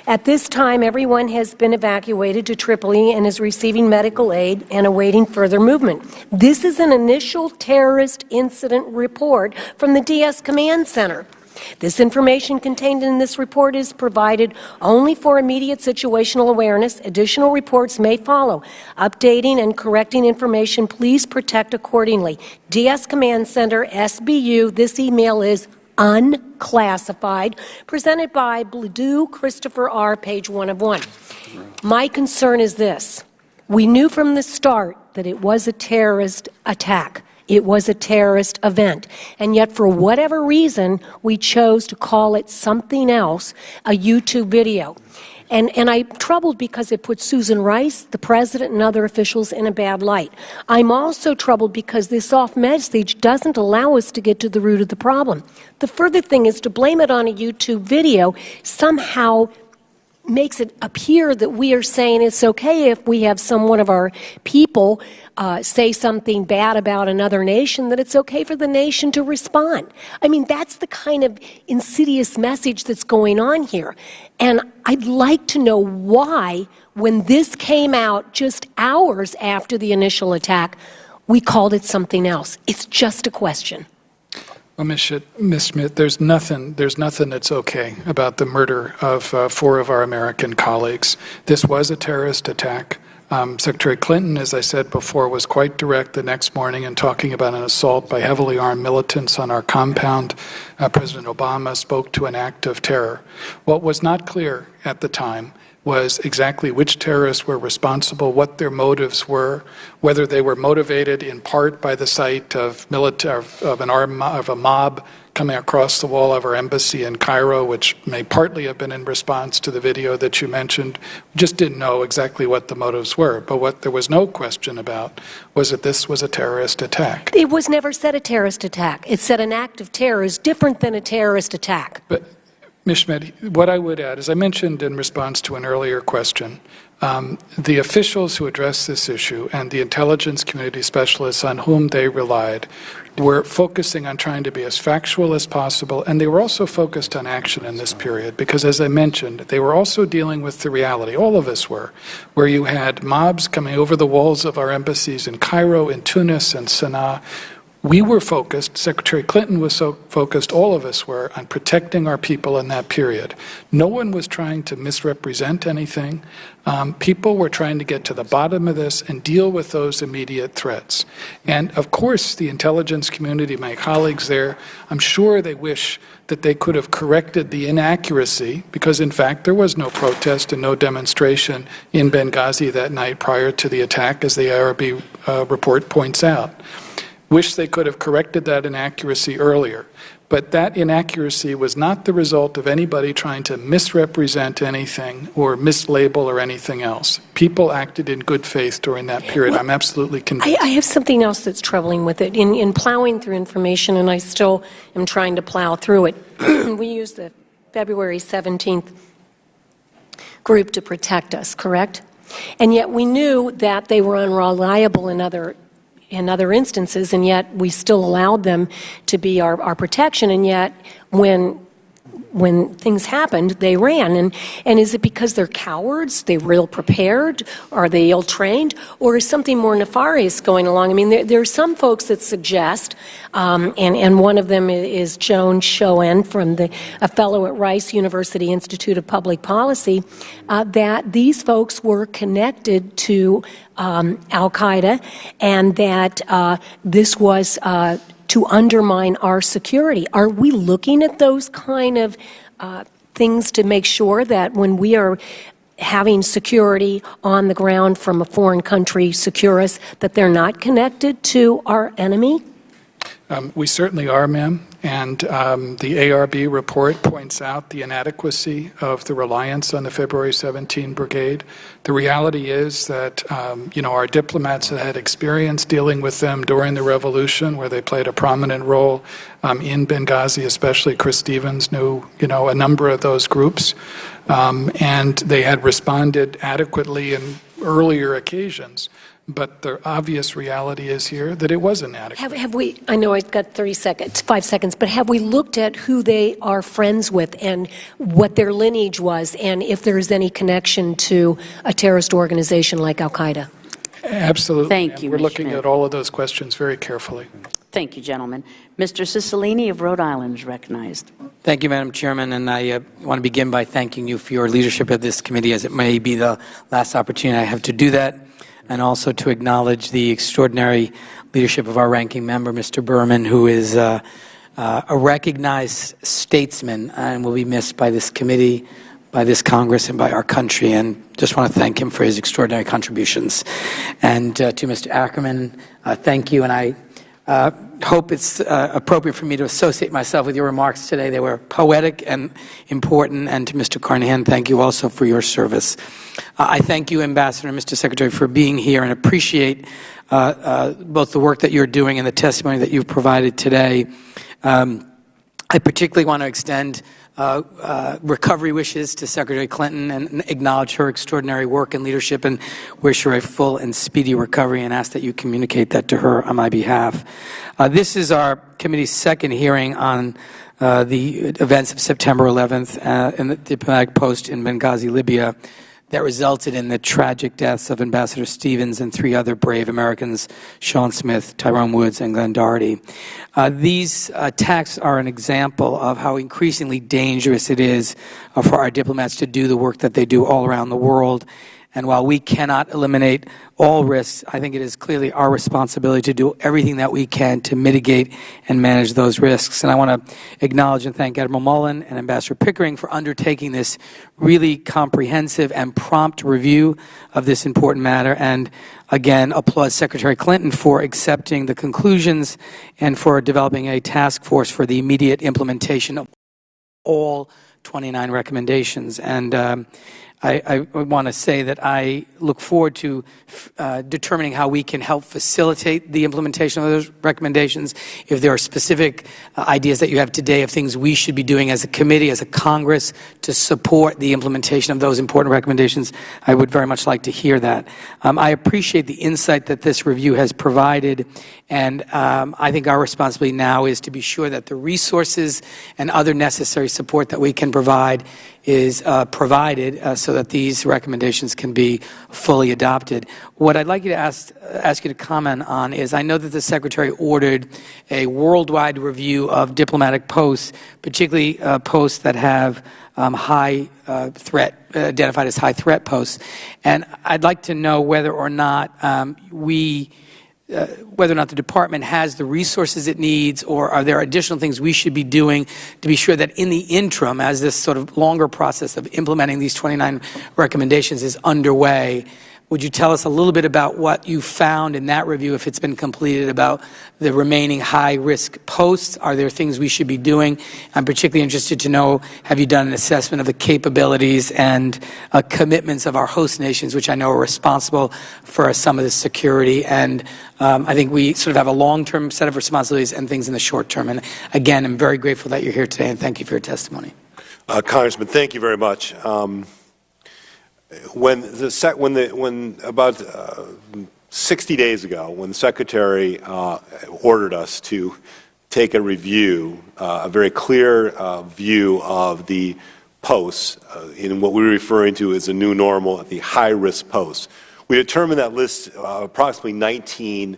At this time, everyone has been evacuated to Tripoli and is receiving medical aid and awaiting further movement. This is an initial terrorist incident report from the DS Command Center. This information contained in this report is provided only for immediate situational awareness. Additional reports may follow. Updating and correcting information, please protect accordingly. DS Command Center, SBU, this email is unclassified, presented by Bledu Christopher R., page 1 of 1. My concern is this. We knew from the start that it was a terrorist attack. It was a terrorist event. And yet, for whatever reason, we chose to call it something else, a YouTube video. And I'm troubled because it puts Susan Rice, the president, and other officials in a bad light. I'm also troubled because this off message doesn't allow us to get to the root of the problem. The further thing is to blame it on a YouTube video somehow makes it appear that we are saying it's okay if we have one of our people say something bad about another nation, that it's okay for the nation to respond. I mean, that's the kind of insidious message that's going on here. And I'd like to know why, when this came out just hours after the initial attack, we called it something else. It's just a question. Well, Ms. Schmidt, there's nothing that's okay about the murder of 4 of our American colleagues. This was a terrorist attack. Secretary Clinton, as I said before, was quite direct the next morning in talking about an assault by heavily armed militants on our compound. President Obama spoke to an act of terror. What was not clear at the time was exactly which terrorists were responsible, what their motives were, whether they were motivated in part by the sight of a mob coming across the wall of our embassy in Cairo, which may partly have been in response to the video that you mentioned. We just didn't know exactly what the motives were. But what there was no question about was that this was a terrorist attack. It was never said a terrorist attack. It said an act of terror is different than a terrorist attack. But Ms. Schmidt, what I would add, as I mentioned in response to an earlier question, the officials who addressed this issue and the intelligence community specialists on whom they relied were focusing on trying to be as factual as possible, and they were also focused on action in this period because, as I mentioned, they were also dealing with the reality, all of us were, where you had mobs coming over the walls of our embassies in Cairo, in Tunis, and Sana'a. We were focused, Secretary Clinton was so focused, all of us were, on protecting our people in that period. No one was trying to misrepresent anything. People were trying to get to the bottom of this and deal with those immediate threats. And of course, the intelligence community, my colleagues there, I'm sure they wish that they could have corrected the inaccuracy, because in fact there was no protest and no demonstration in Benghazi that night prior to the attack, as the IRB report points out. Wish they could have corrected that inaccuracy earlier. But that inaccuracy was not the result of anybody trying to misrepresent anything or mislabel or anything else. People acted in good faith during that period. I'm absolutely convinced. I have something else that's troubling with it. In plowing through information, and I still am trying to plow through it, we used the February 17th group to protect us, correct? And yet we knew that they were unreliable in other instances, and yet we still allowed them to be our protection. And yet when when things happened, they ran. And is it because they're cowards? They were ill-prepared? Are they ill-trained? Or is something more nefarious going along? I mean, there are some folks that suggest, and one of them is Joan Schoen, a fellow at Rice University Institute of Public Policy, that these folks were connected to al-Qaeda, and that this was to undermine our security. Are we looking at those kind of things to make sure that when we are having security on the ground from a foreign country secure us, that they're not connected to our enemy? We certainly are, ma'am. And the ARB report points out the inadequacy of the reliance on the February 17 brigade. The reality is that, our diplomats had experience dealing with them during the revolution, where they played a prominent role in Benghazi, especially Chris Stevens knew, a number of those groups. And they had responded adequately in earlier occasions. But the obvious reality is here that it was inadequate. Have we, I know I've got 5 seconds, but have we looked at who they are friends with and what their lineage was, and if there is any connection to a terrorist organization like al-Qaeda? Absolutely. Thank you, We're Ms. looking Schmidt. at all of those questions very carefully. Thank you, gentlemen. Mr. Cicilline of Rhode Island is recognized. Thank you, Madam Chairman, and I want to begin by thanking you for your leadership of this committee, as it may be the last opportunity I have to do that, and also to acknowledge the extraordinary leadership of our ranking member, Mr. Berman, who is a recognized statesman and will be missed by this committee, by this Congress, and by our country, and just want to thank him for his extraordinary contributions. And to Mr. Ackerman, thank you, and I hope it's appropriate for me to associate myself with your remarks today. They were poetic and important. And to Mr. Carnahan, thank you also for your service. I thank you, Ambassador and Mr. Secretary, for being here, and appreciate both the work that you're doing and the testimony that you've provided today. I particularly want to extend recovery wishes to Secretary Clinton and acknowledge her extraordinary work and leadership, and wish her a full and speedy recovery, and ask that you communicate that to her on my behalf. This is our committee's second hearing on the events of September 11th in the diplomatic post in Benghazi, Libya, that resulted in the tragic deaths of Ambassador Stevens and 3 other brave Americans, Sean Smith, Tyrone Woods, and Glenn Doherty. These attacks are an example of how increasingly dangerous it is for our diplomats to do the work that they do all around the world. And while we cannot eliminate all risks, I think it is clearly our responsibility to do everything that we can to mitigate and manage those risks. And I want to acknowledge and thank Admiral Mullen and Ambassador Pickering for undertaking this really comprehensive and prompt review of this important matter. And again, applaud Secretary Clinton for accepting the conclusions and for developing a task force for the immediate implementation of all 29 recommendations. And I want to say that I look forward to determining how we can help facilitate the implementation of those recommendations. If there are specific ideas that you have today of things we should be doing as a committee, as a Congress, to support the implementation of those important recommendations, I would very much like to hear that. I appreciate the insight that this review has provided, and I think our responsibility now is to be sure that the resources and other necessary support that we can provide is provided so that these recommendations can be fully adopted. What I'd like you to ask you to comment on is, I know that the Secretary ordered a worldwide review of diplomatic posts, particularly posts that have high threat, identified as high threat posts. And I'd like to know whether or not whether or not the department has the resources it needs, or are there additional things we should be doing to be sure that in the interim, as this sort of longer process of implementing these 29 recommendations is underway, would you tell us a little bit about what you found in that review, if it's been completed, about the remaining high-risk posts? Are there things we should be doing? I'm particularly interested to know, have you done an assessment of the capabilities and commitments of our host nations, which I know are responsible for some of the security? And I think we sort of have a long-term set of responsibilities and things in the short term. And again, I'm very grateful that you're here today, and thank you for your testimony. Congressman, thank you very much. When about 60 days ago, when the Secretary ordered us to take a review, a very clear view of the posts in what we're referring to as a new normal, the high-risk posts. We determined that list approximately 19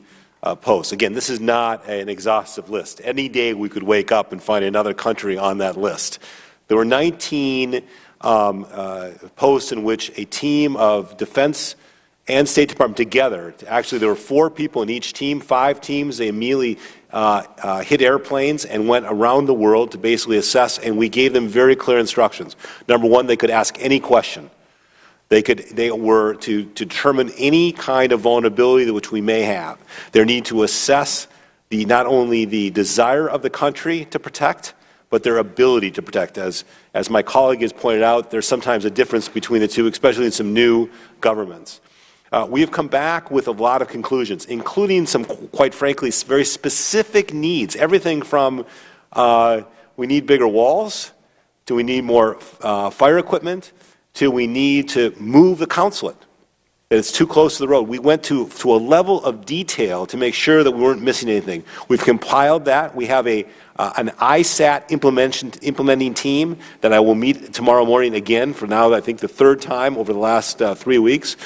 posts. Again, this is not an exhaustive list. Any day we could wake up and find another country on that list. There were 19 posts in which a team of Defense and State Department together, actually there were 4 people in each team, 5 teams, they immediately hit airplanes and went around the world to basically assess, and we gave them very clear instructions. Number one, they could ask any question. They were to determine any kind of vulnerability which we may have. They need to assess not only the desire of the country to protect, but their ability to protect. As my colleague has pointed out, there's sometimes a difference between the two, especially in some new governments. We have come back with a lot of conclusions, including some, quite frankly, very specific needs. Everything from we need bigger walls, to we need more fire equipment, to we need to move the consulate, that it's too close to the road. We went to a level of detail to make sure that we weren't missing anything. We've compiled that. We have an ISAT implementing team that I will meet tomorrow morning again for now, I think, the 3rd time over the last 3 weeks,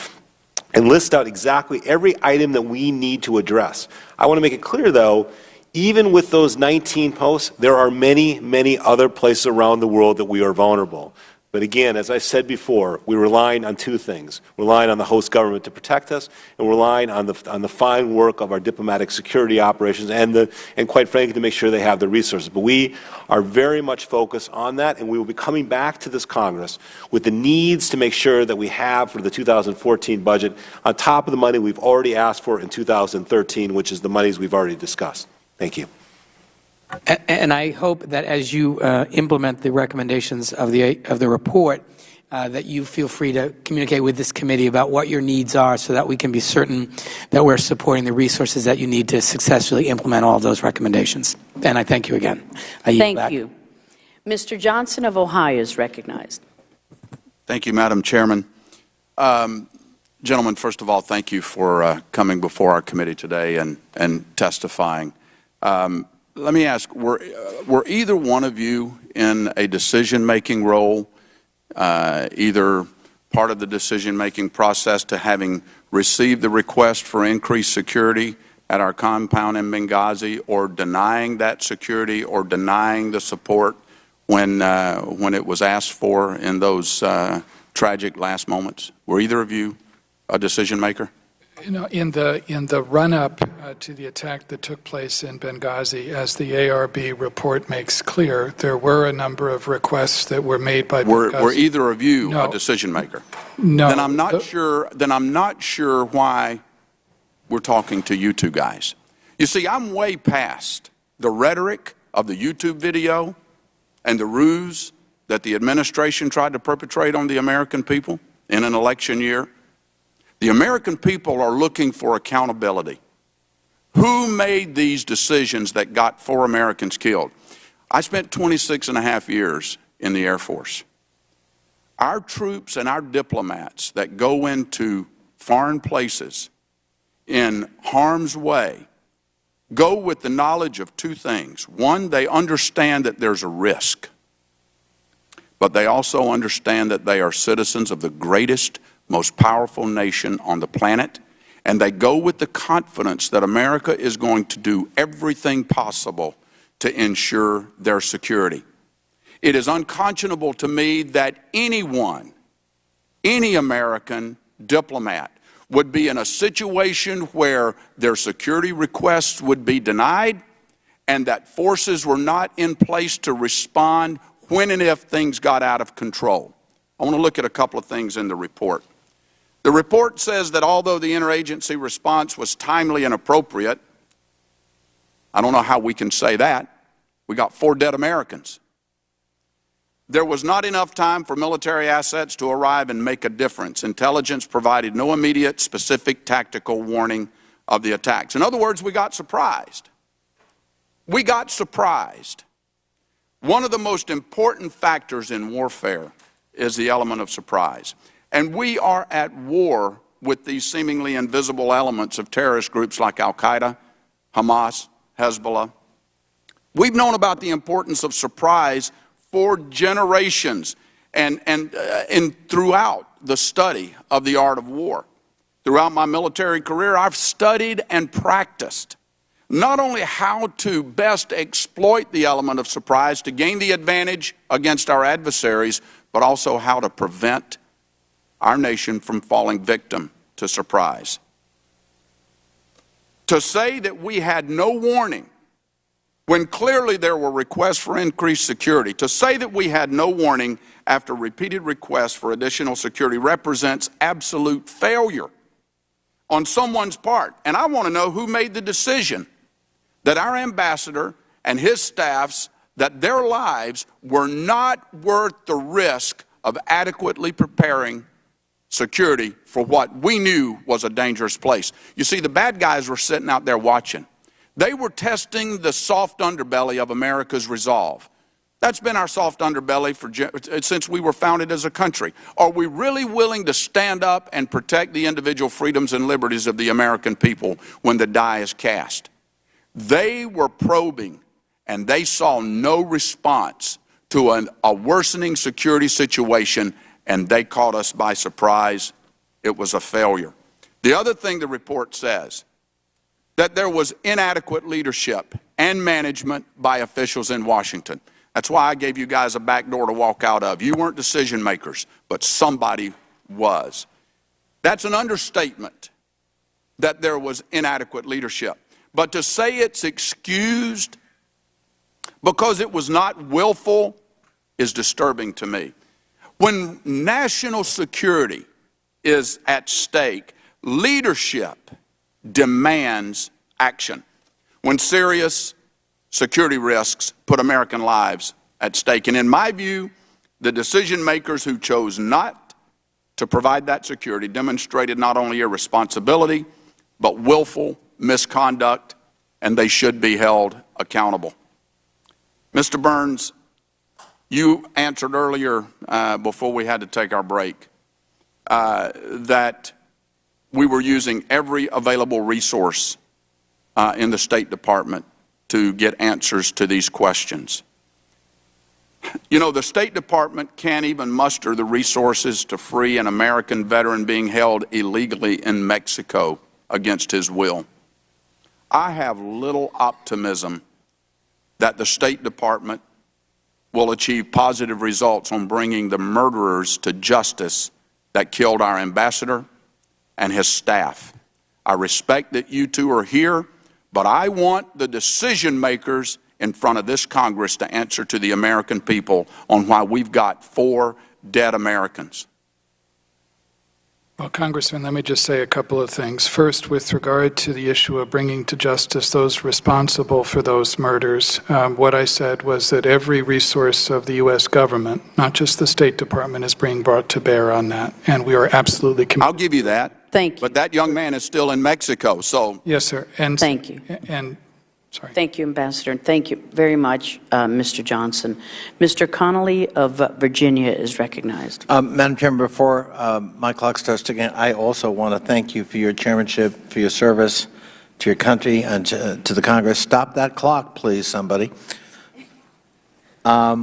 and list out exactly every item that we need to address. I want to make it clear, though, even with those 19 posts, there are many, many other places around the world that we are vulnerable. But again, as I said before, we're relying on 2 things. We're relying on the host government to protect us, and we're relying on the fine work of our diplomatic security operations and quite frankly, to make sure they have the resources. But we are very much focused on that, and we will be coming back to this Congress with the needs to make sure that we have for the 2014 budget, on top of the money we've already asked for in 2013, which is the monies we've already discussed. Thank you. And I hope that as you implement the recommendations of the report, that you feel free to communicate with this committee about what your needs are so that we can be certain that we're supporting the resources that you need to successfully implement all of those recommendations. And I thank you again. Thank you. Mr. Johnson of Ohio is recognized. Thank you, Madam Chairman. Gentlemen, first of all, thank you for coming before our committee today and testifying. Let me ask, were either one of you in a decision-making role, either part of the decision-making process to having received the request for increased security at our compound in Benghazi, or denying that security or denying the support when it was asked for in those tragic last moments? Were either of you a decision-maker? You know, in the run-up to the attack that took place in Benghazi, as the ARB report makes clear, there were a number of requests that were made by Benghazi. Were either of you a decision-maker? No. Then I'm not sure. Then I'm not sure why we're talking to you two guys. You see, I'm way past the rhetoric of the YouTube video and the ruse that the administration tried to perpetrate on the American people in an election year. The American people are looking for accountability. Who made these decisions that got 4 Americans killed? I spent 26 and a half years in the Air Force. Our troops and our diplomats that go into foreign places in harm's way go with the knowledge of 2 things. One, they understand that there's a risk, but they also understand that they are citizens of the greatest, most powerful nation on the planet, and they go with the confidence that America is going to do everything possible to ensure their security. It is unconscionable to me that anyone, any American diplomat, would be in a situation where their security requests would be denied and that forces were not in place to respond when and if things got out of control. I want to look at a couple of things in the report. The report says that although the interagency response was timely and appropriate, I don't know how we can say that. We got 4 dead Americans. There was not enough time for military assets to arrive and make a difference. Intelligence provided no immediate, specific, tactical warning of the attacks. In other words, we got surprised. We got surprised. One of the most important factors in warfare is the element of surprise. And we are at war with these seemingly invisible elements of terrorist groups like Al-Qaeda, Hamas, Hezbollah. We've known about the importance of surprise for generations and throughout the study of the art of war. Throughout my military career, I've studied and practiced not only how to best exploit the element of surprise to gain the advantage against our adversaries, but also how to prevent our nation from falling victim to surprise. To say that we had no warning when clearly there were requests for increased security, to say that we had no warning after repeated requests for additional security represents absolute failure on someone's part. And I want to know who made the decision that our ambassador and his staffs, that their lives were not worth the risk of adequately preparing security for what we knew was a dangerous place. You see, the bad guys were sitting out there watching. They were testing the soft underbelly of America's resolve. That's been our soft underbelly since we were founded as a country. Are we really willing to stand up and protect the individual freedoms and liberties of the American people when the die is cast? They were probing, and they saw no response to a worsening security situation, and they caught us by surprise. It was a failure. The other thing the report says, that there was inadequate leadership and management by officials in Washington. That's why I gave you guys a back door to walk out of. You weren't decision makers, but somebody was. That's an understatement, that there was inadequate leadership. But to say it's excused because it was not willful is disturbing to me. When national security is at stake, leadership demands action. When serious security risks put American lives at stake. And in my view, the decision makers who chose not to provide that security demonstrated not only irresponsibility, but willful misconduct, and they should be held accountable. Mr. Burns, you answered earlier before we had to take our break that we were using every available resource in the State Department to get answers to these questions. You know, the State Department can't even muster the resources to free an American veteran being held illegally in Mexico against his will. I have little optimism that the State Department will achieve positive results on bringing the murderers to justice that killed our ambassador and his staff. I respect that you two are here, but I want the decision makers in front of this Congress to answer to the American people on why we've got 4 dead Americans. Well, Congressman, let me just say a couple of things. First, with regard to the issue of bringing to justice those responsible for those murders, what I said was that every resource of the U.S. government, not just the State Department, is being brought to bear on that, and we are absolutely committed. I'll give you that. Thank you. But that young man is still in Mexico, so. Yes, sir. And thank you. Sorry. Thank you, Ambassador, and thank you very much, Mr. Johnson. Mr. Connolly of Virginia is recognized. Madam Chairman, before my clock starts ticking, I also want to thank you for your chairmanship, for your service to your country and to the Congress. Stop that clock, please, somebody. I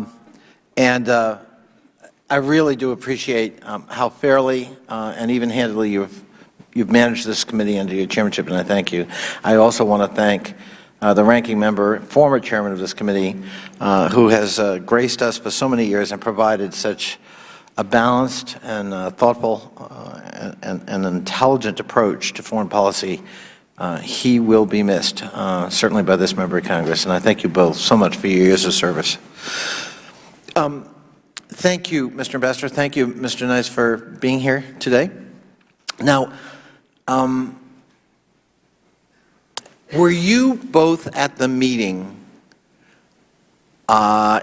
really do appreciate how fairly and even-handedly you've managed this committee under your chairmanship, and I thank you. I also want to thank the ranking member, former chairman of this committee, who has graced us for so many years and provided such a balanced and thoughtful and intelligent approach to foreign policy. He will be missed, certainly by this member of Congress, and I thank you both so much for your years of service. Thank you, Mr. Ambassador. Thank you, Mr. Nides, for being here today. Now, were you both at the meeting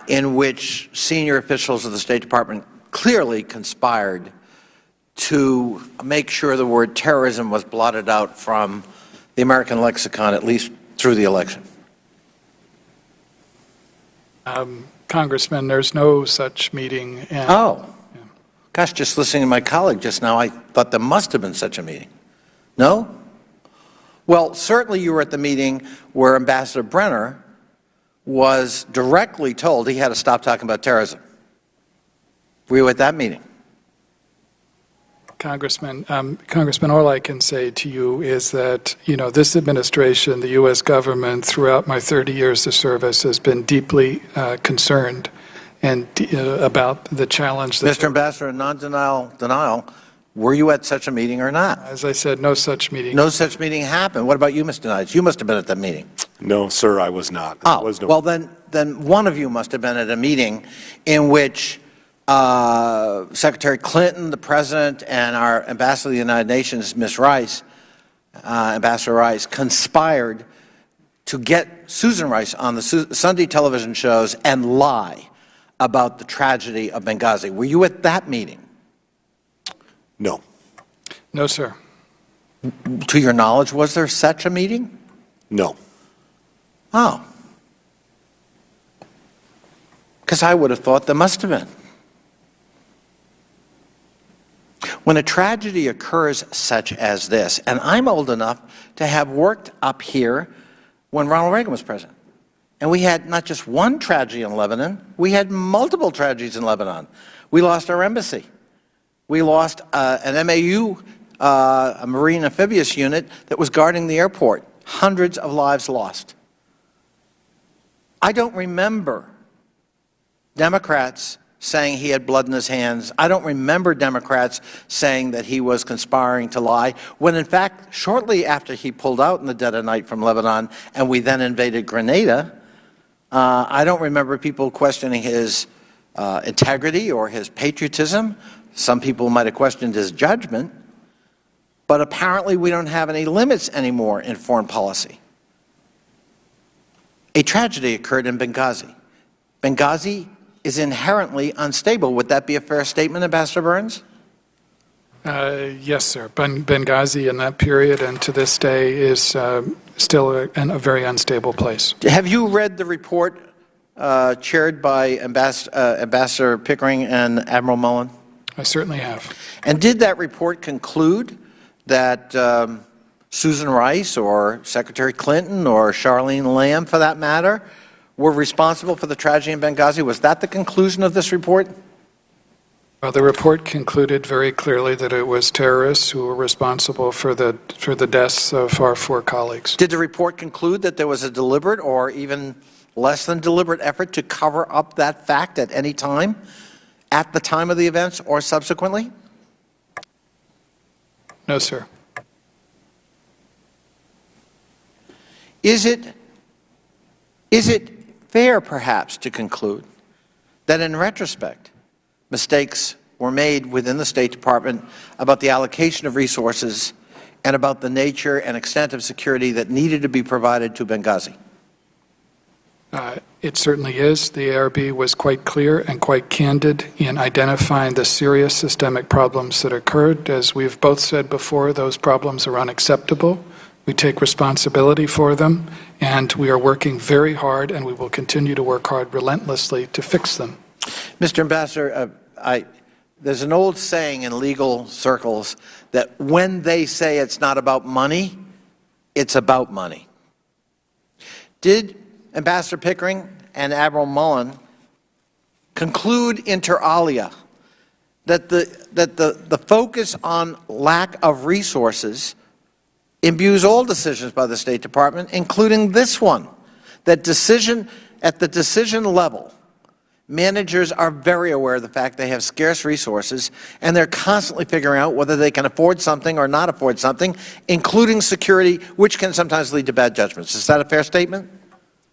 in which senior officials of the State Department clearly conspired to make sure the word terrorism was blotted out from the American lexicon, at least through the election? Congressman, there's no such meeting. Gosh, just listening to my colleague just now, I thought there must have been such a meeting. No? Well, certainly you were at the meeting where Ambassador Brenner was directly told he had to stop talking about terrorism. Were you at that meeting? Congressman, all I can say to you is that, this administration, the U.S. government, throughout my 30 years of service, has been deeply concerned and about the challenge that... Mr. Ambassador, in non-denial, were you at such a meeting or not? As I said, no such meeting. No such meeting happened. What about you, Mr. Nides? You must have been at that meeting. No, sir, I was not. Well, then one of you must have been at a meeting in which Secretary Clinton, the President, and our Ambassador to the United Nations, Ms. Rice, Ambassador Rice, conspired to get Susan Rice on the Sunday television shows and lie about the tragedy of Benghazi. Were you at that meeting? No. No, sir. To your knowledge, was there such a meeting? No. Oh. Because I would have thought there must have been. When a tragedy occurs such as this, and I'm old enough to have worked up here when Ronald Reagan was president, and we had not just one tragedy in Lebanon, we had multiple tragedies in Lebanon. We lost our embassy. We lost an MAU, a Marine Amphibious Unit, that was guarding the airport. Hundreds of lives lost. I don't remember Democrats saying he had blood in his hands. I don't remember Democrats saying that he was conspiring to lie, when in fact, shortly after he pulled out in the dead of night from Lebanon and we then invaded Grenada, I don't remember people questioning his integrity or his patriotism. Some people might have questioned his judgment, but apparently we don't have any limits anymore in foreign policy. A tragedy occurred in Benghazi. Benghazi is inherently unstable. Would that be a fair statement, Ambassador Burns? Yes, sir. Benghazi in that period and to this day is still a very unstable place. Have you read the report chaired by Ambassador Pickering and Admiral Mullen? I certainly have. And did that report conclude that Susan Rice or Secretary Clinton or Charlene Lamb, for that matter, were responsible for the tragedy in Benghazi? Was that the conclusion of this report? Well, the report concluded very clearly that it was terrorists who were responsible for the deaths of our 4 colleagues. Did the report conclude that there was a deliberate or even less than deliberate effort to cover up that fact at any time, at the time of the events or subsequently? No, sir. Is it fair, perhaps, to conclude that in retrospect, mistakes were made within the State Department about the allocation of resources and about the nature and extent of security that needed to be provided to Benghazi? It certainly is. The ARB was quite clear and quite candid in identifying the serious systemic problems that occurred. As we've both said before, those problems are unacceptable. We take responsibility for them, and we are working very hard, and we will continue to work hard relentlessly to fix them. Mr. Ambassador, there's an old saying in legal circles that when they say it's not about money, it's about money. Did Ambassador Pickering and Admiral Mullen conclude inter alia that the focus on lack of resources imbues all decisions by the State Department, including this one, that at the decision level, managers are very aware of the fact they have scarce resources, and they're constantly figuring out whether they can afford something or not afford something, including security, which can sometimes lead to bad judgments. Is that a fair statement?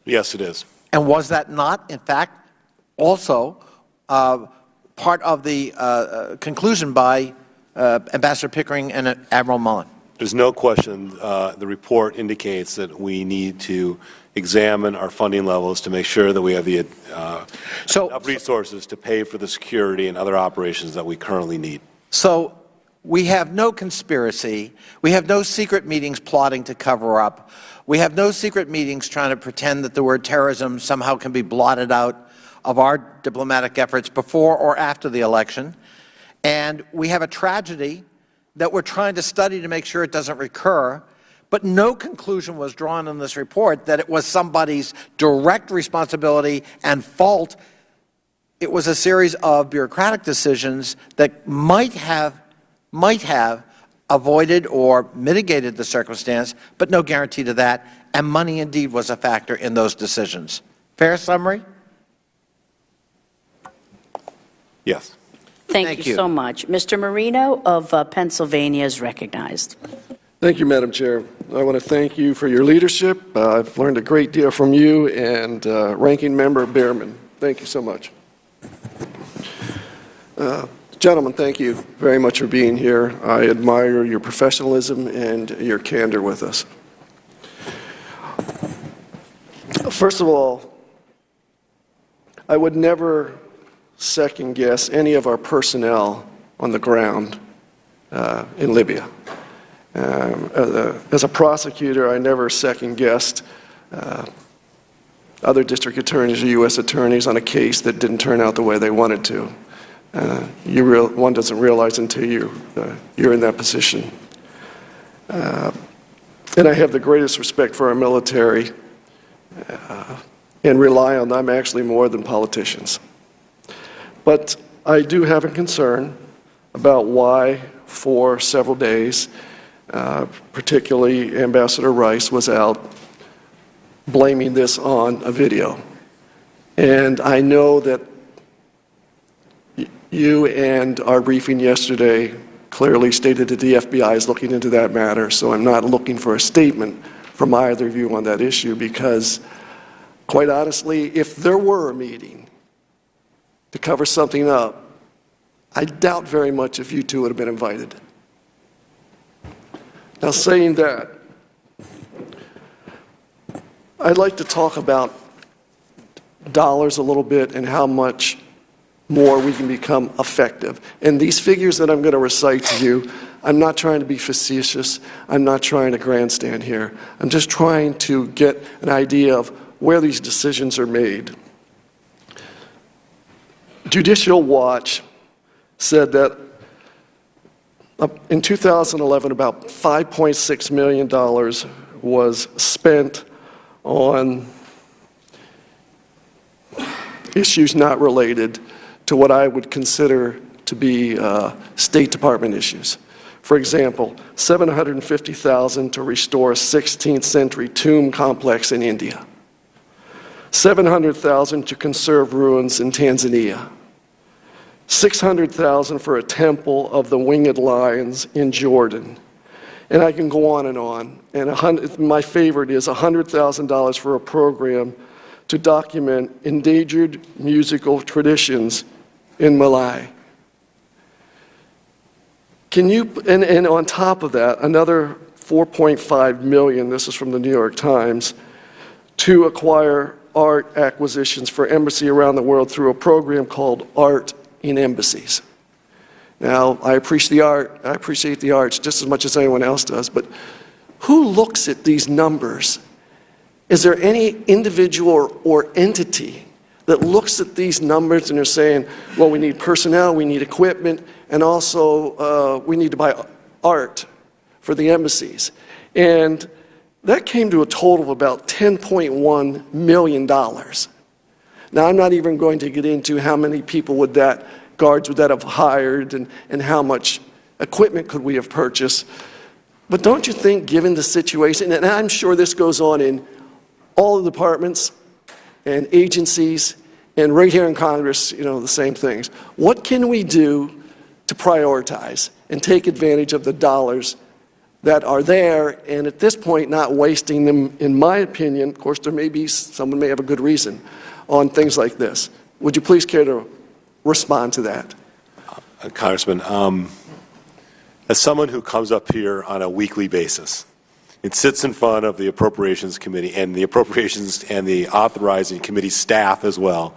Yes, it is. And was that not, in fact, also part of the conclusion by Ambassador Pickering and Admiral Mullen? There's no question the report indicates that we need to examine our funding levels to make sure that we have the enough resources to pay for the security and other operations that we currently need. So we have no conspiracy. We have no secret meetings plotting to cover up. We have no secret meetings trying to pretend that the word terrorism somehow can be blotted out of our diplomatic efforts before or after the election. And we have a tragedy that we're trying to study to make sure it doesn't recur, but no conclusion was drawn in this report that it was somebody's direct responsibility and fault. It was a series of bureaucratic decisions that might have avoided or mitigated the circumstance, but no guarantee to that, and money indeed was a factor in those decisions. Fair summary? Yes. Thank you so much. Mr. Marino of Pennsylvania is recognized. Thank you, Madam Chair. I want to thank you for your leadership. I've learned a great deal from you and Ranking Member Behrman. Thank you so much. Gentlemen, thank you very much for being here. I admire your professionalism and your candor with us. First of all, I would never second guess any of our personnel on the ground in Libya. As a prosecutor, I never second guessed other district attorneys or U.S. attorneys on a case that didn't turn out the way they wanted to. One doesn't realize until you're in that position. And I have the greatest respect for our military and rely on them actually more than politicians. But I do have a concern about why for several days, particularly Ambassador Rice was out blaming this on a video. And I know that you and our briefing yesterday clearly stated that the FBI is looking into that matter, so I'm not looking for a statement from either of you on that issue because, quite honestly, if there were a meeting to cover something up, I doubt very much if you two would have been invited. Now, saying that, I'd like to talk about dollars a little bit and how much more we can become effective. And these figures that I'm going to recite to you, I'm not trying to be facetious. I'm not trying to grandstand here. I'm just trying to get an idea of where these decisions are made. Judicial Watch said that in 2011, about $5.6 million was spent on issues not related to what I would consider to be State Department issues. For example, $750,000 to restore a 16th century tomb complex in India, $700,000 to conserve ruins in Tanzania, $600,000 for a temple of the winged lions in Jordan. And I can go on. And my favorite is $100,000 for a program to document endangered musical traditions in Malay. And on top of that, another $4.5 million, this is from the New York Times, to acquire art acquisitions for embassy around the world through a program called Art in Embassies. Now, I appreciate the arts just as much as anyone else does, but who looks at these numbers? Is there any individual or entity that looks at these numbers and are saying, well, we need personnel, we need equipment, and also we need to buy art for the embassies? And that came to a total of about $10.1 million. Now, I'm not even going to get into how many people guards would that have hired and how much equipment could we have purchased. But don't you think, given the situation, and I'm sure this goes on in all the departments and agencies, and right here in Congress, the same things. What can we do to prioritize and take advantage of the dollars that are there, and at this point, not wasting them, in my opinion? Of course, someone may have a good reason on things like this. Would you please care to respond to that? Congressman, as someone who comes up here on a weekly basis, it sits in front of the Appropriations Committee and the Appropriations and the Authorizing Committee staff as well,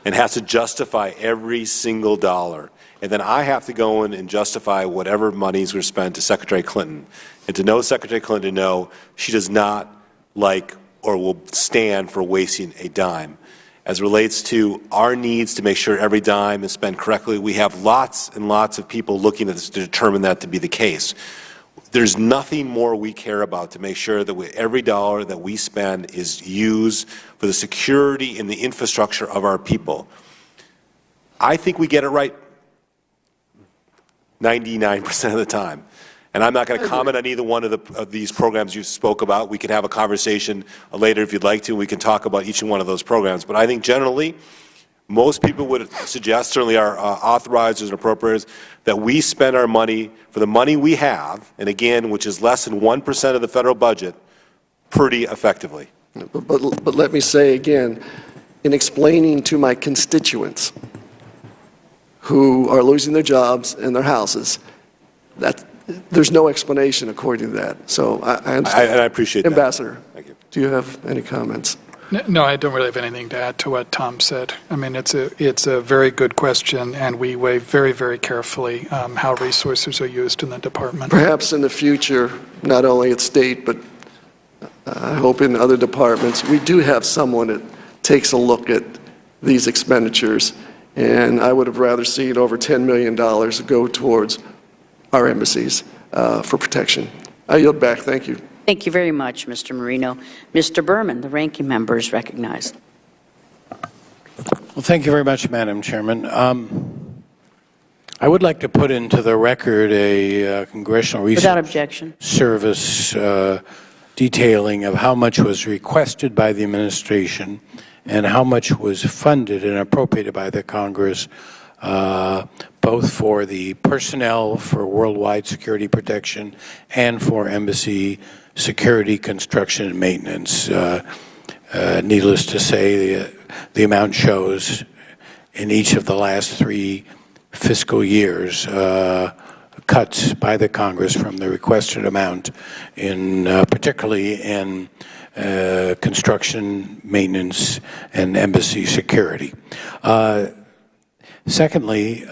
and has to justify every single dollar. And then I have to go in and justify whatever monies were spent to Secretary Clinton. And to know Secretary Clinton, to know she does not like or will stand for wasting a dime. As it relates to our needs to make sure every dime is spent correctly, we have lots and lots of people looking at this to determine that to be the case. there's nothing more we care about to make sure that every dollar that we spend is used for the security and the infrastructure of our people. I think we get it right 99% of the time. And I'm not going to comment on either one of these programs you spoke about. We can have a conversation later if you'd like to, and we can talk about each one of those programs. But I think generally, most people would suggest, certainly our authorizers and appropriators, that we spend our money for the money we have, and again, which is less than 1% of the federal budget, pretty effectively. But let me say again, in explaining to my constituents who are losing their jobs and their houses, that there's no explanation according to that. So I understand. And I appreciate that. Ambassador, Thank you. do you have any comments? No, I don't really have anything to add to what Tom said. I mean, it's a very good question, and we weigh very, very carefully how resources are used in the department. Perhaps in the future, not only at state, but I hope in other departments, we do have someone that takes a look at these expenditures, and I would have rather seen over $10 million go towards our embassies for protection. I yield back. Thank you. Thank you very much, Mr. Marino. Mr. Berman, the ranking member, is recognized. Well, thank you very much, Madam Chairman. I would like to put into the record a Congressional Without Research objection. Service detailing of how much was requested by the administration and how much was funded and appropriated by the Congress, both for the personnel for worldwide security protection and for embassy security, construction, and maintenance. Needless to say, the amount shows in each of the last 3 fiscal years cuts by the Congress from the requested amount, in particularly in construction, maintenance, and embassy security. Secondly,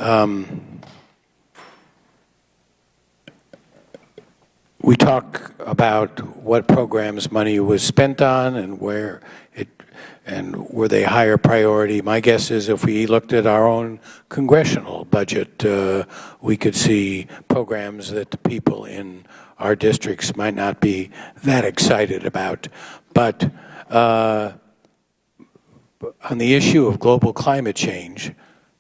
we talk about what programs money was spent on and where it, and were they higher priority. My guess is if we looked at our own congressional budget, we could see programs that the people in our districts might not be that excited about. But on the issue of global climate change,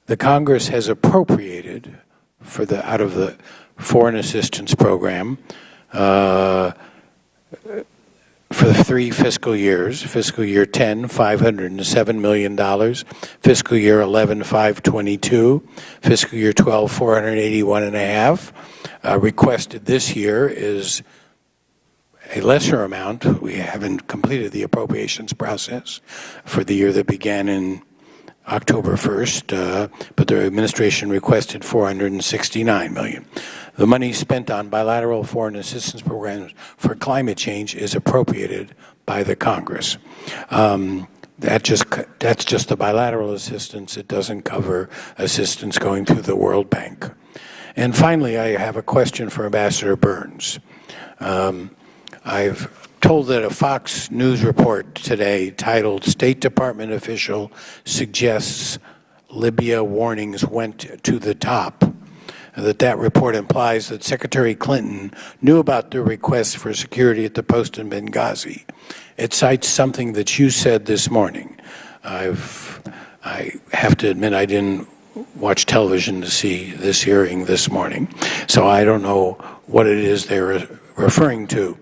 the Congress has appropriated for out of the Foreign Assistance Program for the 3 fiscal years, fiscal year 10, $507 million, fiscal year 11, $522, fiscal year 12, $481.5. Requested this year is a lesser amount. We haven't completed the appropriations process for the year that began in October 1st, but the administration requested $469 million. The money spent on bilateral foreign assistance programs for climate change is appropriated by the Congress. That's just the bilateral assistance. It doesn't cover assistance going through the World Bank. And finally, I have a question for Ambassador Burns. I've told that a Fox News report today titled "State Department Official Suggests Libya Warnings Went to the Top," that report implies that Secretary Clinton knew about the request for security at the post in Benghazi. It cites something that you said this morning. I have to admit I didn't watch television to see this hearing this morning, so I don't know what it is they're referring to.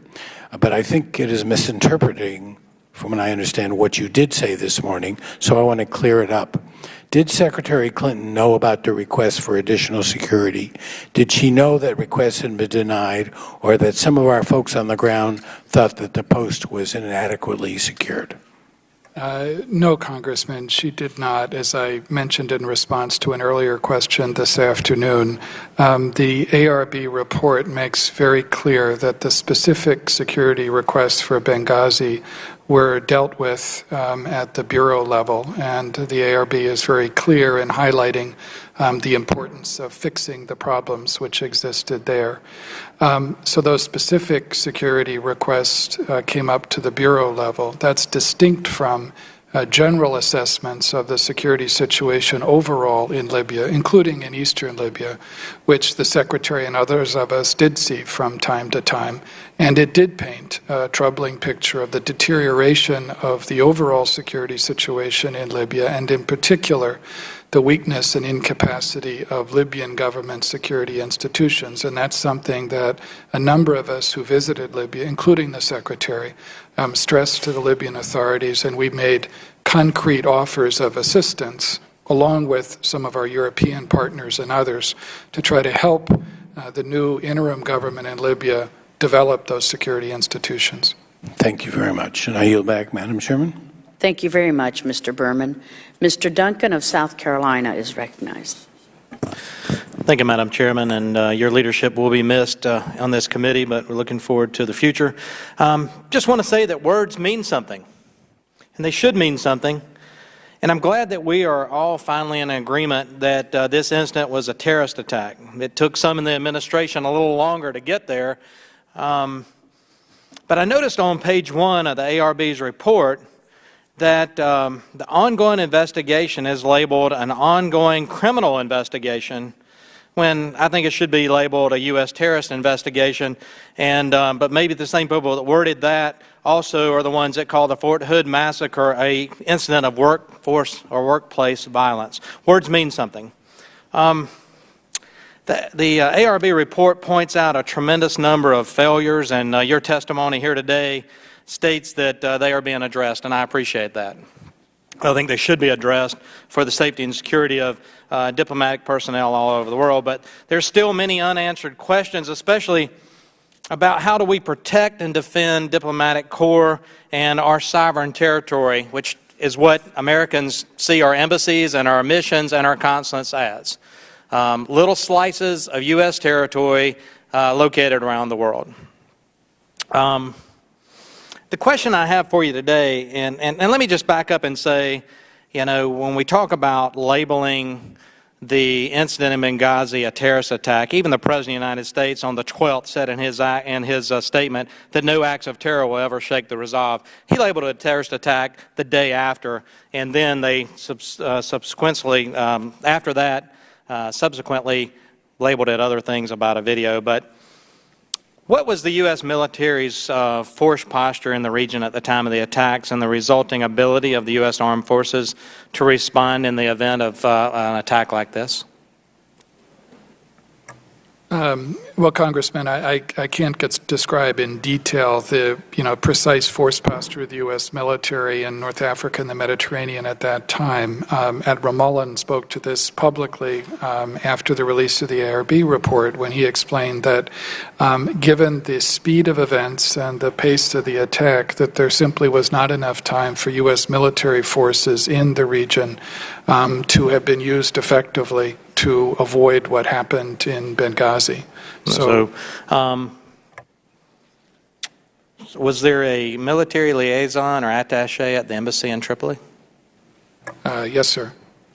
But I think it is misinterpreting, from what I understand, what you did say this morning, so I want to clear it up. Did Secretary Clinton know about the request for additional security? Did she know that requests had been denied, or that some of our folks on the ground thought that the post was inadequately secured? No, Congressman, she did not. As I mentioned in response to an earlier question this afternoon, the ARB report makes very clear that the specific security requests for Benghazi were dealt with at the bureau level, and the ARB is very clear in highlighting the importance of fixing the problems which existed there. So those specific security requests came up to the bureau level. That's distinct from general assessments of the security situation overall in Libya, including in eastern Libya, which the Secretary and others of us did see from time to time. And it did paint a troubling picture of the deterioration of the overall security situation in Libya, and in particular, the weakness and incapacity of Libyan government security institutions. And that's something that a number of us who visited Libya, including the Secretary, stressed to the Libyan authorities, and we made concrete offers of assistance, along with some of our European partners and others, to try to help the new interim government in Libya develop those security institutions. Thank you very much. And I yield back, Madam Chairman. Thank you very much, Mr. Berman. Mr. Duncan of South Carolina is recognized. Thank you, Madam Chairman, and your leadership will be missed on this committee, but we're looking forward to the future. Just want to say that words mean something, and they should mean something. And I'm glad that we are all finally in agreement that this incident was a terrorist attack. It took some in the administration a little longer to get there. But I noticed on page 1 of the ARB's report that the ongoing investigation is labeled an ongoing criminal investigation, when I think it should be labeled a U.S. terrorist investigation. And but maybe the same people that worded that also are the ones that call the Fort Hood massacre a incident of workforce or workplace violence. Words mean something. The ARB report points out a tremendous number of failures, and your testimony here today states that they are being addressed, and I appreciate that. I think they should be addressed for the safety and security of diplomatic personnel all over the world. But there's still many unanswered questions, especially about how do we protect and defend diplomatic corps and our sovereign territory, which is what Americans see our embassies and our missions and our consulates as. Little slices of U.S. territory located around the world. The question I have for you today, and let me just back up and say, you know, when we talk about labeling the incident in Benghazi a terrorist attack, even the President of the United States on the 12th said in his statement that no acts of terror will ever shake the resolve. He labeled it a terrorist attack the day after, and then they subsequently, after that, subsequently labeled it other things about a video. But what was the U.S. military's force posture in the region at the time of the attacks and the resulting ability of the U.S. Armed Forces to respond in the event of an attack like this? Well, Congressman, I can't describe in detail the precise force posture of the U.S. military in North Africa and the Mediterranean at that time. At Ramallah, and spoke to this publicly after the release of the ARB report, when he explained that given the speed of events and the pace of the attack, that there simply was not enough time for U.S. military forces in the region to have been used effectively to avoid what happened in Benghazi. So was there a military liaison or attaché at the embassy in Tripoli? Yes, sir.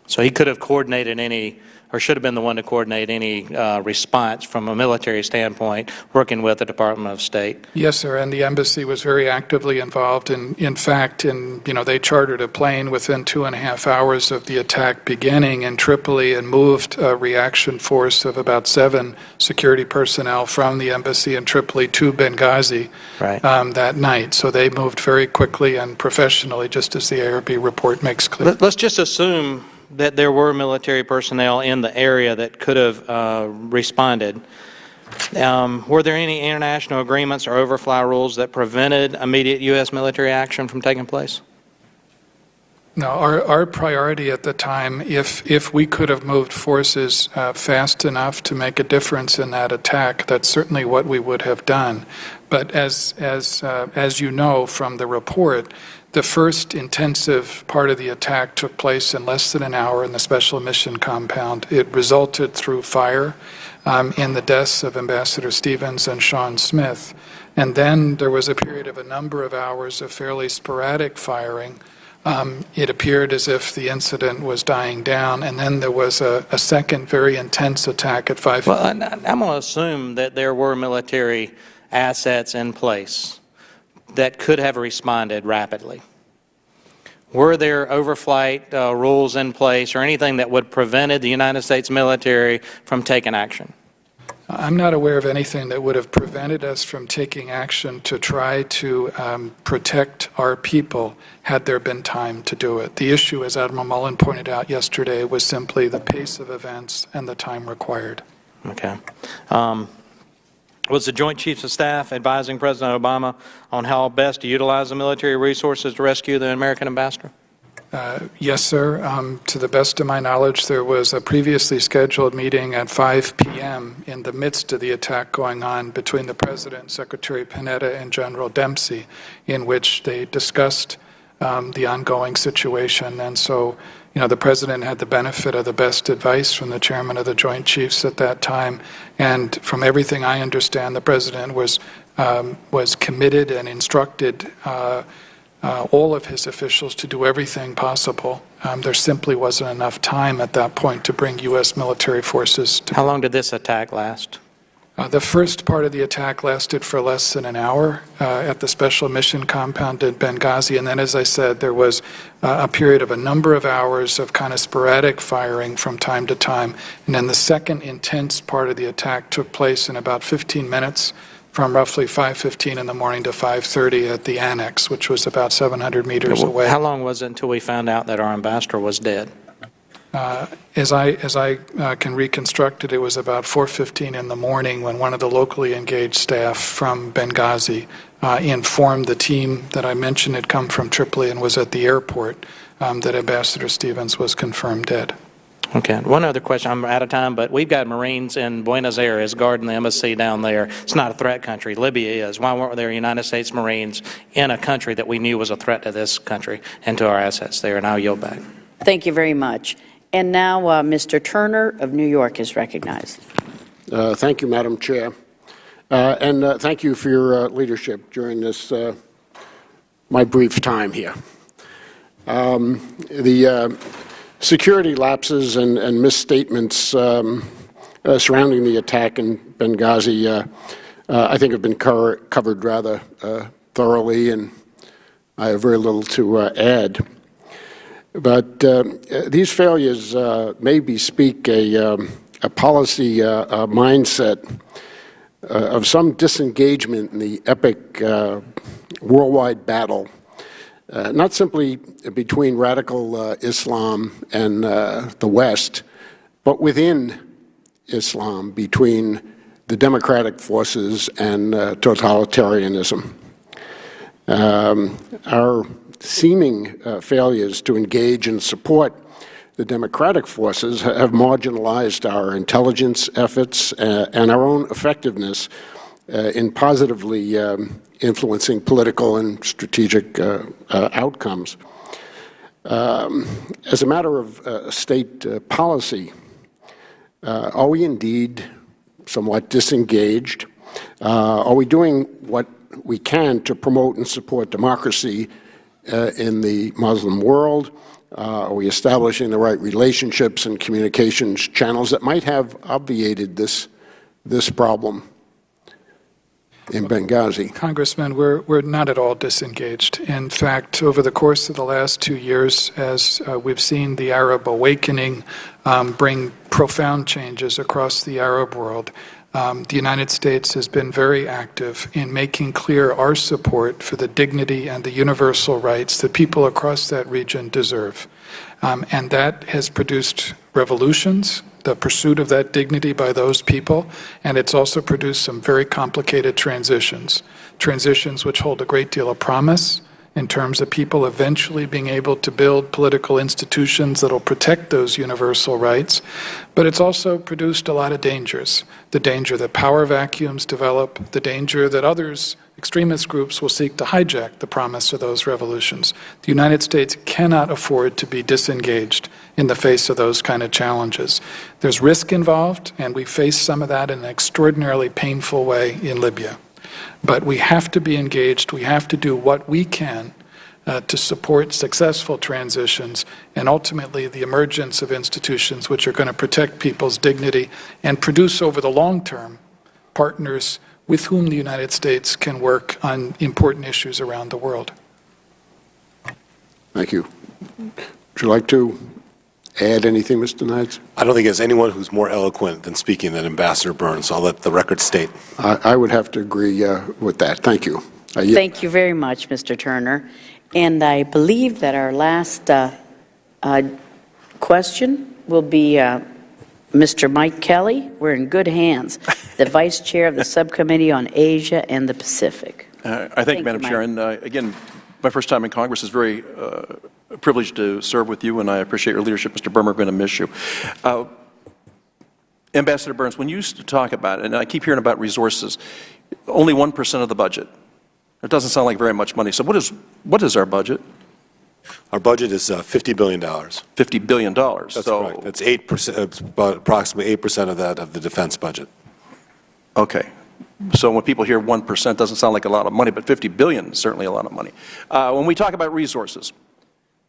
So he could have coordinated any, or should have been the one to coordinate any response from a military standpoint, working with the Department of State. Yes, sir, and the embassy was very actively involved. In fact, they chartered a plane within 2.5 hours of the attack beginning in Tripoli and moved a reaction force of about 7 security personnel from the embassy in Tripoli to Benghazi that night. So they moved very quickly and professionally, just as the ARB report makes clear. Let's just assume that there were military personnel in the area that could have responded. Were there any international agreements or overfly rules that prevented immediate U.S. military action from taking place? No, our priority at the time, if we could have moved forces fast enough to make a difference in that attack, that's certainly what we would have done. But as you know from the report, the first intensive part of the attack took place in less than an hour in the Special Mission Compound. It resulted through fire in the deaths of Ambassador Stevens and Sean Smith. And then there was a period of a number of hours of fairly sporadic firing. It appeared as if the incident was dying down, and then there was a second very intense attack at 5. Well, I'm going to assume that there were military assets in place that could have responded rapidly. were there overflight rules in place or anything that would prevented the United States military from taking action? I'm not aware of anything that would have prevented us from taking action to try to protect our people had there been time to do it. The issue, as Admiral Mullen pointed out yesterday, was simply the pace of events and the time required. Okay. Was the Joint Chiefs of Staff advising President Obama on how best to utilize the military resources to rescue the American ambassador? Yes, sir. To the best of my knowledge, there was a previously scheduled meeting at 5 p.m. in the midst of the attack going on between the President, Secretary Panetta, and General Dempsey, in which they discussed the ongoing situation. And so, the President had the benefit of the best advice from the Chairman of the Joint Chiefs at that time. And from everything I understand, the President was committed and instructed all of his officials to do everything possible. There simply wasn't enough time at that point to bring U.S. military forces to. How long did this attack last? The first part of the attack lasted for less than an hour at the Special Mission Compound in Benghazi, and then, as I said, there was a period of a number of hours of kind of sporadic firing from time to time, and then the second intense part of the attack took place in about 15 minutes, from roughly 5:15 in the morning to 5:30 at the annex, which was about 700 meters away. How long was it until we found out that our ambassador was dead? As I can reconstruct it, it was about 4:15 in the morning when one of the locally engaged staff from Benghazi informed the team that I mentioned had come from Tripoli and was at the airport that Ambassador Stevens was confirmed dead. Okay. One other question. I'm out of time, but we've got Marines in Buenos Aires guarding the embassy down there. It's not a threat country. Libya is. Why weren't there United States Marines in a country that we knew was a threat to this country and to our assets there? And I'll yield back. Thank you very much. And now Mr. Turner of New York is recognized. Thank you, Madam Chair. And thank you for your leadership during this, my brief time here. The security lapses and misstatements surrounding the attack in Benghazi, I think, have been covered rather thoroughly, and I have very little to add. But these failures may bespeak a policy mindset of some disengagement in the epic worldwide battle, not simply between radical Islam and the West, but within Islam, between the democratic forces and totalitarianism. Our seeming failures to engage and support the democratic forces have marginalized our intelligence efforts and our own effectiveness in positively influencing political and strategic outcomes. As a matter of state policy, are we indeed somewhat disengaged? Are we doing what we can to promote and support democracy in the Muslim world? Are we establishing the right relationships and communications channels that might have obviated this problem in Benghazi? Congressman, we're not at all disengaged. In fact, over the course of the last 2 years, as we've seen the Arab awakening bring profound changes across the Arab world, the United States has been very active in making clear our support for the dignity and the universal rights that people across that region deserve. And that has produced revolutions, the pursuit of that dignity by those people, and it's also produced some very complicated transitions which hold a great deal of promise in terms of people eventually being able to build political institutions that will protect those universal rights. But it's also produced a lot of dangers. The danger that power vacuums develop, the danger that others, extremist groups, will seek to hijack the promise of those revolutions. The United States cannot afford to be disengaged in the face of those kind of challenges. There's risk involved, and we face some of that in an extraordinarily painful way in Libya. But we have to be engaged. We have to do what we can to support successful transitions and ultimately the emergence of institutions which are going to protect people's dignity and produce over the long term partners with whom the United States can work on important issues around the world. Thank you. Would you like to add anything, Mr. Nides? I don't think there's anyone who's more eloquent than speaking than Ambassador Burns. I'll let the record state. I would have to agree with that. Thank you. Thank you very much, Mr. Turner. And I believe that our last question will be Mr. Mike Kelly. We're in good hands, the Vice Chair of the Subcommittee on Asia and the Pacific. I thank you, Madam Chair. And again, my first time in Congress is very privileged to serve with you, and I appreciate your leadership. Mr. Burma, we're going to miss you. Ambassador Burns, when you used to talk about it, and I keep hearing about resources, only 1% of the budget. It doesn't sound like very much money. So what is our budget? Our budget is $50 billion. $50 billion. That's correct. That's 8%, about approximately 8% of that of the defense budget. Okay. So when people hear 1%, doesn't sound like a lot of money, but 50 billion is certainly a lot of money. When we talk about resources,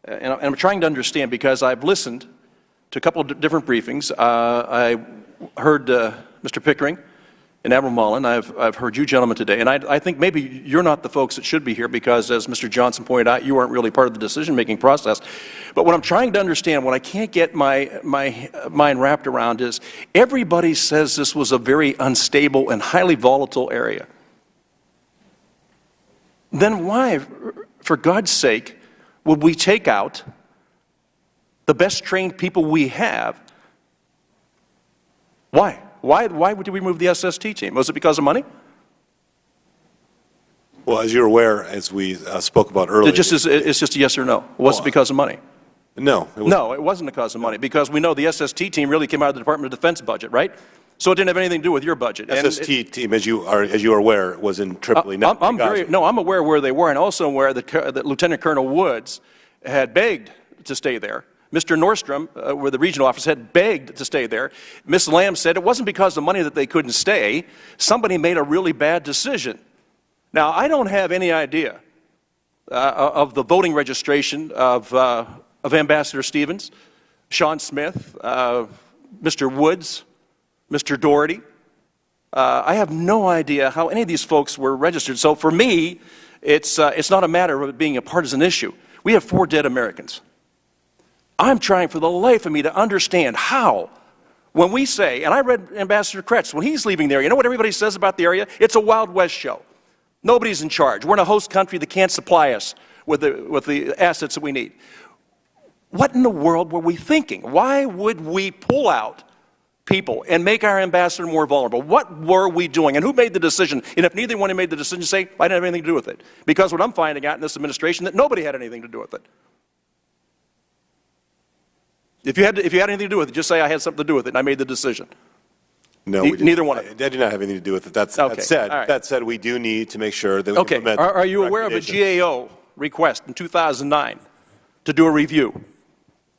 and I'm trying to understand because I've listened to a couple of different briefings. I heard Mr. Pickering and Admiral Mullen. I've heard you gentlemen today, and I think maybe you're not the folks that should be here because, as Mr. Johnson pointed out, you aren't really part of the decision-making process. But what I'm trying to understand, what I can't get my mind wrapped around is everybody says this was a very unstable and highly volatile area. Then why, for God's sake, would we take out the best trained people we have? Why? Why did we move the SST team? Was it because of money? Well, as you're aware, as we spoke about earlier. It's just a yes or no. Was it because of money? No. No, it wasn't because of money, because we know the SST team really came out of the Department of Defense budget, right? So it didn't have anything to do with your budget. SST team, as you are aware, was in Tripoli. I'm aware where they were, and also aware that Lieutenant Colonel Woods had begged to stay there. Mr. Nordstrom, where the regional office, had begged to stay there. Ms. Lamb said it wasn't because of money that they couldn't stay. Somebody made a really bad decision. Now, I don't have any idea of the voting registration of Ambassador Stevens, Sean Smith, Mr. Woods, Mr. Doherty. I have no idea how any of these folks were registered. So for me, it's not a matter of it being a partisan issue. We have 4 dead Americans. I'm trying for the life of me to understand how, when we say, and I read Ambassador Kretz, when he's leaving there, you know what everybody says about the area? It's a Wild West show. Nobody's in charge. We're in a host country that can't supply us with the assets that we need. What in the world were we thinking? Why would we pull out people and make our ambassador more vulnerable? What were we doing? And who made the decision? And if neither one made the decision, say, I didn't have anything to do with it. Because what I'm finding out in this administration, that nobody had anything to do with it. If you had anything to do with it, just say I had something to do with it and I made the decision. No, neither one of them. That did not have anything to do with it. That said, we do need to make sure that we implement. Are you aware of a GAO request in 2009 to do a review?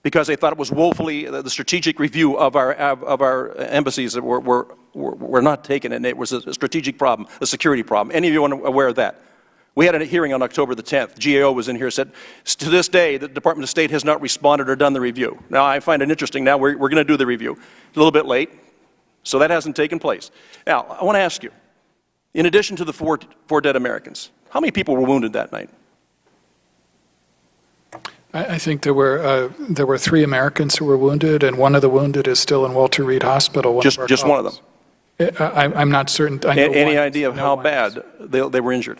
Because they thought it was woefully, the strategic review of our embassies that were not taken, and it was a strategic problem, a security problem. Any of you aware of that? We had a hearing on October the 10th. GAO was in here and said, to this day, the Department of State has not responded or done the review. Now, I find it interesting. Now, we're going to do the review. A little bit late, so that hasn't taken place. Now, I want to ask you, in addition to the four dead Americans, how many people were wounded that night? I think there were 3 Americans who were wounded, and one of the wounded is still in Walter Reed Hospital. Just one of them? I'm not certain. Any idea of how bad they were injured?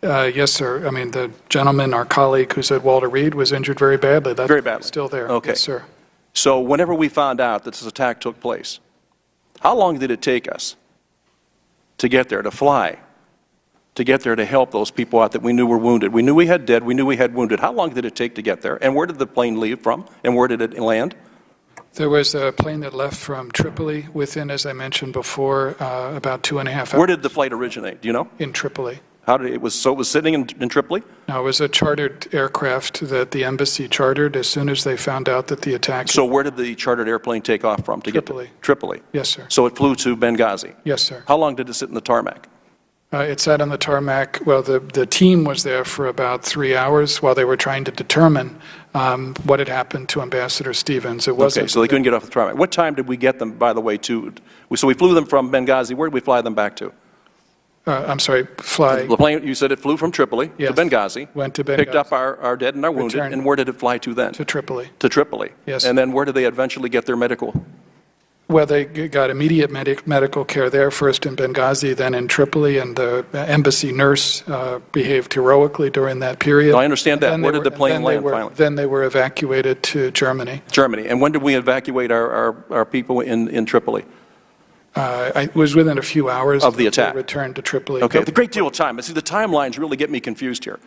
Yes, sir. I mean, the gentleman, our colleague who's at Walter Reed, was injured very badly. That's very badly. Still there. Okay. Yes, sir. So whenever we found out that this attack took place, how long did it take us to get there, to fly, to get there to help those people out that we knew were wounded? We knew we had dead. We knew we had wounded. How long did it take to get there? And where did the plane leave from? And where did it land? There was a plane that left from Tripoli within, as I mentioned before, about 2.5 hours. Where did the flight originate? Do you know? In Tripoli. So it was sitting in Tripoli? No, it was a chartered aircraft that the embassy chartered as soon as they found out that the attack. So where did the chartered airplane take off from to Tripoli. Get to Tripoli? Yes, sir. So it flew to Benghazi? Yes, sir. How long did it sit in the tarmac? It sat on the tarmac. Well, the team was there for about 3 hours while they were trying to determine what had happened to Ambassador Stevens. It wasn't. Okay, so they couldn't get off the tarmac. What time did we get them, by the way, to? So we flew them from Benghazi. Where did we fly them back to? I'm sorry, fly. The plane, you said it flew from Tripoli Yes. to Benghazi. Went to Benghazi. Picked up our dead and our wounded. Returned. And where did it fly to then? To Tripoli. To Tripoli. Yes. And then where did they eventually get their medical? Well, they got immediate medical care there, first in Benghazi, then in Tripoli, and the embassy nurse behaved heroically during that period. No, I understand that. Where did the plane land finally? Then they were evacuated to Germany. Germany. And when did we evacuate our people in Tripoli? It was within a few hours of the attack. They returned to Tripoli. Okay, with a great deal of time. But see, the timelines really get me confused here.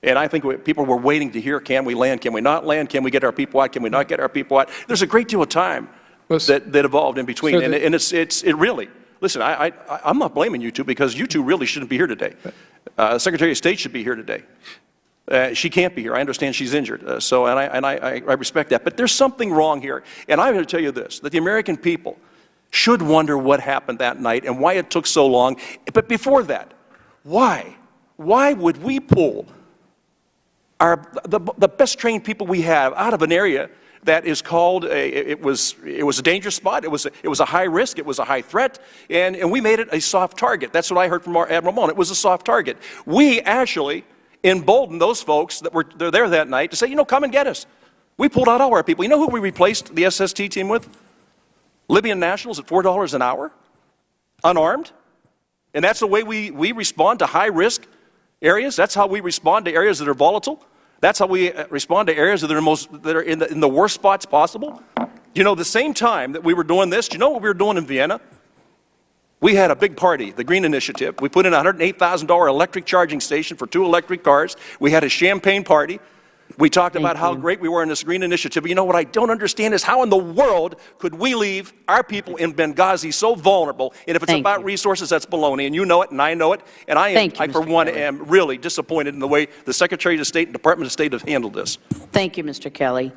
And I think people were waiting to hear, can we land, can we not land, can we get our people out, can we not get our people out? There's a great deal of time that evolved in between. So and it really, listen, I'm not blaming you two because you two really shouldn't be here today. Secretary of State should be here today. She can't be here. I understand she's injured. And I respect that. But there's something wrong here. And I'm going to tell you this, that the American people should wonder what happened that night and why it took so long. But before that, why? Why would we pull the best trained people we have out of an area that is called it was a dangerous spot, it was a high risk, it was a high threat, and we made it a soft target. That's what I heard from our Admiral Mullen. It was a soft target. We actually emboldened those folks that were there that night to say, you know, come and get us. We pulled out all our people. You know who we replaced the SST team with? Libyan nationals at $4 an hour, unarmed. And that's the way we respond to high-risk areas. That's how we respond to areas that are volatile. That's how we respond to areas that are in the worst spots possible. You know, the same time that we were doing this, do you know what we were doing in Vienna? We had a big party, the Green Initiative. We put in a $108,000 electric charging station for 2 electric cars. We had a champagne party. We talked about how great we were in this Green Initiative. But you know what I don't understand is how in the world could we leave our people in Benghazi so vulnerable? And if it's about resources, that's baloney. And you know it, and I know it. And I, for one, am really disappointed in the way the Secretary of State and Department of State have handled this. Thank you, Mr. Kelly.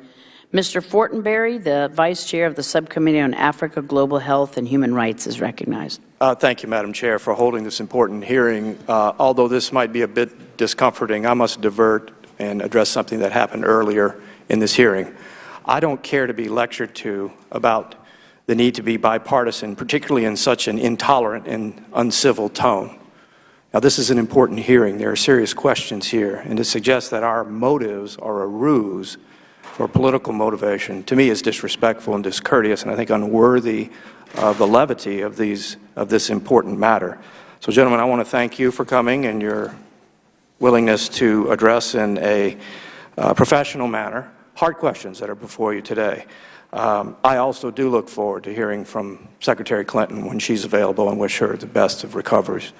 Mr. Fortenberry, the Vice Chair of the Subcommittee on Africa, Global Health, and Human Rights, is recognized. Thank you, Madam Chair, for holding this important hearing. Although this might be a bit discomforting, I must divert and address something that happened earlier in this hearing. I don't care to be lectured to about the need to be bipartisan, particularly in such an intolerant and uncivil tone. Now, this is an important hearing. There are serious questions here, and to suggest that our motives are a ruse for political motivation, to me, is disrespectful and discourteous, and I think unworthy of the levity of this important matter. So, gentlemen, I want to thank you for coming and your willingness to address in a professional manner hard questions that are before you today. I also do look forward to hearing from Secretary Clinton when she's available and wish her the best of recoveries.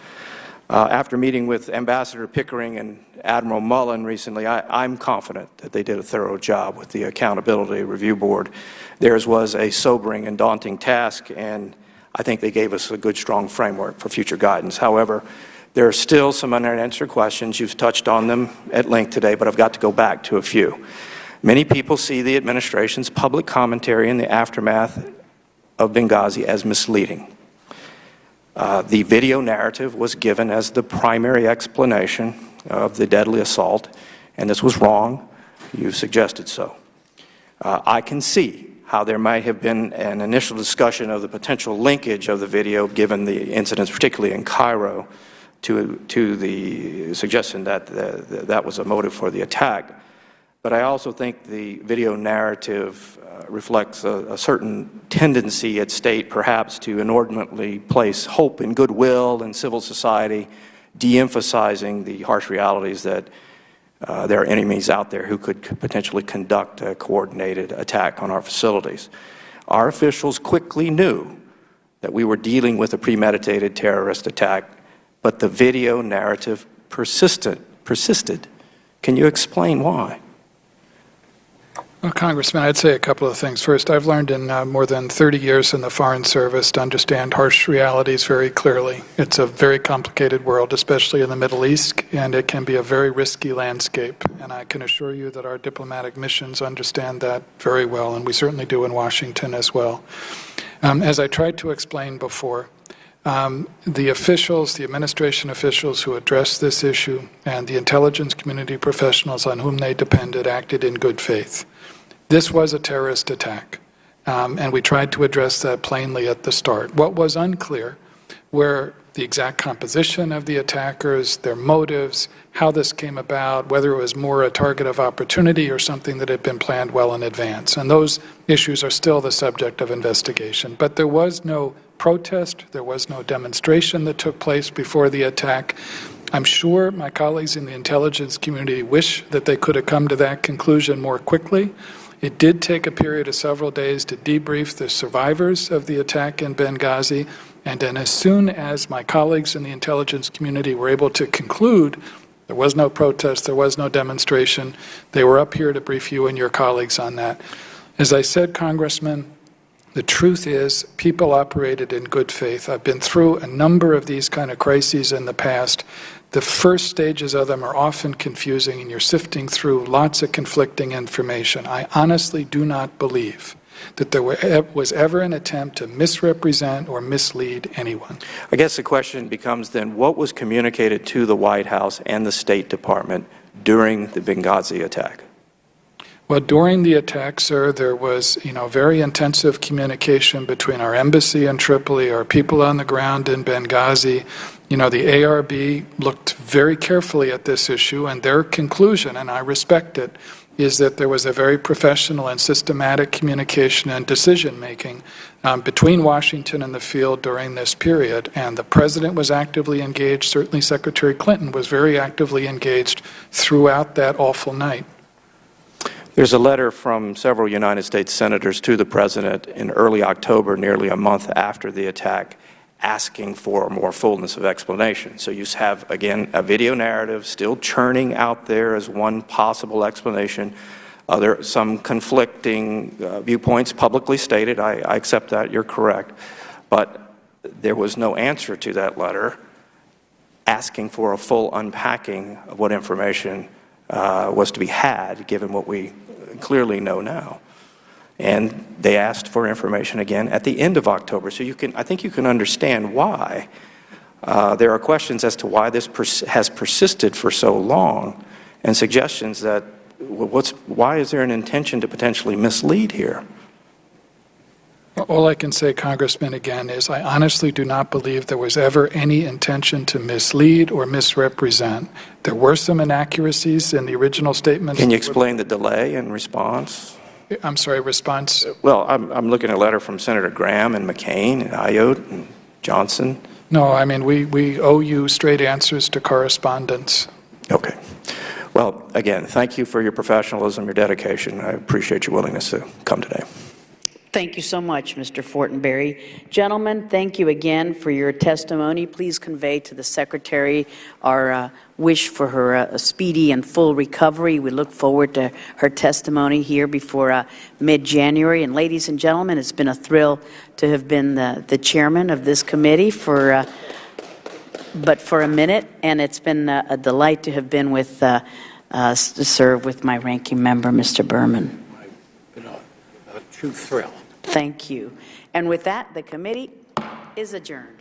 After meeting with Ambassador Pickering and Admiral Mullen recently, I'm confident that they did a thorough job with the Accountability Review Board. Theirs was a sobering and daunting task, and I think they gave us a good, strong framework for future guidance. However, there are still some unanswered questions. You've touched on them at length today, but I've got to go back to a few. Many people see the administration's public commentary in the aftermath of Benghazi as misleading. The video narrative was given as the primary explanation of the deadly assault, and this was wrong. You suggested so. I can see how there might have been an initial discussion of the potential linkage of the video, given the incidents, particularly in Cairo, to the suggestion that that was a motive for the attack. But I also think the video narrative reflects a certain tendency at state, perhaps, to inordinately place hope in goodwill in civil society, de-emphasizing the harsh realities that there are enemies out there who could potentially conduct a coordinated attack on our facilities. Our officials quickly knew that we were dealing with a premeditated terrorist attack, but the video narrative persisted. Can you explain why? Well, Congressman, I'd say a couple of things. First, I've learned in more than 30 years in the Foreign Service to understand harsh realities very clearly. It's a very complicated world, especially in the Middle East, and it can be a very risky landscape. And I can assure you that our diplomatic missions understand that very well, and we certainly do in Washington as well. As I tried to explain before, the officials, the administration officials who addressed this issue, and the intelligence community professionals on whom they depended acted in good faith. This was a terrorist attack, and we tried to address that plainly at the start. What was unclear were the exact composition of the attackers, their motives, how this came about, whether it was more a target of opportunity or something that had been planned well in advance. And those issues are still the subject of investigation. But there was no protest, there was no demonstration that took place before the attack. I'm sure my colleagues in the intelligence community wish that they could have come to that conclusion more quickly. It did take a period of several days to debrief the survivors of the attack in Benghazi, and then as soon as my colleagues in the intelligence community were able to conclude there was no protest, there was no demonstration, they were up here to brief you and your colleagues on that. As I said, Congressman, the truth is people operated in good faith. I've been through a number of these kind of crises in the past. The first stages of them are often confusing, and you're sifting through lots of conflicting information. I honestly do not believe that there was ever an attempt to misrepresent or mislead anyone. I guess the question becomes then, what was communicated to the White House and the State Department during the Benghazi attack? Well, during the attack, sir, there was, very intensive communication between our embassy in Tripoli, our people on the ground in Benghazi. The ARB looked very carefully at this issue, and their conclusion, and I respect it, is that there was a very professional and systematic communication and decision-making between Washington and the field during this period. And the President was actively engaged. Certainly Secretary Clinton was very actively engaged throughout that awful night. There's a letter from several United States senators to the President in early October, nearly a month after the attack, asking for more fullness of explanation. So you have, again, a video narrative still churning out there as one possible explanation. Some conflicting viewpoints publicly stated. I accept that. You're correct. But there was no answer to that letter asking for a full unpacking of what information was to be had, given what we clearly know now. And they asked for information again at the end of October. So I think you can understand why. There are questions as to why this has persisted for so long, and suggestions that why is there an intention to potentially mislead here? All I can say, Congressman, again, is I honestly do not believe there was ever any intention to mislead or misrepresent. There were some inaccuracies in the original statement. Can you explain the delay in response? I'm sorry, response? Well, I'm looking at a letter from Senator Graham and McCain and Ayotte and Johnson. No, I mean, we owe you straight answers to correspondence. Okay. Well, again, thank you for your professionalism, your dedication. I appreciate your willingness to come today. Thank you so much, Mr. Fortenberry. Gentlemen, thank you again for your testimony. Please convey to the Secretary our wish for her a speedy and full recovery. We look forward to her testimony here before mid-January. And ladies and gentlemen, it's been a thrill to have been the chairman of this committee but for a minute, and it's been a delight to have been with to serve with my ranking member, Mr. Berman. It's been a true thrill. Thank you. And with that, the committee is adjourned.